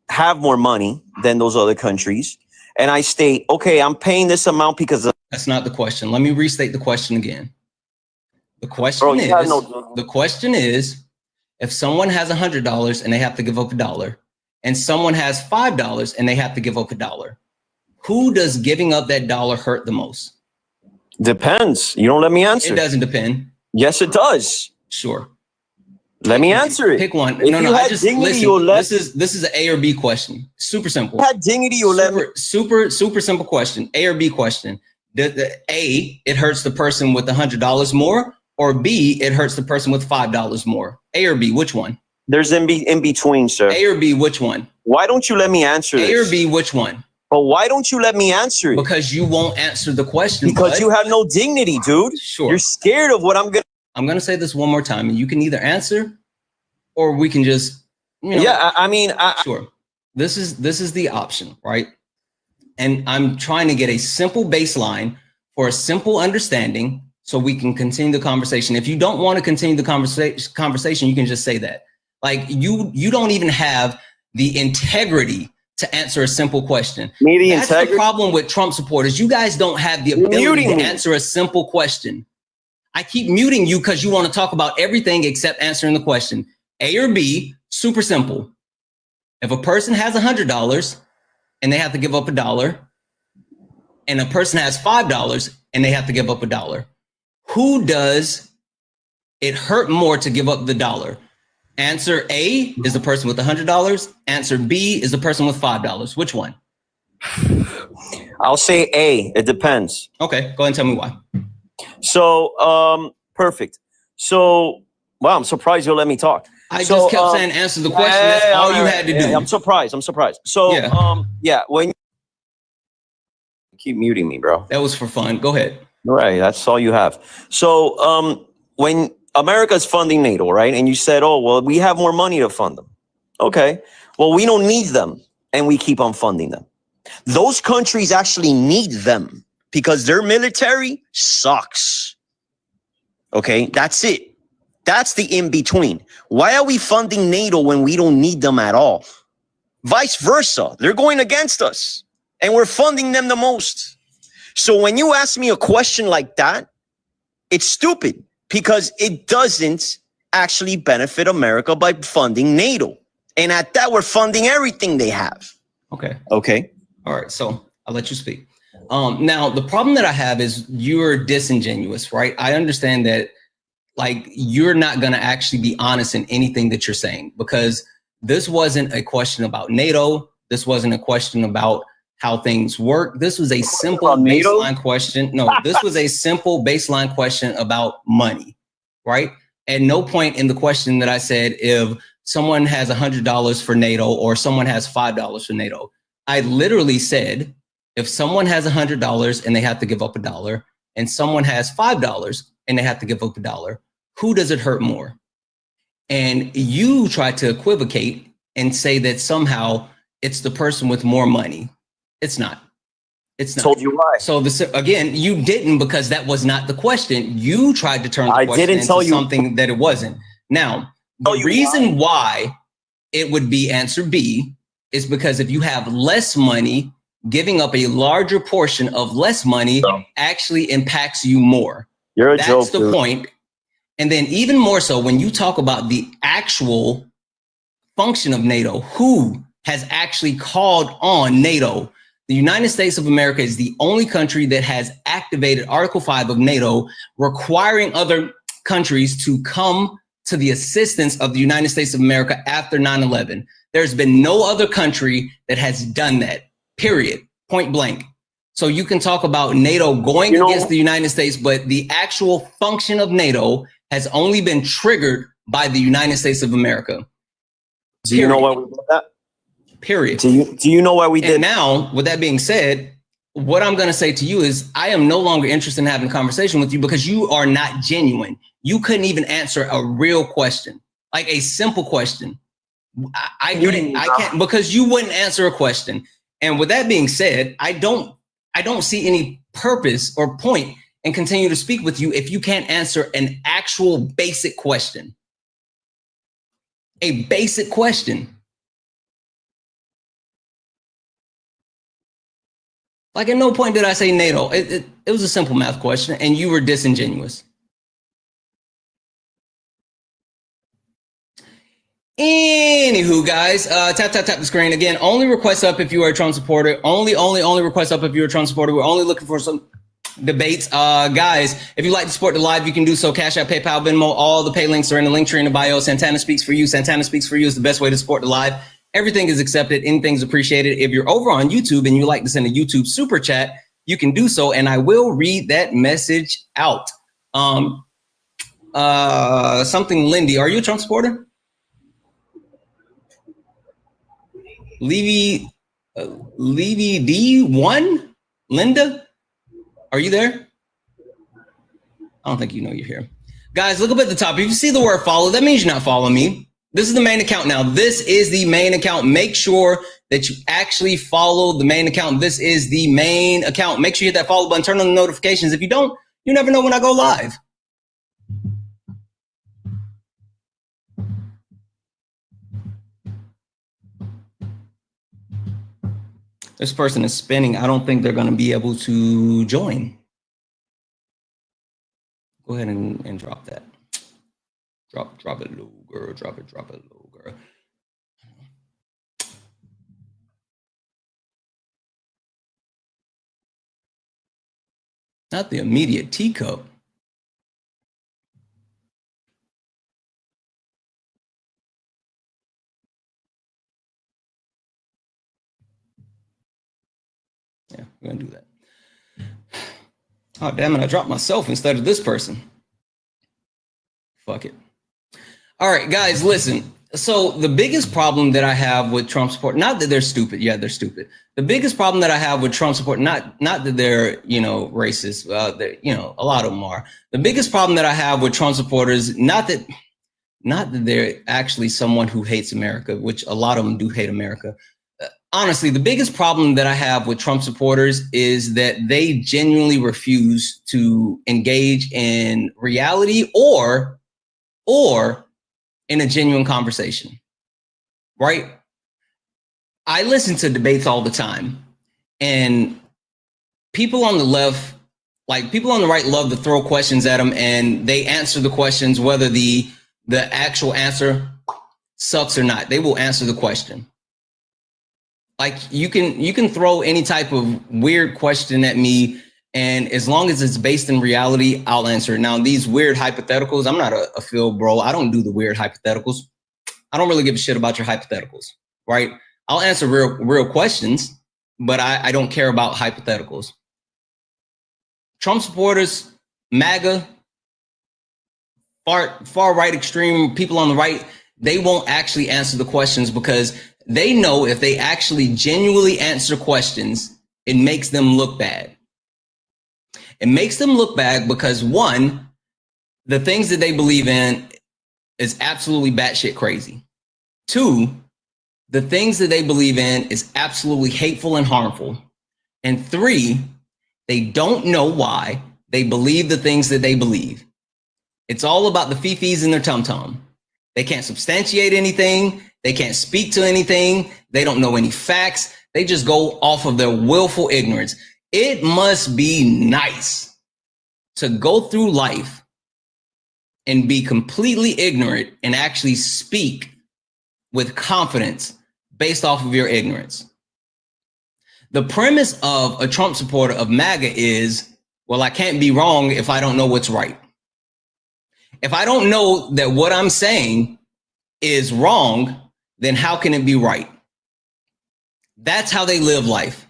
have more money than those other countries, and I state, okay, I'm paying this amount because of. That's not the question. Let me restate the question again. The question is, if someone has $100 and they have to give up $1, and someone has $5 and they have to give up $1, who does giving up that $1 hurt the most? Depends. You don't let me answer. It doesn't depend. Yes, it does. Sure. Let me answer it. Pick one. No. I just listen. This is an A or B question. Super simple. Had dignity or super simple question. A or B question. The A, it hurts the person with $100 more, or B, it hurts the person with $5 more. A or B, which one? There's in between, sir. A or B, which one? Why don't you let me answer this? A or B, which one? But why don't you let me answer it? Because you won't answer the question. Because you have no dignity, dude. Sure. You're scared of what I'm gonna say this one more time, and you can either answer, or we can just, Yeah, I mean, sure. This is the option, right? And I'm trying to get a simple baseline for a simple understanding so we can continue the conversation. If you don't want to continue the conversation, you can just say that. Like you don't even have the integrity to answer a simple question. That's the problem with Trump supporters. You guys don't have the ability to answer a simple question. I keep muting you because you want to talk about everything except answering the question. A or B, super simple. If a person has $100 and they have to give up $1, and a person has $5 and they have to give up $1, who does it hurt more to give up the $1? Answer A is the person with $100. Answer B is the person with $5. Which one? I'll say A. It depends. Okay, go ahead and tell me why. So, perfect. So, wow, I'm surprised you'll let me talk. I just kept saying answer the question. That's all you had to do. I'm surprised. So, when you keep muting me, bro. That was for fun. Go ahead. Right, that's all you have. So, when America's funding NATO, right? And you said, oh, well, we have more money to fund them. Okay. Well, we don't need them, and we keep on funding them. Those countries actually need them because their military sucks. Okay, that's it. That's the in-between. Why are we funding NATO when we don't need them at all? Vice versa. They're going against us, and we're funding them the most. So when you ask me a question like that, it's stupid because it doesn't actually benefit America by funding NATO. And at that, we're funding everything they have. Okay. Okay. All right. So I'll let you speak. Now, the problem that I have is you're disingenuous, right? I understand that, like, you're not going to actually be honest in anything that you're saying, because this wasn't a question about NATO. This wasn't a question about how things work. This was a simple baseline question. No, this was a simple baseline question about money, right? At no point in the question that I said, if someone has $100 for NATO or someone has $5 for NATO, I literally said, if someone has $100 and they have to give up $1, and someone has $5 and they have to give up $1, who does it hurt more? And you try to equivocate and say that somehow it's the person with more money. It's not. It's not. Told you why. So this, again, you didn't, because that was not the question. You tried to turn the question into something that it wasn't. Now, the reason why it would be answer B is because if you have less money, giving up a larger portion of less money actually impacts you more. You're a joke. That's the point. And then even more so, when you talk about the actual function of NATO, who has actually called on NATO? The United States of America is the only country that has activated Article 5 of NATO, requiring other countries to come to the assistance of the United States of America after 9/11. There's been no other country that has done that, period, point blank. So you can talk about NATO going against the United States, but the actual function of NATO has only been triggered by the United States of America. Do you know why we did that? Period. Do you know why we did? And now, with that being said, what I'm going to say to you is I am no longer interested in having a conversation with you because you are not genuine. You couldn't even answer a real question, like a simple question. I can't, because you wouldn't answer a question. And with that being said, I don't see any purpose or point in continue to speak with you if you can't answer an actual basic question. A basic question. Like, at no point did I say NATO. It was a simple math question, and you were disingenuous. Anywho, guys, tap the screen again. Only request up if you are a Trump supporter. Only request up if you're a Trump supporter. We're only looking for some debates. Guys, if you like to support the live, you can do so. Cash App, PayPal, Venmo. All the pay links are in the link tree in the bio. Santana Speaks for You. Santana Speaks for You is the best way to support the live. Everything is accepted. Anything's appreciated. If you're over on YouTube and you like to send a YouTube super chat, you can do so, and I will read that message out. Something, Lindy. Are you a Trump supporter? Levy D1? Linda? Are you there? I don't think you know you're here. Guys, look up at the top. If you see the word follow, that means you're not following me. This is the main account now. This is the main account. Make sure that you actually follow the main account. This is the main account. Make sure you hit that follow button, turn on the notifications. If you don't, you never know when I go live. This person is spinning. I don't think they're going to be able to join. Go ahead and drop that. Drop it low, girl. Drop it low, girl. Not the immediate teacup. Yeah, we're gonna do that. Oh, damn it, I dropped myself instead of this person. Fuck it. All right, guys, listen. So the biggest problem that I have with Trump support, not that they're stupid. Yeah, they're stupid. The biggest problem that I have with Trump support, not that they're, racist. A lot of them are. The biggest problem that I have with Trump supporters, not that they're actually someone who hates America, which a lot of them do hate America. Honestly, the biggest problem that I have with Trump supporters is that they genuinely refuse to engage in reality or in a genuine conversation, right? I listen to debates all the time, and people on the left, like people on the right, love to throw questions at them, and they answer the questions whether the the actual answer sucks or not. They will answer the question. Like you can throw any type of weird question at me, and as long as it's based in reality, I'll answer it. Now, these weird hypotheticals, I'm not a field bro. I don't do the weird hypotheticals. I don't really give a shit about your hypotheticals, right? I'll answer real questions, but I don't care about hypotheticals. Trump supporters, MAGA, far right extreme people on the right, they won't actually answer the questions because they know if they actually genuinely answer questions, it makes them look bad. It makes them look bad because one, the things that they believe in is absolutely batshit crazy. Two, the things that they believe in is absolutely hateful and harmful. And three, they don't know why they believe the things that they believe. It's all about the fifis in their tum-tum. They can't substantiate anything. They can't speak to anything. They don't know any facts. They just go off of their willful ignorance. It must be nice to go through life and be completely ignorant and actually speak with confidence based off of your ignorance. The premise of a Trump supporter of MAGA is, well, I can't be wrong if I don't know what's right. If I don't know that what I'm saying is wrong, then how can it be right? That's how they live life.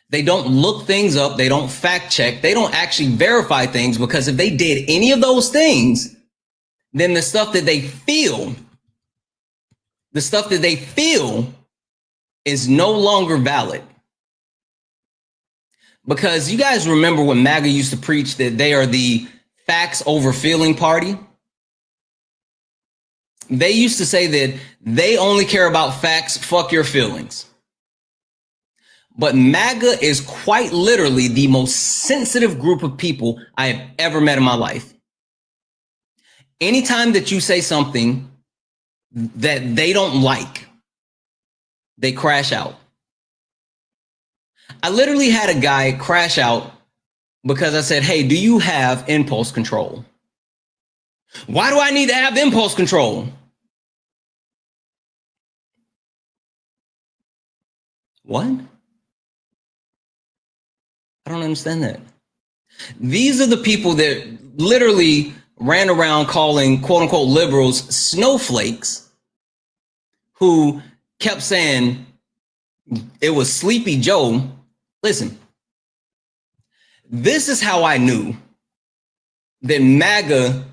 They don't look things up. They don't fact check. They don't actually verify things, because if they did any of those things, then the stuff that they feel is no longer valid. Because you guys remember when MAGA used to preach that they are the facts over feeling party? They used to say that they only care about facts, fuck your feelings. But MAGA is quite literally the most sensitive group of people I have ever met in my life. Anytime that you say something that they don't like, they crash out. I literally had a guy crash out because I said, hey, do you have impulse control? Why do I need to have impulse control? What? I don't understand that. These are the people that literally ran around calling quote unquote liberals snowflakes, who kept saying it was Sleepy Joe. Listen, this is how I knew that MAGA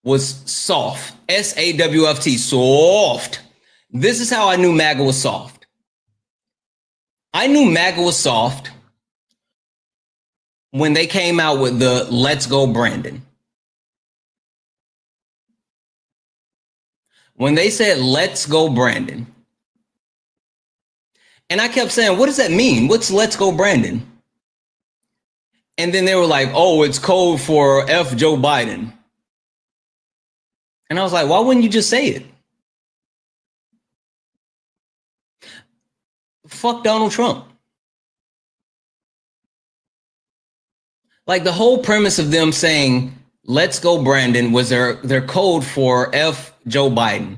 was soft. SAWFT, soft. This is how I knew MAGA was soft. I knew MAGA was soft when they came out with the Let's Go Brandon. When they said, let's go Brandon. And I kept saying, what does that mean? What's let's go Brandon? And then they were like, oh, it's code for F Joe Biden. And I was like, why wouldn't you just say it? Fuck Donald Trump. Like, the whole premise of them saying, let's go Brandon, was their code for F Joe Biden.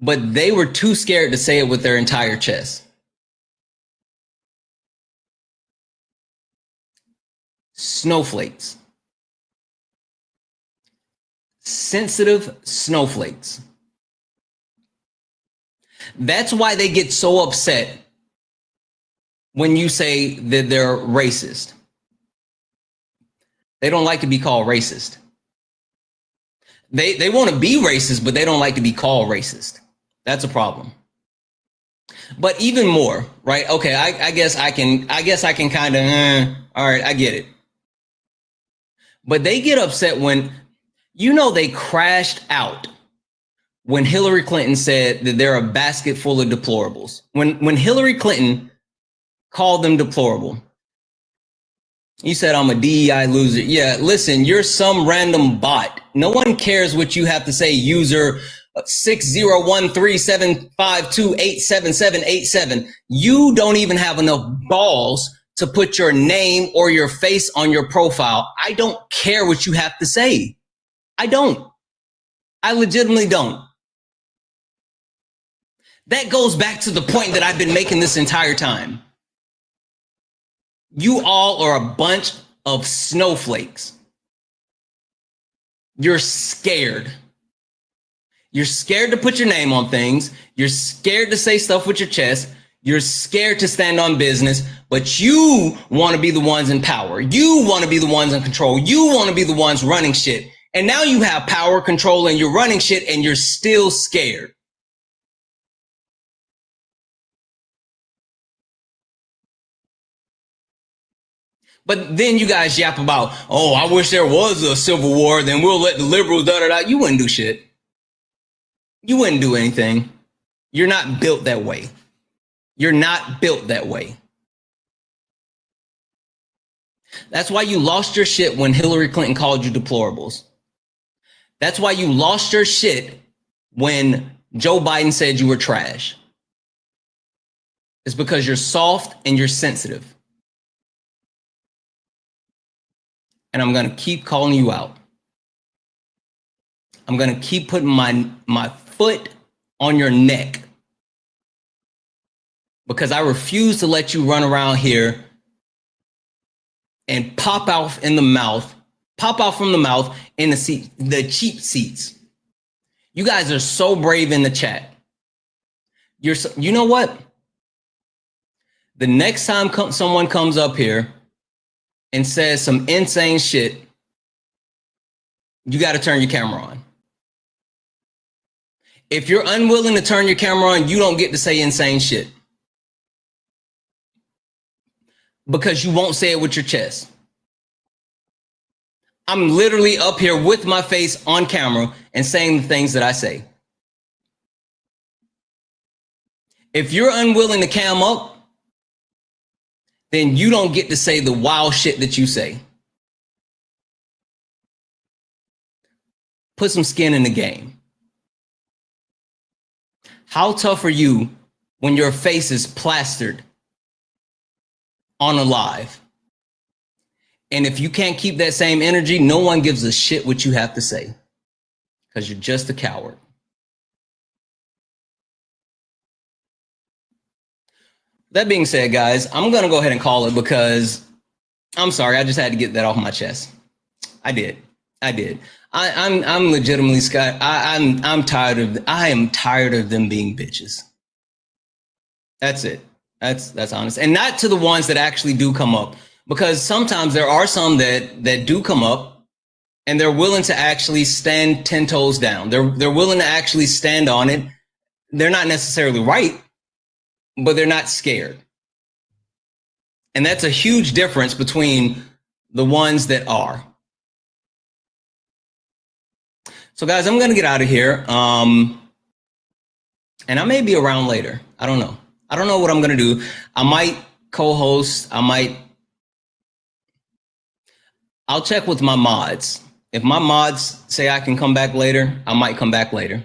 But they were too scared to say it with their entire chest. Snowflakes. Sensitive snowflakes. That's why they get so upset when you say that they're racist. They don't like to be called racist. They want to be racist, but they don't like to be called racist. That's a problem. But even more, right? Okay, I guess I can kind of, all right, I get it. But they get upset when, they crashed out when Hillary Clinton said that they're a basket full of deplorables. When Hillary Clinton called them deplorable, you said, I'm a DEI loser. Yeah, listen, you're some random bot. No one cares what you have to say, user 601375287787. You don't even have enough balls to put your name or your face on your profile. I don't care what you have to say. I don't. I legitimately don't. That goes back to the point that I've been making this entire time. You all are a bunch of snowflakes. You're scared. You're scared to put your name on things. You're scared to say stuff with your chest. You're scared to stand on business, but you want to be the ones in power. You want to be the ones in control. You want to be the ones running shit. And now you have power, control, and you're running shit, and you're still scared. But then you guys yap about, oh, I wish there was a civil war, then we'll let the liberals, da-da-da. You wouldn't do shit. You wouldn't do anything. You're not built that way. You're not built that way. That's why you lost your shit when Hillary Clinton called you deplorables. That's why you lost your shit when Joe Biden said you were trash. It's because you're soft and you're sensitive. And I'm going to keep calling you out. I'm going to keep putting my foot on your neck. Because I refuse to let you run around here and pop out from the mouth in the cheap seats. You guys are so brave in the chat. You know what? The next time someone comes up here and says some insane shit, you got to turn your camera on. If you're unwilling to turn your camera on, you don't get to say insane shit. Because you won't say it with your chest. I'm literally up here with my face on camera and saying the things that I say. If you're unwilling to cam up, then you don't get to say the wild shit that you say. Put some skin in the game. How tough are you when your face is plastered on a live? And if you can't keep that same energy, no one gives a shit what you have to say because you're just a coward. That being said, guys, I'm going to go ahead and call it because I'm sorry. I just had to get that off my chest. I did. I'm legitimately Scott. I am tired of them being bitches. That's it. That's honest. And not to the ones that actually do come up, because sometimes there are some that do come up and they're willing to actually stand 10 toes down. They're willing to actually stand on it. They're not necessarily right, but they're not scared. And that's a huge difference between the ones that are. So guys, I'm going to get out of here. And I may be around later. I don't know. I don't know what I'm going to do. I might co-host. I'll check with my mods. If my mods say I can come back later, I might come back later.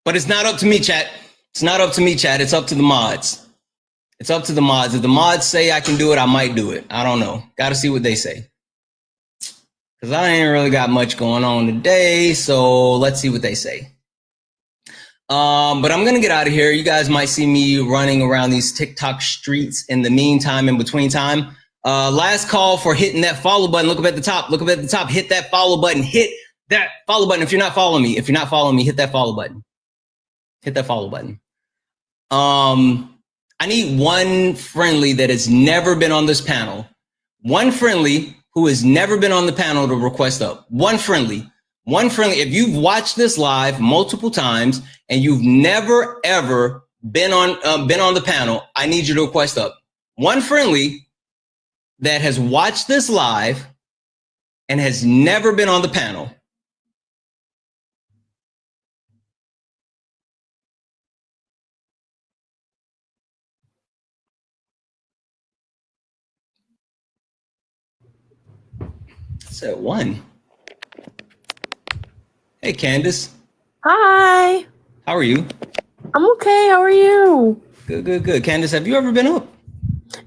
But it's not up to me, chat. It's not up to me, chat. It's up to the mods. It's up to the mods. If the mods say I can do it, I might do it. I don't know. Got to see what they say. Because I ain't really got much going on today. So let's see what they say. But I'm going to get out of here. You guys might see me running around these TikTok streets in the meantime, in between time. Last call for hitting that follow button. Look up at the top. Look up at the top. Hit that follow button. Hit that follow button. If you're not following me, hit that follow button. Hit that follow button. I need one friendly that has never been on this panel. One friendly who has never been on the panel to request up. One friendly. If you've watched this live multiple times and you've never ever been on the panel, I need you to request up. One friendly that has watched this live and has never been on the panel. Said one. Hey, Candace. Hi. How are you? I'm okay. How are you? Good. Candace, have you ever been up?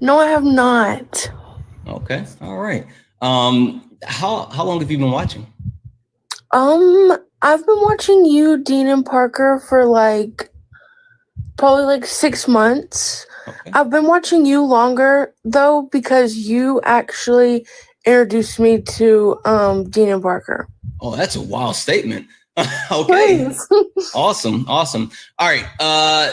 No, I have not. Okay. All right. How long have you been watching? I've been watching you, Dean and Parker, for probably 6 months. Okay. I've been watching you longer though because you actually introduced me to Dean and Parker. Oh, that's a wild statement. Okay. Awesome. All right.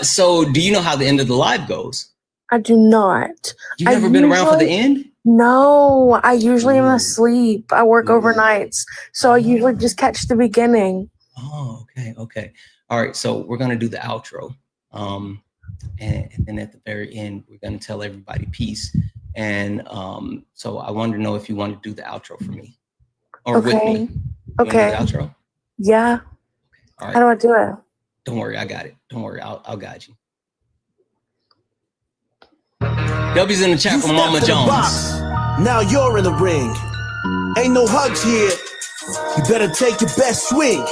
So do you know how the end of the live goes? I do not. You've never been around for the end? No, I usually am asleep. I work overnights, so I usually just catch the beginning. Oh, okay. All right, so we're gonna do the outro, and then at the very end, we're gonna tell everybody peace. And so I wanted to know if you want to do the outro for me or with me. You Okay. wanna do the outro? Yeah. All right. How do I do it? Don't worry, I got it. Don't worry, I'll guide you. W's in the chat from Mama Jones. Now you're in the ring. Ain't no hugs here. You better take your best swing.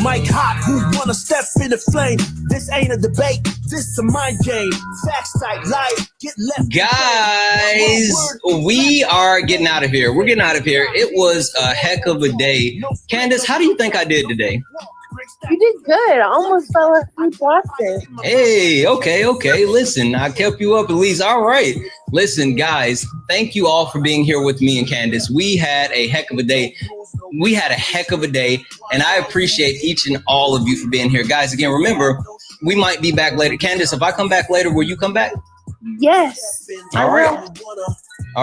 Mike Hot, who wanna step in the flame? This ain't a debate, this is a mind game. Facts type life, get left. Guys, we are getting out of here. We're getting out of here. It was a heck of a day. Candace, how do you think I did today? You did good. I almost fell asleep watching. Hey, okay. Listen, I kept you up at least. All right. Listen, guys, thank you all for being here with me and Candace. We had a heck of a day. And I appreciate each and all of you for being here. Guys, again, remember, we might be back later. Candace, if I come back later, will you come back? Yes. All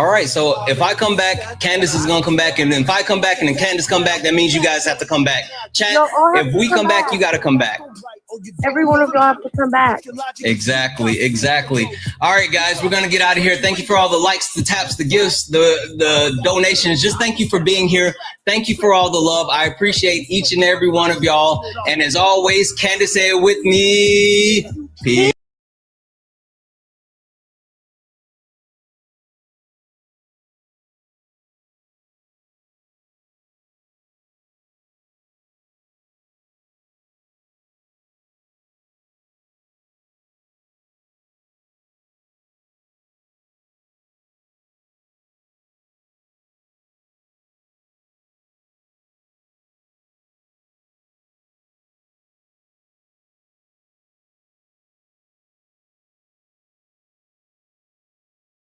right. So if I come back, Candace is going to come back. And if I come back and then Candace come back, that means you guys have to come back. Chat, if we come back, you got to come back. Every one of y'all have to come back. Exactly. All right, guys, we're going to get out of here. Thank you for all the likes, the taps, the gifts, the donations. Just thank you for being here. Thank you for all the love. I appreciate each and every one of y'all. And as always, Candace, say it with me. Peace.